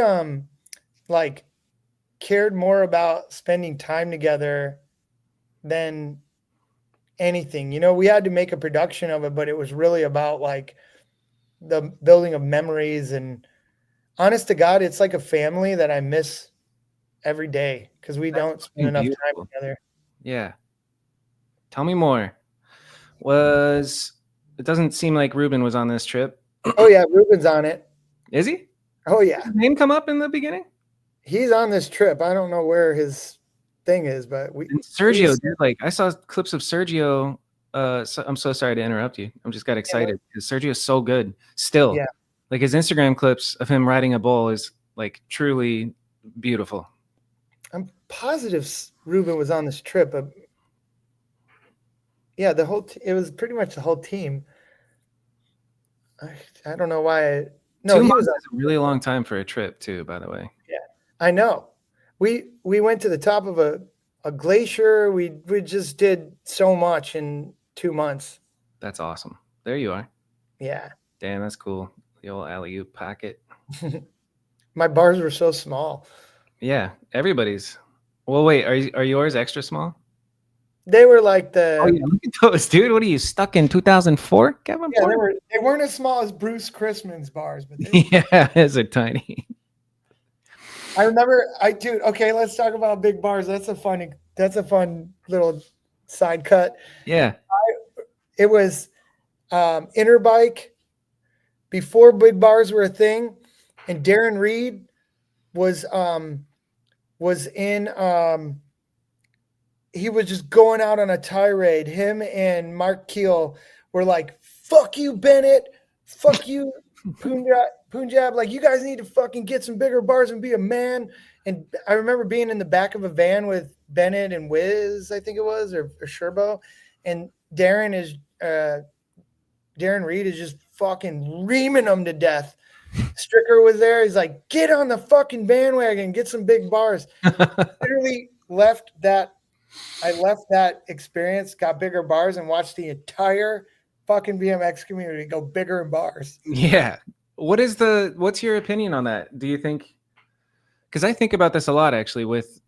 like cared more about spending time together than anything. We had to make a production of it, but it was really about like the building of memories. And honest to God, it's like a family that I miss every day because we don't spend enough time beautiful. together. Yeah. Tell me more. It doesn't seem like Ruben was on this trip. Oh yeah, Ruben's on it. Is he? Oh yeah, Did his name come up in the beginning? he's on this trip. I don't know where his thing is, but And Sergio, dude, like I saw clips of Sergio. I'm so sorry to interrupt you. I just got excited because Sergio's so good still. Yeah. Like his Instagram clips of him riding a bull is like truly beautiful. I'm positive Ruben was on this trip, but yeah, it was pretty much the whole team. I don't know why. No, 2 he months was. is a really long time for a trip too, by the way. I know. We went to the top of a glacier. We just did so much in 2 months. That's awesome. There you are. Yeah, Damn, that's cool. The old alley-oop pocket. my bars were so small. Yeah, everybody's. Well, wait, are yours extra small? They were like the. Oh yeah, look at those, dude. What are you stuck in 2004, Kevin? Yeah, Porter? they weren't as small as Bruce Chrisman's bars, but they, Yeah, those are tiny. I remember. Dude. Okay, let's talk about big bars. That's a fun little side cut. Yeah. It was Interbike before big bars were a thing, and Darren Reed was in. He was just going out on a tirade. Him and Mark Keel were like, "Fuck you, Bennett. Fuck you, Punjab. Like, you guys need to fucking get some bigger bars and be a man." And I remember being in the back of a van with Bennett and Wiz, I think it was, or Sherbo, and Darren Reed is just fucking reaming them to death. Stricker was there. He's like, "Get on the fucking bandwagon, get some big bars." Literally left that I left that experience, got bigger bars, and watched the entire fucking BMX community go bigger in bars. Yeah. What's your opinion on that? Do you think, because I think about this a lot actually with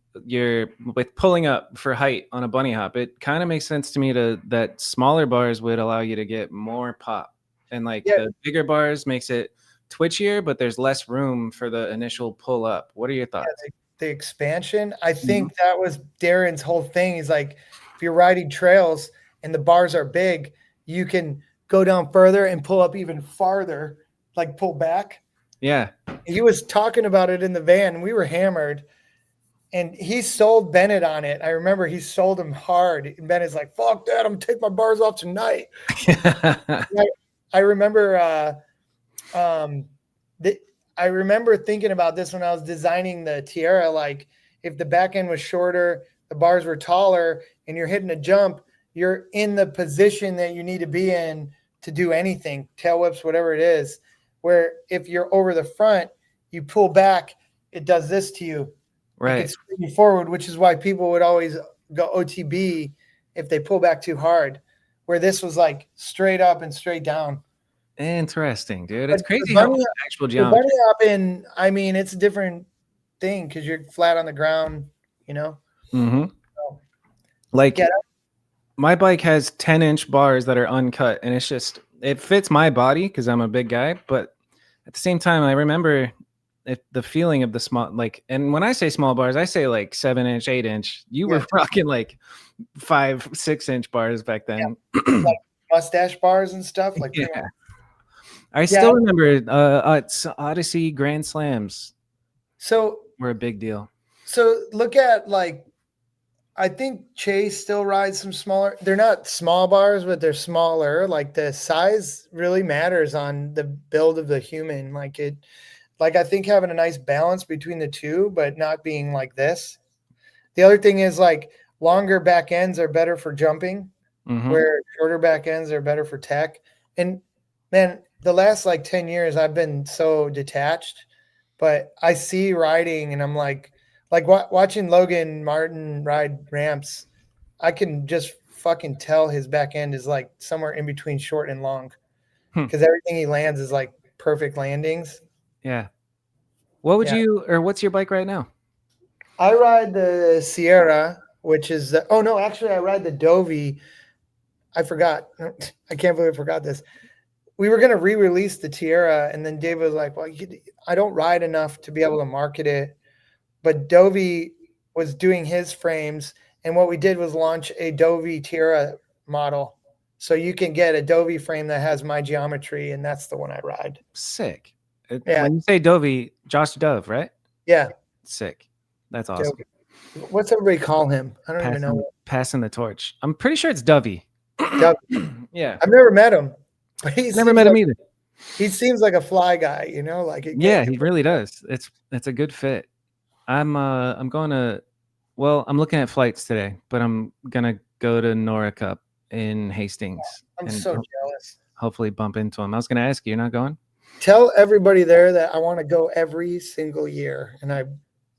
pulling up for height on a bunny hop, it kind of makes sense to me that smaller bars would allow you to get more pop. And like the bigger bars makes it twitchier, but there's less room for the initial pull up. What are your thoughts? Yeah, the expansion. I think that was Darren's whole thing. He's like, if you're riding trails and the bars are big, you can go down further and pull up even farther, like pull back. Yeah. He was talking about it in the van. We were hammered. And he sold Bennett on it. I remember he sold him hard. And Bennett's like, fuck that. I'm going to take my bars off tonight. I remember I remember thinking about this when I was designing the Tierra. Like, if the back end was shorter, the bars were taller, and you're hitting a jump, you're in the position that you need to be in to do anything, tail whips, whatever it is. Where if you're over the front, you pull back, it does this to you. Right. It's spinning forward, which is why people would always go OTB if they pull back too hard, where this was like straight up and straight down. Interesting, dude. It's But crazy the how bunny- actual The geometry. bunny hopping, I mean, it's a different thing because you're flat on the ground, you know? Mm-hmm. Like, Yeah. my bike has 10-inch bars that are uncut, and it fits my body because I'm a big guy. But at the same time, I remember the feeling of the small, like, and when I say small bars, I say like 7-inch, 8-inch. You were rocking like 5, 6-inch bars back then. Yeah. Like mustache bars and stuff. Like, yeah. I still remember Odyssey Grand Slams. So were a big deal. So look at, like, I think Chase still rides some smaller. They're not small bars, but they're smaller. Like, the size really matters on the build of the human. Like, I think having a nice balance between the two, but not being like this. The other thing is, like, longer back ends are better for jumping, where shorter back ends are better for tech. And man, the last like 10 years, I've been so detached, but I see riding and I'm like watching Logan Martin ride ramps. I can just fucking tell his back end is like somewhere in between short and long because everything he lands is like perfect landings. Yeah. What's your bike right now? I ride the Sierra, which is I ride the Dovey. I forgot. I can't believe I forgot this. We were going to re-release the Tierra, and then David was like, well, I don't ride enough to be able to market it. But Dovey was doing his frames, and what we did was launch a Dovey Tierra model. So you can get a Dovey frame that has my geometry, and that's the one I ride. Sick. Yeah. When you say Dovey, Josh Dove, right? Yeah. Sick. That's awesome. Dovey. What's everybody call him? I don't even know. Passing the torch. I'm pretty sure it's Dovey. Dovey. Yeah. I've never met him. But never met him either. He seems like a fly guy, you know, like he really does. It's a good fit. I'm going to, I'm looking at flights today, but I'm gonna go to Nora Cup in Hastings. I'm so jealous. Hopefully bump into him. I was gonna ask you, you're not going? Tell everybody there that I want to go every single year. And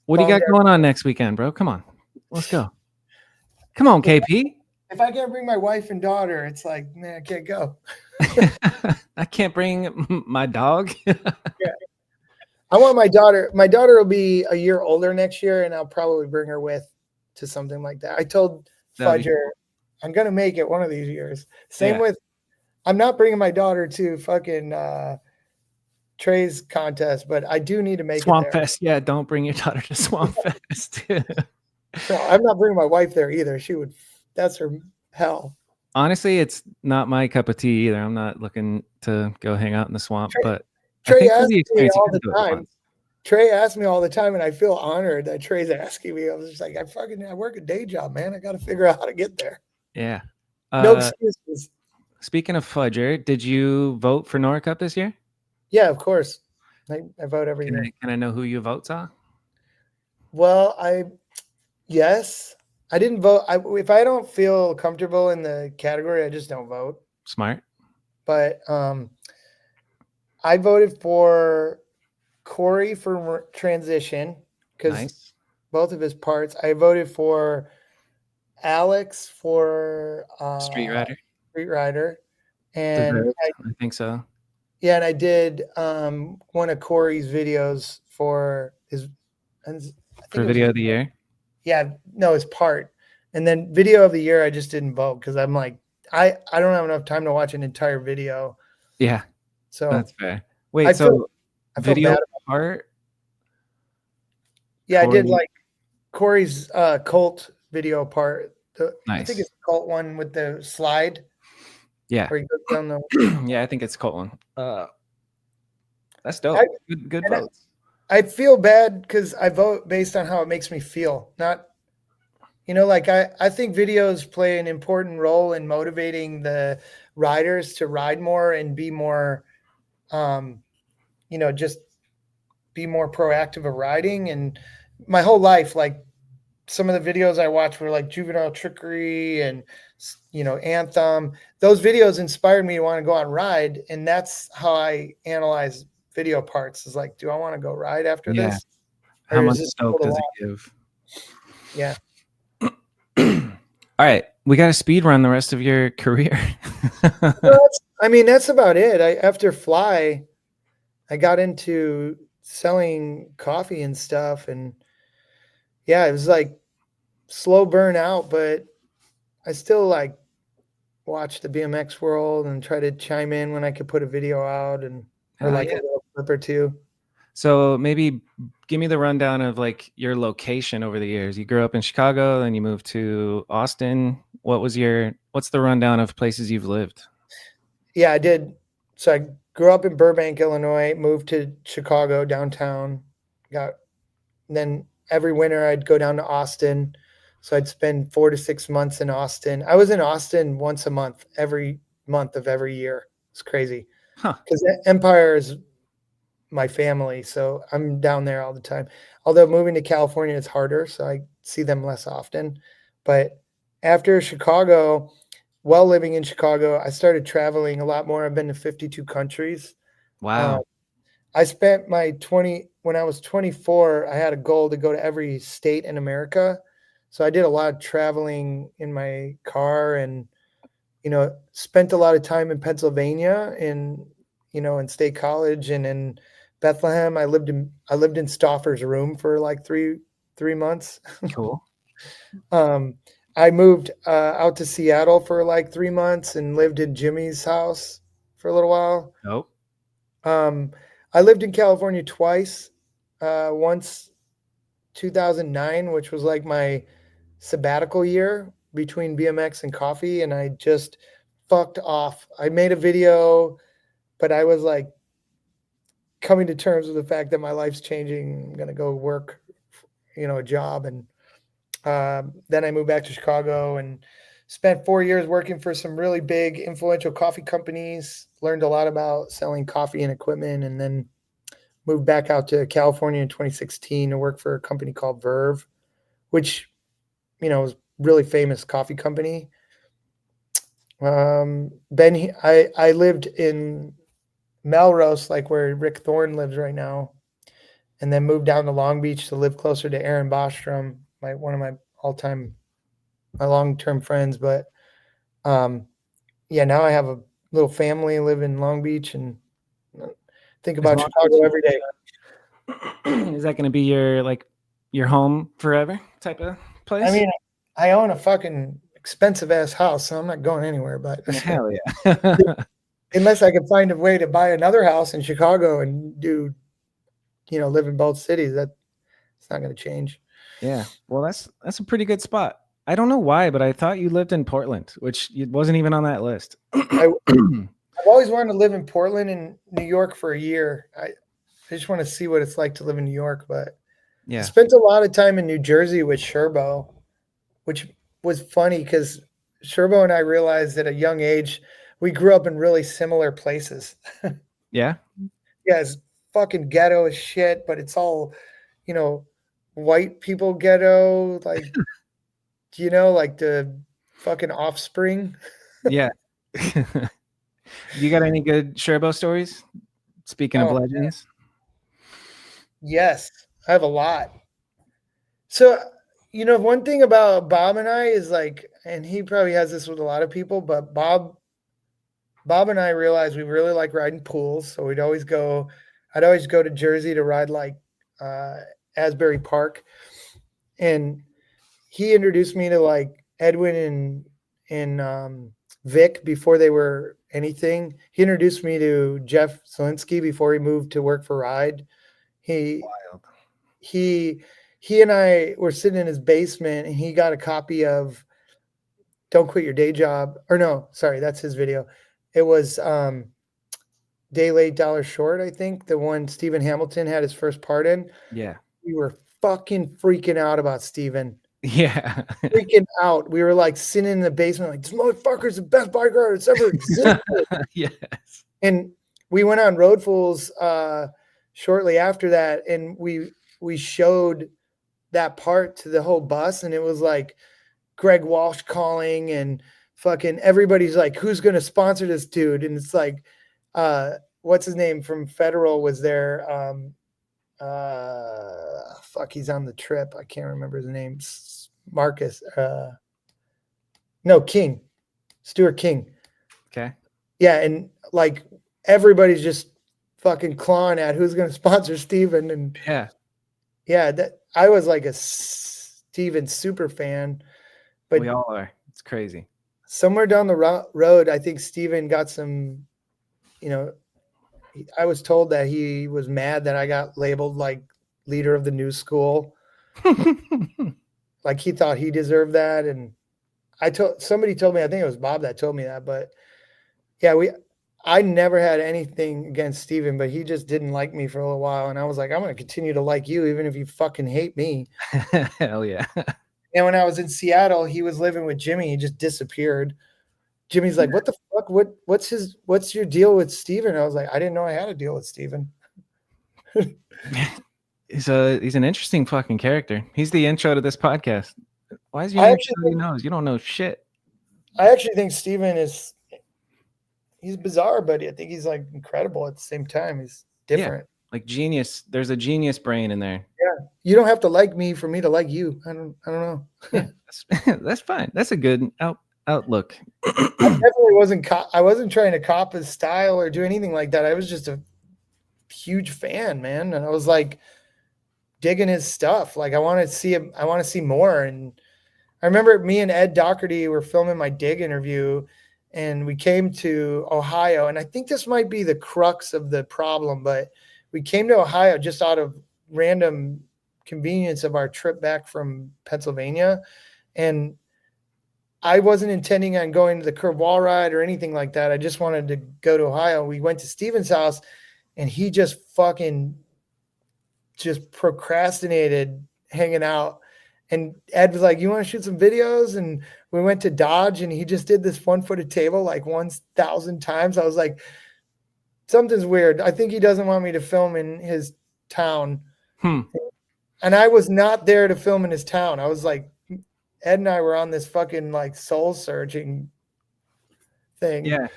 what do you got going on next weekend, bro? Come on, let's go. Come on, KP. If I can't bring my wife and daughter, it's like, man, I can't go. I can't bring my dog. Yeah. I want my daughter. My daughter will be a year older next year, and I'll probably bring her with to something like that. I told Fudger, I'm going to make it one of these years. Same with, I'm not bringing my daughter to fucking Trey's contest, but I do need to make Swamp it there. Fest. Yeah, don't bring your daughter to Swamp Fest. No, I'm not bringing my wife there either. That's her hell. Honestly, it's not my cup of tea either. I'm not looking to go hang out in the swamp, but Trey asks me all the time. Trey asks me all the time, and I feel honored that Trey's asking me. I was just like, I work a day job, man. I got to figure out how to get there. Yeah. No excuses. Speaking of Fudger, did you vote for Nora Cup this year? Yeah, of course. I vote every year. Can I know who your votes are? Well, yes. I didn't vote. If I don't feel comfortable in the category, I just don't vote. Smart. But I voted for Corey for transition because both of his parts. I voted for Alex for Street Rider. Street Rider, and Deserved, I think so. yeah, and I did one of Corey's videos for his. I think For it was- video of the year. Yeah, no, his part, and then video of the year I just didn't vote because I'm like I don't have enough time to watch an entire video. Yeah, So that's fair. Wait, I so feel video bad part? Yeah, I did Corey- like Corey's cult video part. I think Nice. it's the cult one with the slide Yeah. where he goes down the. Yeah, I think it's Colt one. That's dope. Good and votes. I feel bad because I vote based on how it makes me feel, not, like I think videos play an important role in motivating the riders to ride more and be more, just be more proactive of riding. And my whole life, like some of the videos I watched were like Juvenile Trickery and, Anthem. Those videos inspired me to want to go on ride. And that's how I analyze video parts is like, do I want to go ride after this? How Or is much this stoke cool to does it watch? give? Yeah. All right, we got to speed run the rest of your career. Well, that's about it. After Fly, I got into selling coffee and stuff, and yeah, it was like slow burn out, but I still like watch the BMX world and try to chime in when I could put a video out or Hell like yeah. a little clip or two. So maybe give me the rundown of like your location over the years. You grew up in Chicago, then you moved to Austin. What's the rundown of places you've lived? Yeah, I did. So I grew up in Burbank, Illinois, moved to Chicago downtown, then every winter I'd go down to Austin. So I'd spend 4 to 6 months in Austin. I was in Austin once a month, every month of every year. It's crazy. Huh. Because Empire is my family. So I'm down there all the time. Although moving to California is harder, so I see them less often. But after Chicago, while living in Chicago, I started traveling a lot more. I've been to 52 countries. Wow. I spent when I was 24, I had a goal to go to every state in America. So I did a lot of traveling in my car and, spent a lot of time in Pennsylvania in State College and in Bethlehem. I lived in Stauffer's room for like three months. Cool. I moved out to Seattle for like 3 months and lived in Jimmy's house for a little while. Nope. I lived in California twice. Once 2009, which was like my sabbatical year between BMX and coffee, and I just fucked off. I made a video, but I was like coming to terms with the fact that my life's changing. I'm gonna go work, a job, and then I moved back to Chicago and spent 4 years working for some really big, influential coffee companies. Learned a lot about selling coffee and equipment, and then moved back out to California in 2016 to work for a company called Verve, which, was a really famous coffee company. I lived in Melrose, like where Rick Thorne lives right now, and then moved down to Long Beach to live closer to Aaron Bostrom, one of my my long-term friends. But now I have a little family, live in Long Beach, and think about Chicago every day. Is that going to be your home forever type of place? I mean, I own a fucking expensive ass house, so I'm not going anywhere. But hell yeah. unless I can find a way to buy another house in Chicago and do, live in both cities, it's not going to change. Yeah. Well, that's a pretty good spot. I don't know why, but I thought you lived in Portland, which wasn't even on that list. I've always wanted to live in Portland and New York for a year. I just want to see what it's like to live in New York, but Yeah. I spent a lot of time in New Jersey with Sherbo, which was funny because Sherbo and I realized at a young age, we grew up in really similar places. Yeah. Yeah, it's fucking ghetto as shit, but it's all, white people ghetto, like, like the fucking Offspring. Yeah. You got any good Sherbo stories? Speaking of legends. Yes, I have a lot. So, You know, one thing about Bob and I is like, and he probably has this with a lot of people, but Bob and I realized we really like riding pools. So I'd always go to Jersey to ride like Asbury Park. And he introduced me to like Edwin and Vic before they were anything. He introduced me to Jeff Zielinski before he moved to work for Ride. He and I were sitting in his basement and he got a copy of Don't Quit Your Day Job. Or no, sorry, that's his video. It was Day Late, Dollar Short, I think, the one Stephen Hamilton had his first part in. Yeah. We were fucking freaking out about Stephen. Yeah. Freaking out. We were like sitting in the basement, like, this motherfucker's the best biker that's ever existed. Yes. And we went on Road Fools shortly after that, and we showed that part to the whole bus, and it was like Greg Walsh calling, and fucking everybody's like, who's going to sponsor this dude? And it's like, what's his name from Federal was there. He's on the trip. I can't remember his name. Marcus. No, King. Stuart King. Okay. Yeah, and like everybody's just fucking clawing at who's going to sponsor Steven. And yeah, that I was like a Steven super fan. But we all are. It's crazy. Somewhere down the road, I think Steven got some, you know, I was told that he was mad that I got labeled like leader of the new school. Like he thought he deserved that. And somebody told me, I think it was Bob that told me that, but yeah, I never had anything against Steven, but he just didn't like me for a little while. And I was like, I'm going to continue to like you, even if you fucking hate me. Hell yeah. And when I was in Seattle, he was living with Jimmy. He just disappeared. Jimmy's like, what the fuck? What's your deal with Steven? I was like, I didn't know I had a deal with Steven. He's an interesting fucking character. He's the intro to this podcast. Why is your name Kanode Knows? You don't know shit. I actually think Steven he's bizarre, but I think he's like incredible at the same time. He's different. Yeah, like genius. There's a genius brain in there. Yeah. You don't have to like me for me to like you. I don't know. Yeah, that's fine. That's a good outlook. I definitely I wasn't trying to cop his style or do anything like that. I was just a huge fan, man. And I was like digging his stuff. Like I want to see him. I want to see more. And I remember me and Ed Doherty were filming my Dig interview, and we came to Ohio. And I think this might be the crux of the problem, but we came to Ohio just out of random convenience of our trip back from Pennsylvania. And I wasn't intending on going to the curve wall ride or anything like that. I just wanted to go to Ohio. We went to Steven's house, and he just procrastinated hanging out. And Ed was like, you want to shoot some videos? And we went to Dodge, and he just did this one-footed table like 1,000 times. I was like, something's weird. I think he doesn't want me to film in his town. And I was not there to film in his town. I was like, Ed and I were on this fucking like soul searching thing. Yeah.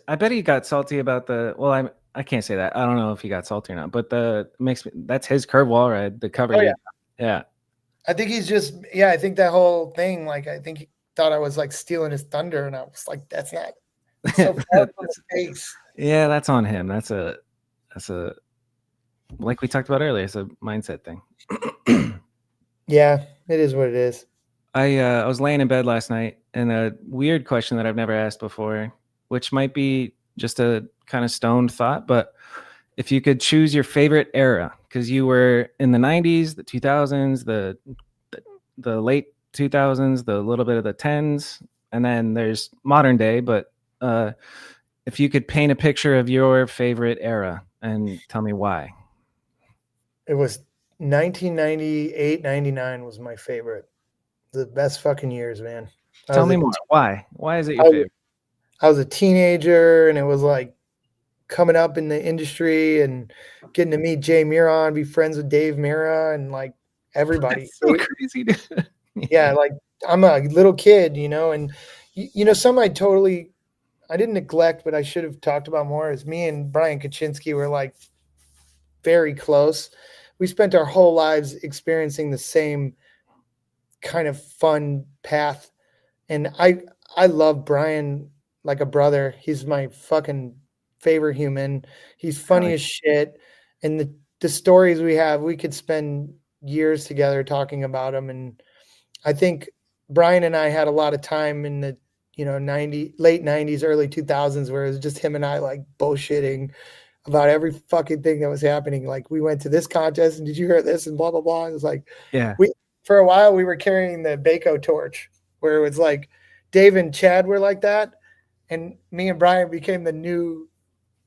I bet he got salty about I can't say that. I don't know if he got salty or not, but that's his curve wall ride, the cover. Oh, yeah. I think he's just, I think that whole thing, like, I think he thought I was like stealing his thunder. And I was like, that's not so far from the face. Yeah, that's on him. That's a, like we talked about earlier, it's a mindset thing. Yeah, it is what it is. I was laying in bed last night, and a weird question that I've never asked before, which might be just a kind of stoned thought, but if you could choose your favorite era, because you were in the 90s, the 2000s, the late 2000s, the little bit of the 10s, and then there's modern day, but if you could paint a picture of your favorite era and tell me why. It was 1998, 99 was my favorite. The best fucking years, man. Tell me more. Why? Why is it your favorite? I was a teenager, and it was like coming up in the industry and getting to meet Jay Miron, be friends with Dave Mira, and like everybody. That's so crazy, dude. Yeah, like I'm a little kid, and something I didn't neglect, but I should have talked about more, is me and Brian Kaczynski were like very close. We spent our whole lives experiencing the same kind of fun path. And I love Brian like a brother. He's my fucking favorite human. He's funny as shit. And the stories we have, we could spend years together talking about them. And I think Brian and I had a lot of time in the, late 90s, early 2000s, where it was just him and I like bullshitting about every fucking thing that was happening. Like, we went to this contest and did you hear this and blah, blah, blah. It was like, for a while we were carrying the Baco torch, where it was like Dave and Chad were like that. And me and Brian became the new,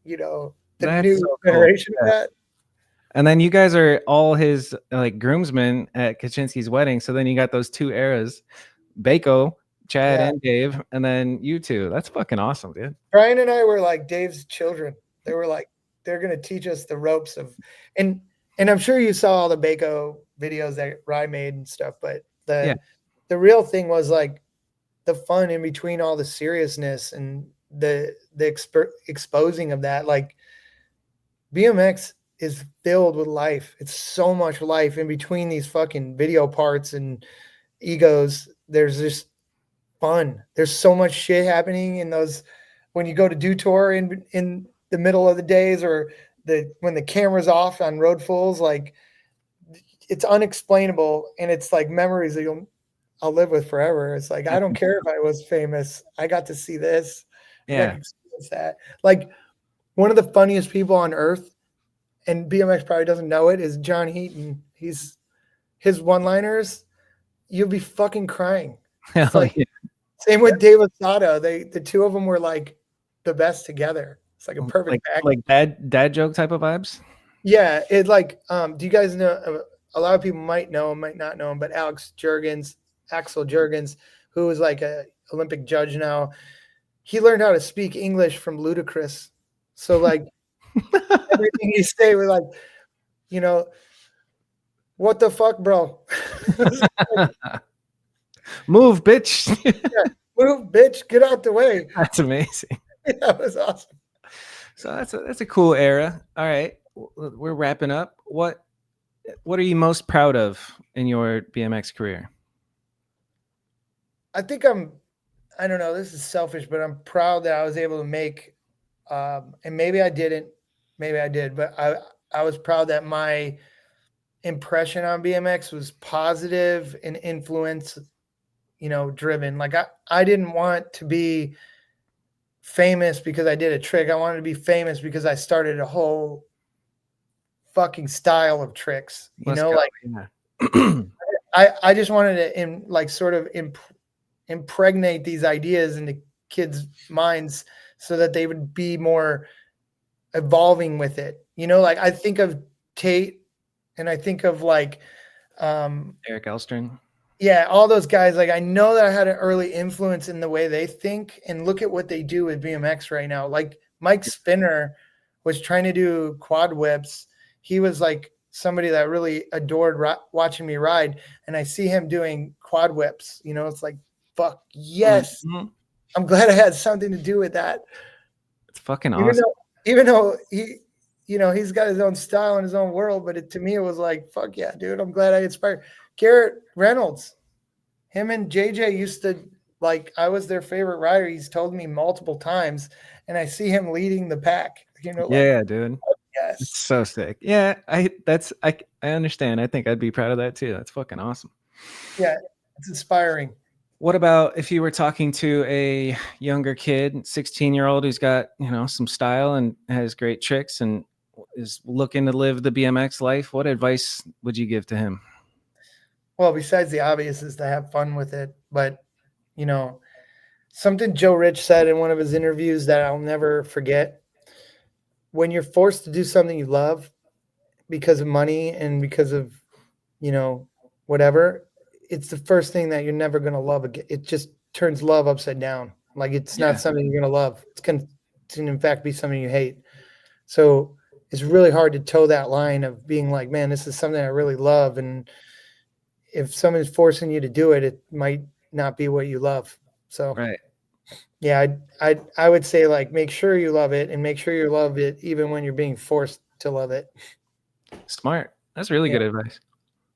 That's new so generation cool. of that. And then you guys are all his like groomsmen at Kaczynski's wedding. So then you got those two eras, Baco, Chad, and Dave, and then you two. That's fucking awesome, dude. Brian and I were like Dave's children. They were like, they're going to teach us the ropes of, and I'm sure you saw all the Baco videos that Rye made and stuff, but the real thing was like the fun in between all the seriousness and the exposing of that. Like, BMX is filled with life. It's so much life in between these fucking video parts and egos. There's just fun. There's so much shit happening in those, when you go to do tour in the middle of the days, or when the camera's off on road fulls, like, it's unexplainable. And it's like memories that I'll live with forever. It's like, I don't care if I was famous. I got to see this. I got to experience that. Like, one of the funniest people on earth, and BMX probably doesn't know it, is John Heaton. His one-liners, you'll be fucking crying. It's like, same with Dave Asada. The two of them were like the best together. It's like a perfect like dad joke type of vibes. Yeah, it like do you guys know? A lot of people might know him, might not know him, but Axel Jurgens, who is like a Olympic judge now, he learned how to speak English from Ludacris. So like everything he say was like, what the fuck, bro? Move, bitch. Move, bitch. Get out the way. That's amazing. That was awesome. So that's a cool era. All right, we're wrapping up. What are you most proud of in your BMX career? I think I don't know, this is selfish, but I'm proud that I was able to make, and maybe I didn't, maybe I did, but I was proud that my impression on BMX was positive and influence, driven. Like, I didn't want to be famous because I did a trick. I wanted to be famous because I started a whole fucking style of tricks, I just wanted to sort of impregnate these ideas into kids' minds so that they would be more evolving with it. Like, I think of Tate and I think of like Eric Elstring. Yeah, all those guys. Like, I know that I had an early influence in the way they think, and look at what they do with BMX right now. Like, Mike Spinner was trying to do quad whips. He was like somebody that really adored watching me ride, and I see him doing quad whips. It's like, fuck yes. Mm-hmm. I'm glad I had something to do with that. It's fucking awesome. Even though he, he's got his own style and his own world, but to me it was like, fuck yeah, dude. I'm glad I inspired. Garrett Reynolds, him and JJ used to, like, I was their favorite rider. He's told me multiple times, and I see him leading the pack. Yeah, dude. Yes, it's so sick. Yeah, I understand. I think I'd be proud of that too. That's fucking awesome. Yeah, it's inspiring. What about if you were talking to a younger kid, 16-year-old who's got, some style and has great tricks and is looking to live the BMX life? What advice would you give to him? Well, besides the obvious is to have fun with it. But, something Joe Rich said in one of his interviews that I'll never forget: when you're forced to do something you love because of money and because of, whatever, it's the first thing that you're never going to love again. It just turns love upside down. Like, it's not something you're going to love. It's going to, in fact, be something you hate. So it's really hard to toe that line of being like, man, this is something I really love. And if someone's forcing you to do it, it might not be what you love. So, yeah, I would say, like, make sure you love it, and make sure you love it even when you're being forced to love it. Smart. That's really good advice.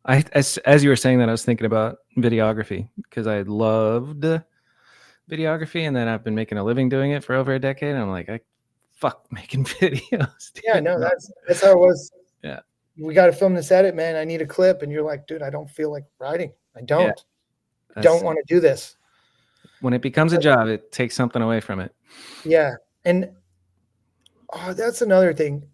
As you were saying that, I was thinking about videography because I loved videography, and then I've been making a living doing it for over a decade. And I'm like, I fuck making videos. Dude. Yeah, no, that's how it was. Yeah. We got to film this edit, man. I need a clip. And you're like, dude, I don't feel like writing. I don't. Don't want to do this. When it becomes a job, it takes something away from it. Yeah. And that's another thing.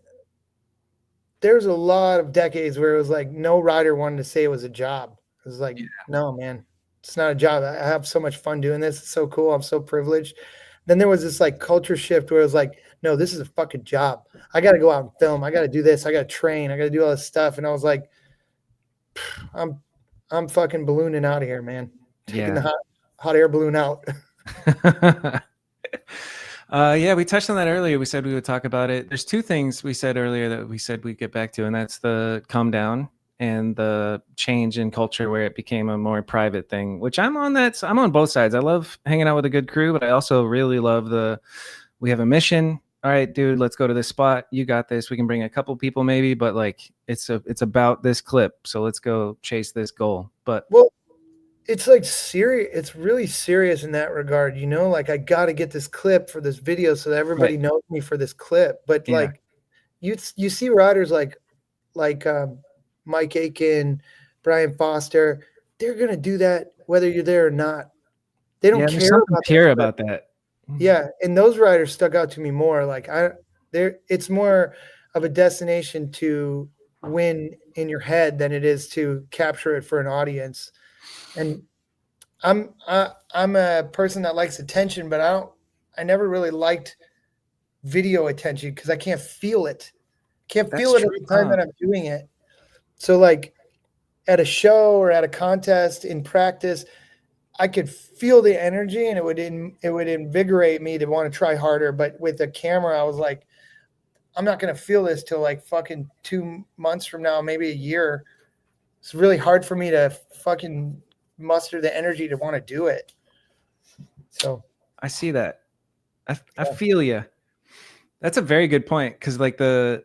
There's a lot of decades where it was like no writer wanted to say it was a job. It was like, no, man, it's not a job. I have so much fun doing this. It's so cool. I'm so privileged. Then there was this like culture shift where it was like, no, this is a fucking job. I got to go out and film. I got to do this. I got to train. I got to do all this stuff. And I was like, I'm fucking ballooning out of here, man. Taking the hot air balloon out. Yeah, we touched on that earlier. We said we would talk about it. There's two things we said earlier that we said we'd get back to, and that's the come down and the change in culture where it became a more private thing, which I'm on that. I'm on both sides. I love hanging out with a good crew, but I also really love we have a mission. All right, dude, let's go to this spot. You got this. We can bring a couple people maybe, but like it's about this clip. So let's go chase this goal. But it's like serious. It's really serious in that regard, you know, like I got to get this clip for this video so that everybody knows me for this clip. But like you see riders like Mike Aiken, Brian Foster, they're going to do that whether you're there or not. They don't care about that. Yeah. And those riders stuck out to me more. Like it's more of a destination to win in your head than it is to capture it for an audience. And I'm a person that likes attention, but I never really liked video attention because I can't feel it. Can't feel it at the time that I'm doing it. So like at a show or at a contest in practice, I could feel the energy and it would invigorate me to want to try harder. But with the camera, I was like, I'm not going to feel this till like fucking 2 months from now, maybe a year. It's really hard for me to fucking muster the energy to want to do it. So I see that. I feel you. That's a very good point. Cause like the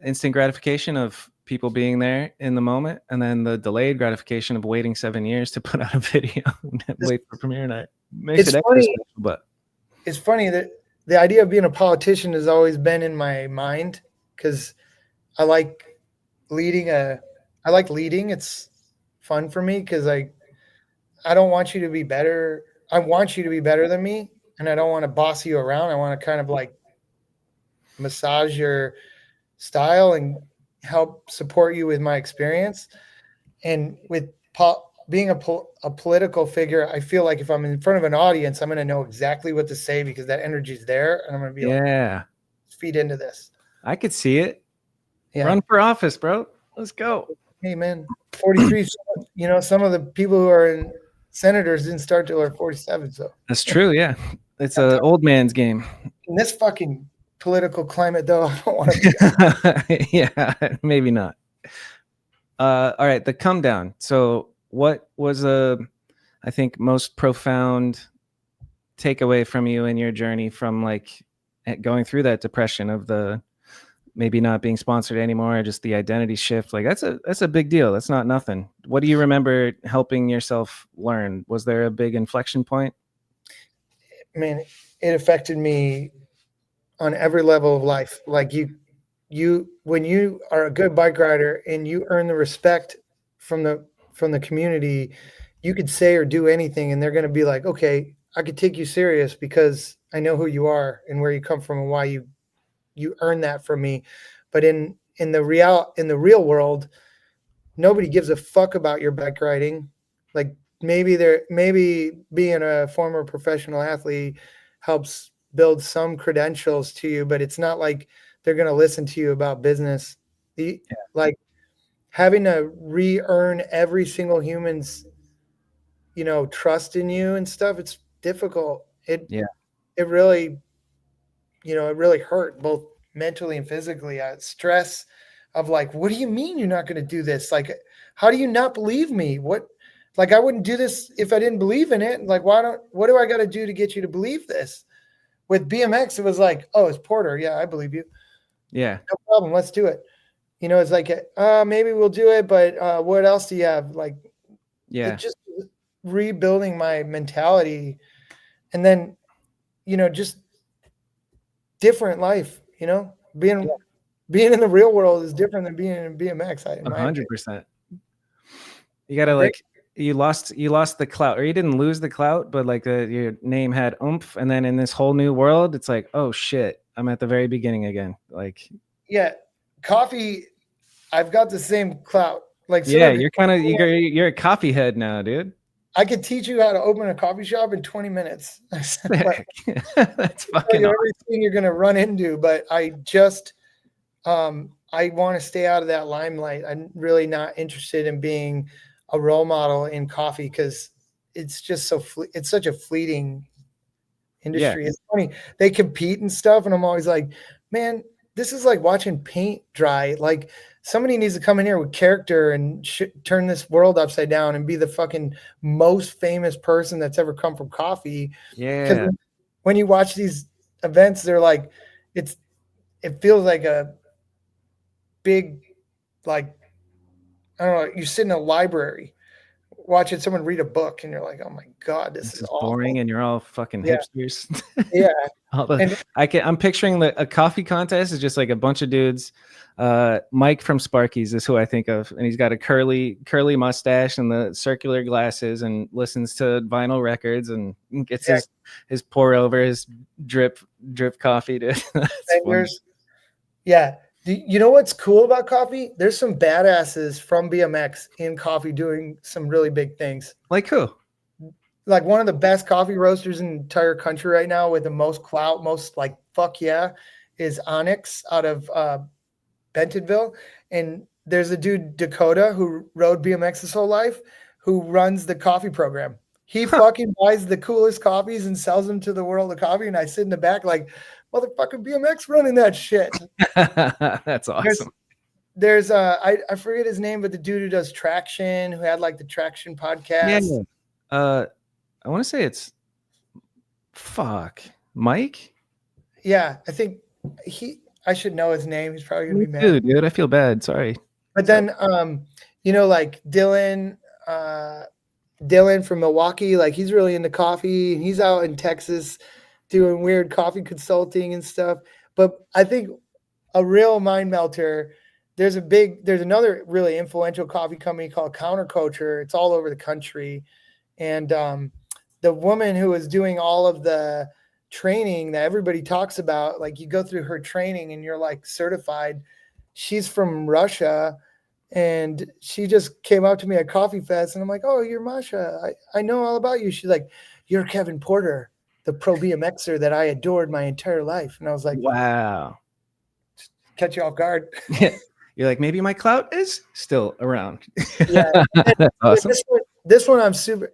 instant gratification of people being there in the moment and then the delayed gratification of waiting 7 years to put out a video and wait for premiere night makes it extra special. But it's funny that the idea of being a politician has always been in my mind because I like leading. It's fun for me because I don't want you to be better. I want you to be better than me, and I don't want to boss you around. I want to kind of like massage your style and help support you with my experience. And with being a political figure, I feel like if I'm in front of an audience, I'm going to know exactly what to say because that energy is there, and I'm going to be like, feed into this. I could see it. Yeah. Run for office, bro. Let's go. Hey, man, 43. You know, some of the people who are in senators didn't start till they're 47. So that's true. Yeah, it's an old man's game. In this fucking political climate, though, I don't want to be. Yeah, maybe not. All right, the come down. So what was I think most profound takeaway from you in your journey from like going through that depression of the maybe not being sponsored anymore, or just the identity shift? Like that's a big deal. That's not nothing. What do you remember helping yourself learn? Was there a big inflection point? Man, it affected me on every level of life. Like you when you are a good bike rider and you earn the respect from the community, you could say or do anything and they're going to be like, okay, I could take you serious because I know who you are and where you come from and why you earn that from me. But in the real world, nobody gives a fuck about your bike riding. Like maybe being a former professional athlete helps build some credentials to you, but it's not like they're going to listen to you about business. Like having to re-earn every single human's, trust in you and stuff. It's difficult. It really, it really hurt both mentally and physically. Stress of like, what do you mean you're not going to do this? Like, how do you not believe me? I wouldn't do this if I didn't believe in it. Like, what do I got to do to get you to believe this? With BMX, it was like, oh, it's Porter. Yeah, I believe you. Yeah. No problem. Let's do it. You know, it's like, maybe we'll do it, but what else do you have? Like, Yeah. it just rebuilding my mentality, and then, you know, just different life. You know, being in the real world is different than being in BMX. In my opinion. 100%. You gotta Great. like you lost the clout, or you didn't lose the clout, but like your name had oomph, and then in this whole new world, it's like, oh shit, I'm at the very beginning again. Like, Yeah, coffee. I've got the same clout. Like, yeah, you're kind of you're a coffee head now, dude. I could teach you how to open a coffee shop in 20 minutes. Sick. That's fucking you awesome. everything you're gonna run into, but I just I want to stay out of that limelight. I'm really not interested in being a role model in coffee because it's just so it's such a fleeting industry. Yeah. It's funny, they compete and stuff, and I'm always like, man, this is like watching paint dry. Like, somebody needs to come in here with character and turn this world upside down and be the fucking most famous person that's ever come from coffee. Yeah. Because when you watch these events, they're like, it feels like a big, like, I don't know, you sit in a library watching someone read a book and you're like, oh my God, this is awful. Boring, and you're all fucking hipsters. Yeah. I'm picturing a coffee contest is just like a bunch of dudes. Mike from Sparky's is who I think of, and he's got a curly mustache and the circular glasses, and listens to vinyl records and gets his pour over his drip coffee. Dude. Yeah. You know what's cool about coffee? There's some badasses from BMX in coffee doing some really big things. Like who? Like, one of the best coffee roasters in the entire country right now with the most clout, most like, fuck yeah, is Onyx out of Bentonville. And there's a dude, Dakota, who rode BMX his whole life, who runs the coffee program. He fucking buys the coolest coffees and sells them to the world of coffee. And I sit in the back like, motherfucking BMX running that shit. That's awesome. There's I forget his name, but the dude who does Traction, who had like the Traction podcast. Yeah. I want to say it's Mike. Yeah, I think I should know his name. He's probably gonna be mad. Dude, I feel bad. Sorry. But then you know, like Dylan from Milwaukee, like, he's really into coffee, and he's out in Texas doing weird coffee consulting and stuff. But I think a real mind melter, there's another really influential coffee company called Counterculture. It's all over the country. And the woman who is doing all of the training that everybody talks about, like, you go through her training and you're like certified. She's from Russia, and she just came up to me at Coffee Fest, and I'm like, oh, you're Masha. I know all about you. She's like, you're Kevin Porter, the pro BMXer that I adored my entire life. And I was like, wow. Catch you off guard. You're like, maybe my clout is still around. Yeah. That's awesome. This one I'm super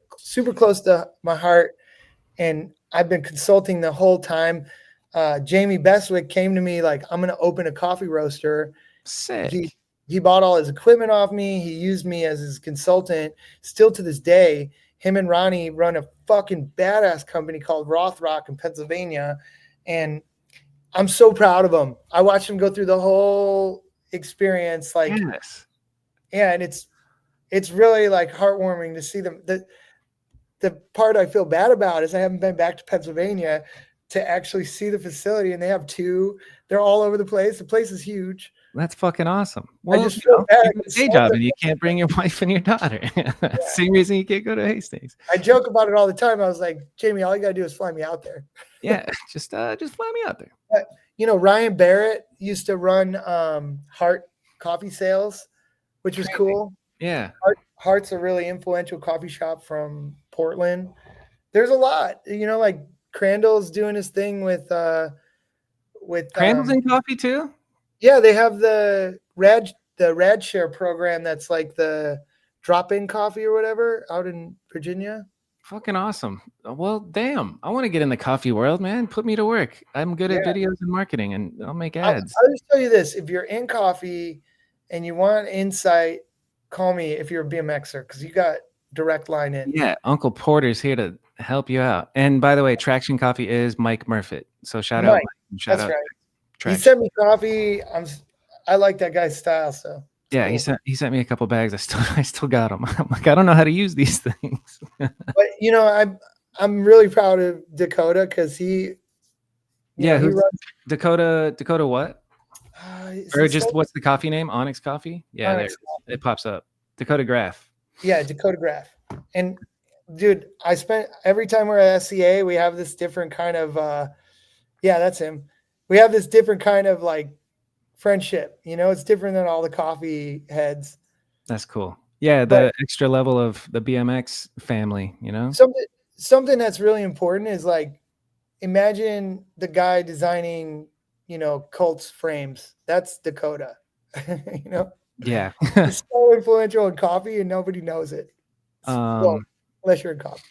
close to my heart, and I've been consulting the whole time. Jamie Bestwick came to me like, I'm going to open a coffee roaster. Sick. He bought all his equipment off me. He used me as his consultant. Still to this day, him and Ronnie run a fucking badass company called Rothrock in Pennsylvania. And I'm so proud of him. I watched him go through the whole experience. Like, yes. Yeah. And it's really like heartwarming to see them. The part I feel bad about is I haven't been back to Pennsylvania to actually see the facility, and they have two. They're all over the place. The place is huge. That's fucking awesome. Well, I just feel bad. You have a day job and you can't bring your wife and your daughter. Same reason you can't go to Hastings. I joke about it all the time. I was like, Jamie, all you gotta do is fly me out there. Yeah, just fly me out there. But, you know, Ryan Barrett used to run Heart Coffee Sales, which was cool. Yeah. Heart's a really influential coffee shop from Portland. There's a lot, you know, like Crandall's doing his thing with Crandall's in coffee too. Yeah, they have the Rad Share program that's like the drop-in coffee or whatever out in Virginia. Fucking awesome. Well, damn. I want to get in the coffee world, man. Put me to work. I'm good at videos and marketing, and I'll make ads. I'll just tell you this. If you're in coffee and you want insight, call me if you're a BMXer, because you got direct line in. Yeah, Uncle Porter's here to help you out. And by the way, Traction Coffee is Mike Murfitt. So shout out Mike. That's right. Traction. He sent me coffee. I like that guy's style. So Yeah, cool. he sent me a couple bags. I still got them. I'm like, I don't know how to use these things. But you know, I'm really proud of Dakota because he Yeah, he who's runs. Dakota what? Is Or he just still- what's the coffee name? Onyx Coffee? Yeah, Onyx there it pops up. Dakota Graph. Yeah, Dakota Graph. And dude, I spent every time we're at SCA, we have this different kind of yeah, that's him. We have this different kind of like friendship. You know, it's different than all the coffee heads. That's cool. Yeah, the extra level of the BMX family, you know? Something that's really important is like imagine the guy designing, you know, Colts frames. That's Dakota. You know? Yeah. He's so influential in coffee and nobody knows it. Well, unless you're in coffee.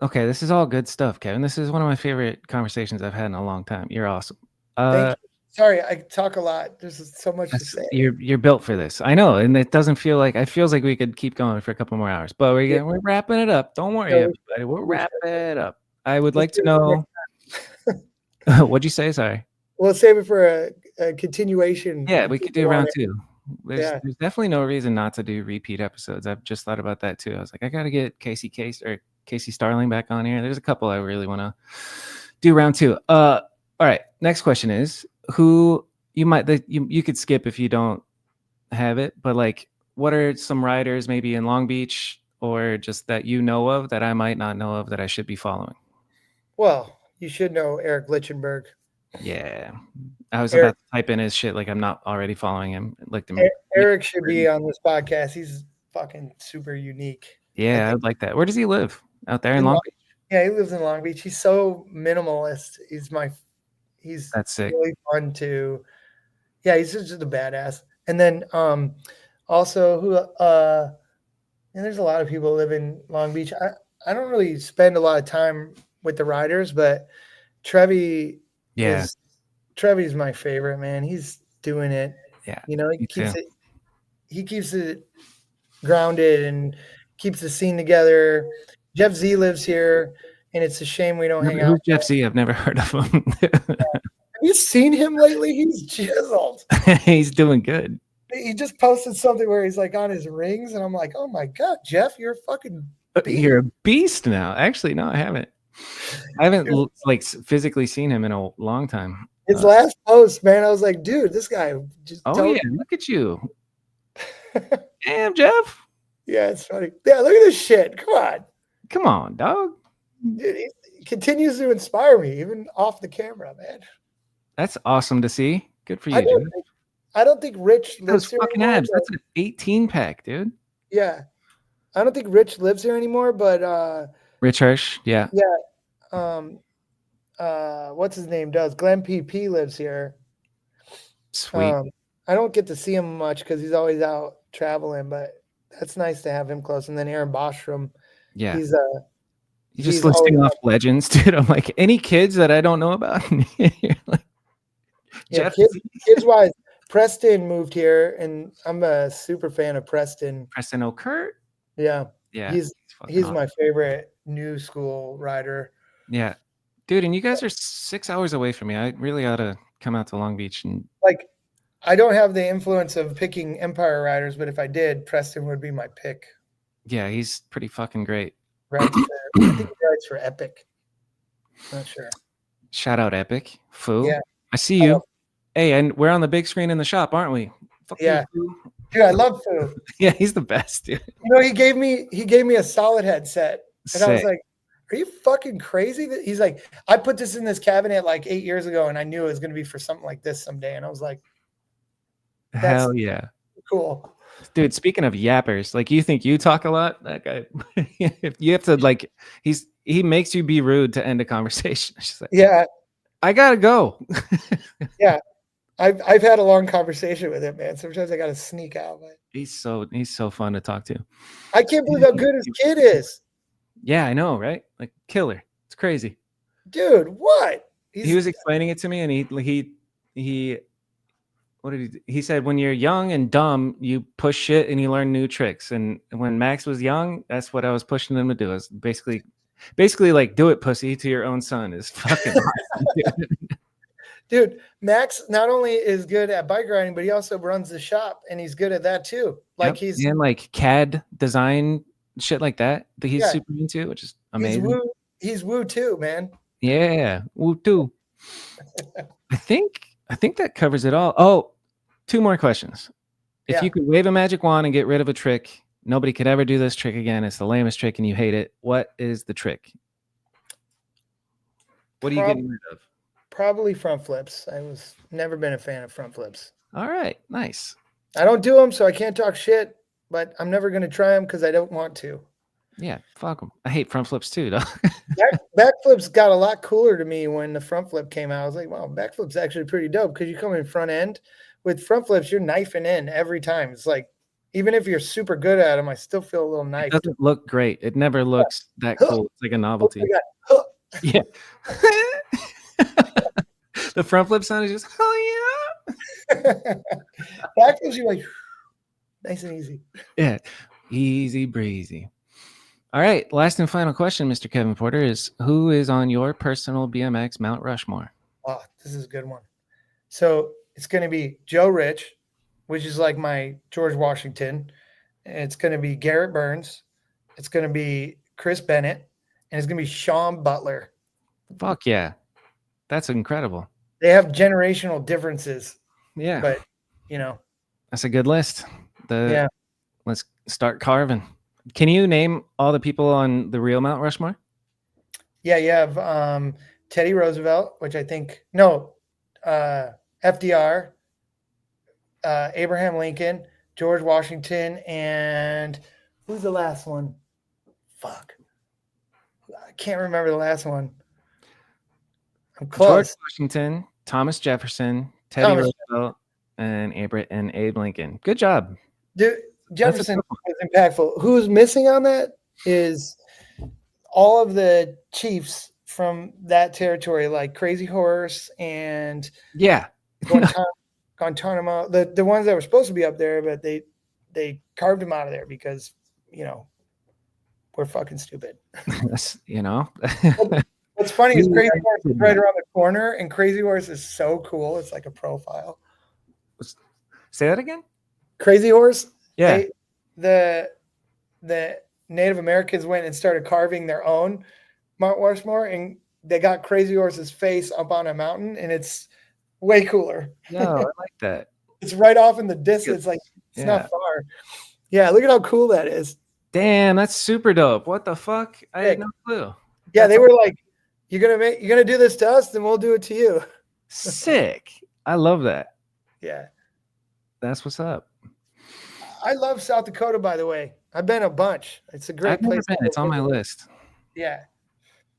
Okay, this is all good stuff, Kevin. This is one of my favorite conversations I've had in a long time. You're awesome. Thank you. Sorry, I talk a lot. There's so much to say. You're built for this. I know, and it doesn't feel like it feels like we could keep going for a couple more hours, but we're wrapping it up. Don't worry, everybody. We'll wrap it up. I would like to know. What'd you say? Sorry. We'll save it for a continuation. Yeah, we could do round 2. There's definitely no reason not to do repeat episodes. I've just thought about that too. I was like, I gotta get Casey Starling back on here. There's a couple I really want to do round 2. All right. Next question is who you might you could skip if you don't have it, but like, what are some riders maybe in Long Beach or just that you know of that I might not know of that I should be following? Well, you should know Eric Lichtenberg. Yeah, I was about to type in his shit like I'm not already following him. Eric should be on this podcast. He's fucking super unique. Yeah, I'd like that. Where does he live? Out there in Long Beach? Yeah, he lives in Long Beach. He's so minimalist. That's sick. Really fun to. Yeah, he's just a badass. And then also who and there's a lot of people live in Long Beach. I don't really spend a lot of time with the riders, but Trevi Trevi's my favorite, man. He's doing it. Yeah. You know, he keeps it grounded and keeps the scene together. Jeff Z lives here, and it's a shame we don't hang out. Who's Jeff Z? I've never heard of him. Have you seen him lately? He's chiseled. He's doing good. He just posted something where he's like on his rings, and I'm like, oh my God, Jeff, you're a fucking beast. You're a beast now. Actually, no, I haven't like physically seen him in a long time. His last post, man, I was like, dude, this guy just look at you. Damn, Jeff. Yeah, it's funny. Yeah, look at this shit. Come on, dog. Dude, he continues to inspire me, even off the camera, man. That's awesome to see. Good for you, I don't think Rich lives Those here fucking anymore, abs. That's an 18-pack, dude. Yeah. I don't think Rich lives here anymore, but Rich Hirsch, yeah. Yeah. What's his name does? Glenn PP lives here. Sweet. I don't get to see him much because he's always out traveling, but that's nice to have him close. And then Aaron Bostrom. Yeah. He's just listing off legends, dude. I'm like, any kids that I don't know about? Like, yeah, kids wise, Preston moved here, and I'm a super fan of Preston. Preston O'Kurt? Yeah. Yeah. He's my favorite new school rider. Yeah. Dude, and you guys are 6 hours away from me. I really ought to come out to Long Beach and like I don't have the influence of picking Empire riders, but if I did, Preston would be my pick. Yeah, he's pretty fucking great. I think he rides for Epic. Not sure. Shout out Epic. Foo. Yeah. I see you. Hey, and we're on the big screen in the shop, aren't we? Fuck yeah. You, dude, I love Foo. Yeah, he's the best, dude. You know, he gave me a solid headset. And I was like, are you fucking crazy? He's like, I put this in this cabinet like 8 years ago, and I knew it was going to be for something like this someday. And I was like, hell yeah. Cool. Dude, speaking of yappers, like you think you talk a lot? That guy, you have to like, he makes you be rude to end a conversation. Like, yeah. I gotta go. Yeah. I've had a long conversation with him, man. Sometimes I gotta sneak out. But he's so fun to talk to. I can't believe how good his kid is. Yeah, I know, right? Like killer. It's crazy. Dude, what? He was explaining it to me, and he what did he said, when you're young and dumb, you push shit and you learn new tricks. And when Max was young, that's what I was pushing him to do. Is basically like, do it, pussy, to your own son is fucking awesome. Dude, Max not only is good at bike riding, but he also runs the shop, and he's good at that too. Like Yep. And like CAD design shit like that he's Yeah. super into, which is he's amazing. woo. He's woo too, man. Yeah, woo too. I think that covers it all. Oh, 2 more questions. If Yeah. you could wave a magic wand and get rid of a trick, nobody could ever do this trick again. It's the lamest trick and you hate it. What is the trick? What are you getting rid of? Probably front flips. I was never been a fan of front flips. All right, nice. I don't do them, so I can't talk shit, but I'm never going to try them because I don't want to. Yeah, fuck them. I hate front flips too, though. Backflips got a lot cooler to me when the front flip came out. I was like, wow, backflip's actually pretty dope because you come in front end. With front flips, you're knifing in every time. It's like, even if you're super good at them, I still feel a little It knifed. doesn't look great. It never looks that cool. It's like a novelty. Oh Yeah. The front flip sound is just, oh yeah. Backflips, you're like, nice and easy. Yeah. Easy breezy. All right. Last and final question, Mr. Kevin Porter, is who is on your personal BMX Mount Rushmore? Oh, this is a good one. So it's going to be Joe Rich, which is like my George Washington. It's going to be Garrett Byrnes. It's going to be Chris Bennett. And it's going to be Sean Butler. Fuck yeah. That's incredible. They have generational differences. Yeah. But, you know. That's a good list. Yeah. Let's start carving. Can you name all the people on the real Mount Rushmore? Yeah, you have Teddy Roosevelt, which I think, FDR, Abraham Lincoln, George Washington, and who's the last one? Fuck. I can't remember the last one. I'm close. George Washington, Thomas Jefferson, Teddy Roosevelt, and Abe Lincoln. Good job. Dude, Jefferson was impactful. Who's missing on that is all of the chiefs from that territory, like Crazy Horse and Guantanamo, the ones that were supposed to be up there, but they carved them out of there because, we're fucking stupid. What's funny is Crazy Horse is right around the corner, and Crazy Horse is so cool. It's like a profile. Say that again? Crazy Horse? Yeah. The Native Americans went and started carving their own Mount Rushmore, and they got Crazy Horse's face up on a mountain, and it's way cooler. No, I like that. It's right off in the distance. Like, it's not far. Yeah, look at how cool that is. Damn, that's super dope. What the fuck? I had no clue. Yeah, they were like, you're gonna do this to us, then we'll do it to you. Sick. I love that. Yeah. That's what's up. I love South Dakota, by the way. I've been a bunch. It's a great place. It's on my list. Yeah.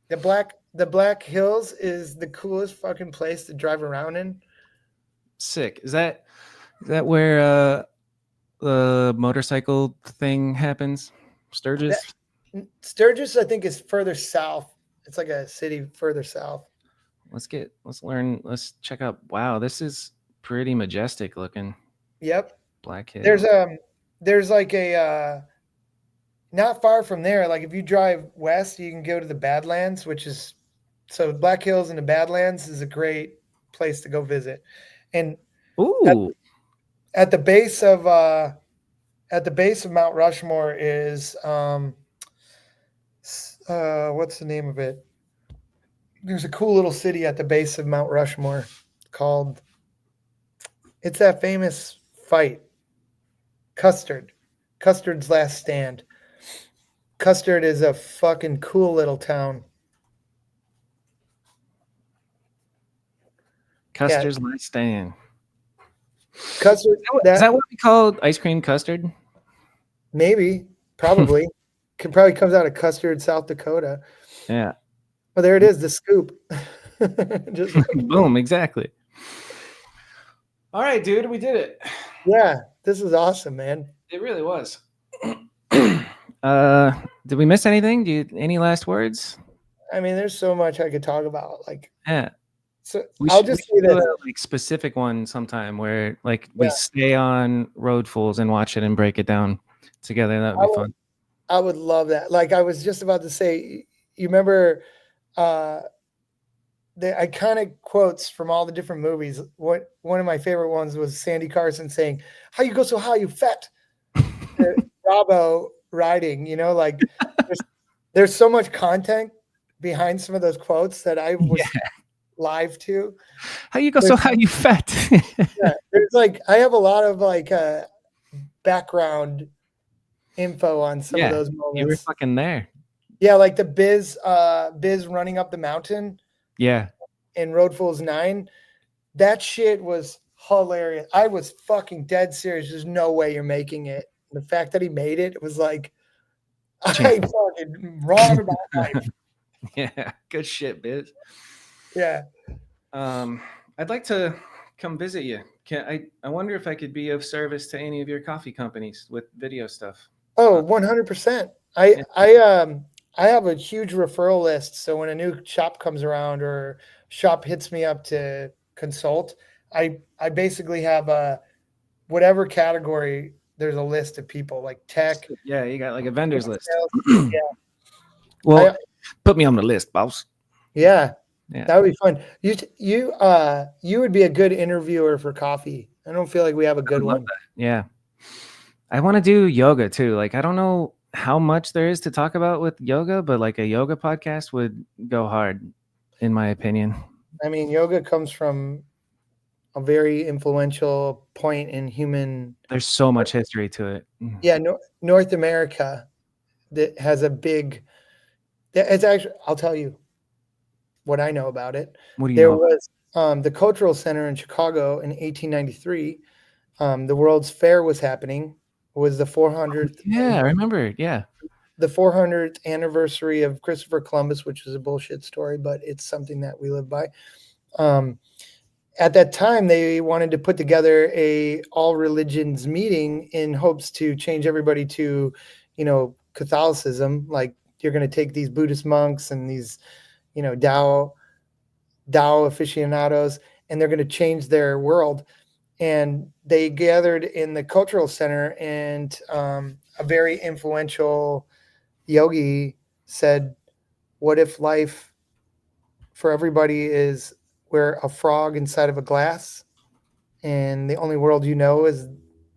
The Black Hills is the coolest fucking place to drive around in. Sick. Is that where the motorcycle thing happens? Sturgis? Sturgis, I think, is further south. It's like a city further south. Let's check out. Wow, this is pretty majestic looking. Yep. Black Hills. There's like a not far from there. Like if you drive west, you can go to the Badlands, so Black Hills and the Badlands is a great place to go visit. And at the base of Mount Rushmore is what's the name of it? There's a cool little city at the base of Mount Rushmore called. It's that famous fight. Custard's Last Stand. Custard is a fucking cool little town. Custard's Last Stand. Custard. Is that what we call ice cream custard? Maybe. Probably. Probably comes out of Custard, South Dakota. Yeah. Well, there it is, the scoop. Just boom, exactly. All right, dude, we did it. Yeah, this is awesome, man. It really was. Did we miss anything? Any last words? I mean, there's so much I could talk about. Like, yeah. So I'll just say this. Like specific one sometime where we stay on Road Fools and watch it and break it down together. That would be fun. I would love that. Like I was just about to say, you remember the the iconic quotes from all the different movies. One of my favorite ones was Sandy Carson saying, "How you go so high, you fat?" Bravo riding, like there's so much content behind some of those quotes that I was live to. How you go so high, you fat? Yeah, there's I have a lot of background info on some of those moments. You were fucking there. Yeah, like the Biz running up the mountain. Yeah. In Road Fools 9. That shit was hilarious. I was fucking dead serious. There's no way you're making it. The fact that he made it was like, I fucking wrong about life. Yeah, good shit, Biz. Yeah. I'd like to come visit you. I wonder if I could be of service to any of your coffee companies with video stuff. Oh, 100%. I have a huge referral list. So when a new shop comes around or shop hits me up to consult, I basically have whatever category, there's a list of people like tech. Yeah, you got like a vendors list. Yeah. Well, put me on the list, boss. Yeah. Yeah. That would be fun. You would be a good interviewer for coffee. I don't feel like we have a good one. Yeah. I want to do yoga too. Like, I don't know how much there is to talk about with yoga, but like a yoga podcast would go hard, in my opinion. I mean, yoga comes from a very influential point in human. There's so much history to it. Yeah, North America that has a big. It's actually, I'll tell you what I know about it. What do you There know? was the Cultural Center in Chicago in 1893. The World's Fair was happening. It was the 400th. Yeah, I remember. Yeah. The 400th anniversary of Christopher Columbus, which is a bullshit story, but it's something that we live by. At that time, they wanted to put together a all religions meeting in hopes to change everybody to, Catholicism. Like, you're going to take these Buddhist monks and these, Tao aficionados, and they're going to change their world. And they gathered in the Cultural Center, and a very influential yogi said, "What if life for everybody is we're a frog inside of a glass, and the only world you know is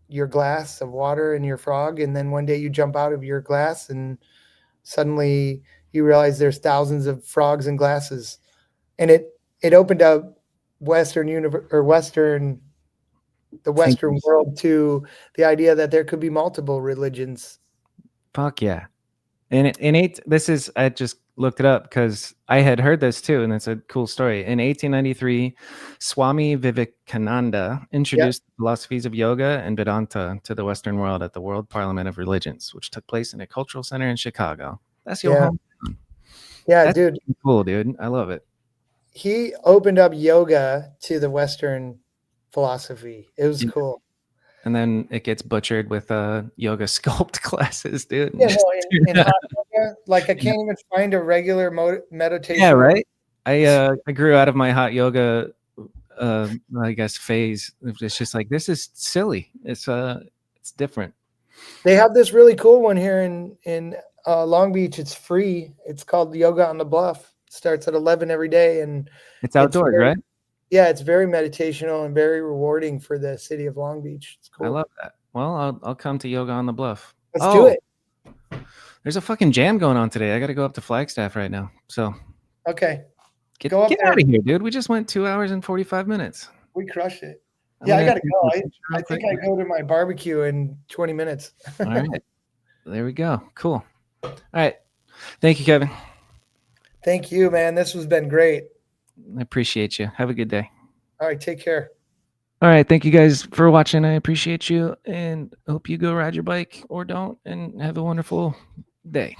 your glass of water and your frog, and then one day you jump out of your glass and suddenly you realize there's thousands of frogs and glasses." And it opened up Western world to the idea that there could be multiple religions. Fuck yeah. And I just looked it up because I had heard this too, and it's a cool story. In 1893, Swami Vivekananda introduced the philosophies of yoga and Vedanta to the Western world at the World Parliament of Religions, which took place in a cultural center in Chicago. That's your home. Yeah, That's dude. Cool, dude. I love it. He opened up yoga to the Western philosophy. It was cool. And then it gets butchered with yoga sculpt classes, dude. Yeah, in hot yoga, like I can't even find a regular meditation. Yeah, right. I grew out of my hot yoga, I guess, phase. It's just like, this is silly. It's different. They have this really cool one here in Long Beach. It's free. It's called Yoga on the Bluff. It starts at 11 every day, and it's outdoors, right? Yeah, it's very meditational and very rewarding for the city of Long Beach. It's cool. I love that. Well, I'll come to Yoga on the Bluff. Let's do it. There's a fucking jam going on today. I got to go up to Flagstaff right now. So okay, get out of here, dude. We just went 2 hours and 45 minutes. We crushed it. Yeah, I gotta go. I think I go to my barbecue in 20 minutes. All right, there we go. Cool. All right, thank you, Kevin. Thank you, man. This has been great. I appreciate you. Have a good day. All right, take care. All right, thank you guys for watching. I appreciate you, and hope you go ride your bike or don't, and have a wonderful day.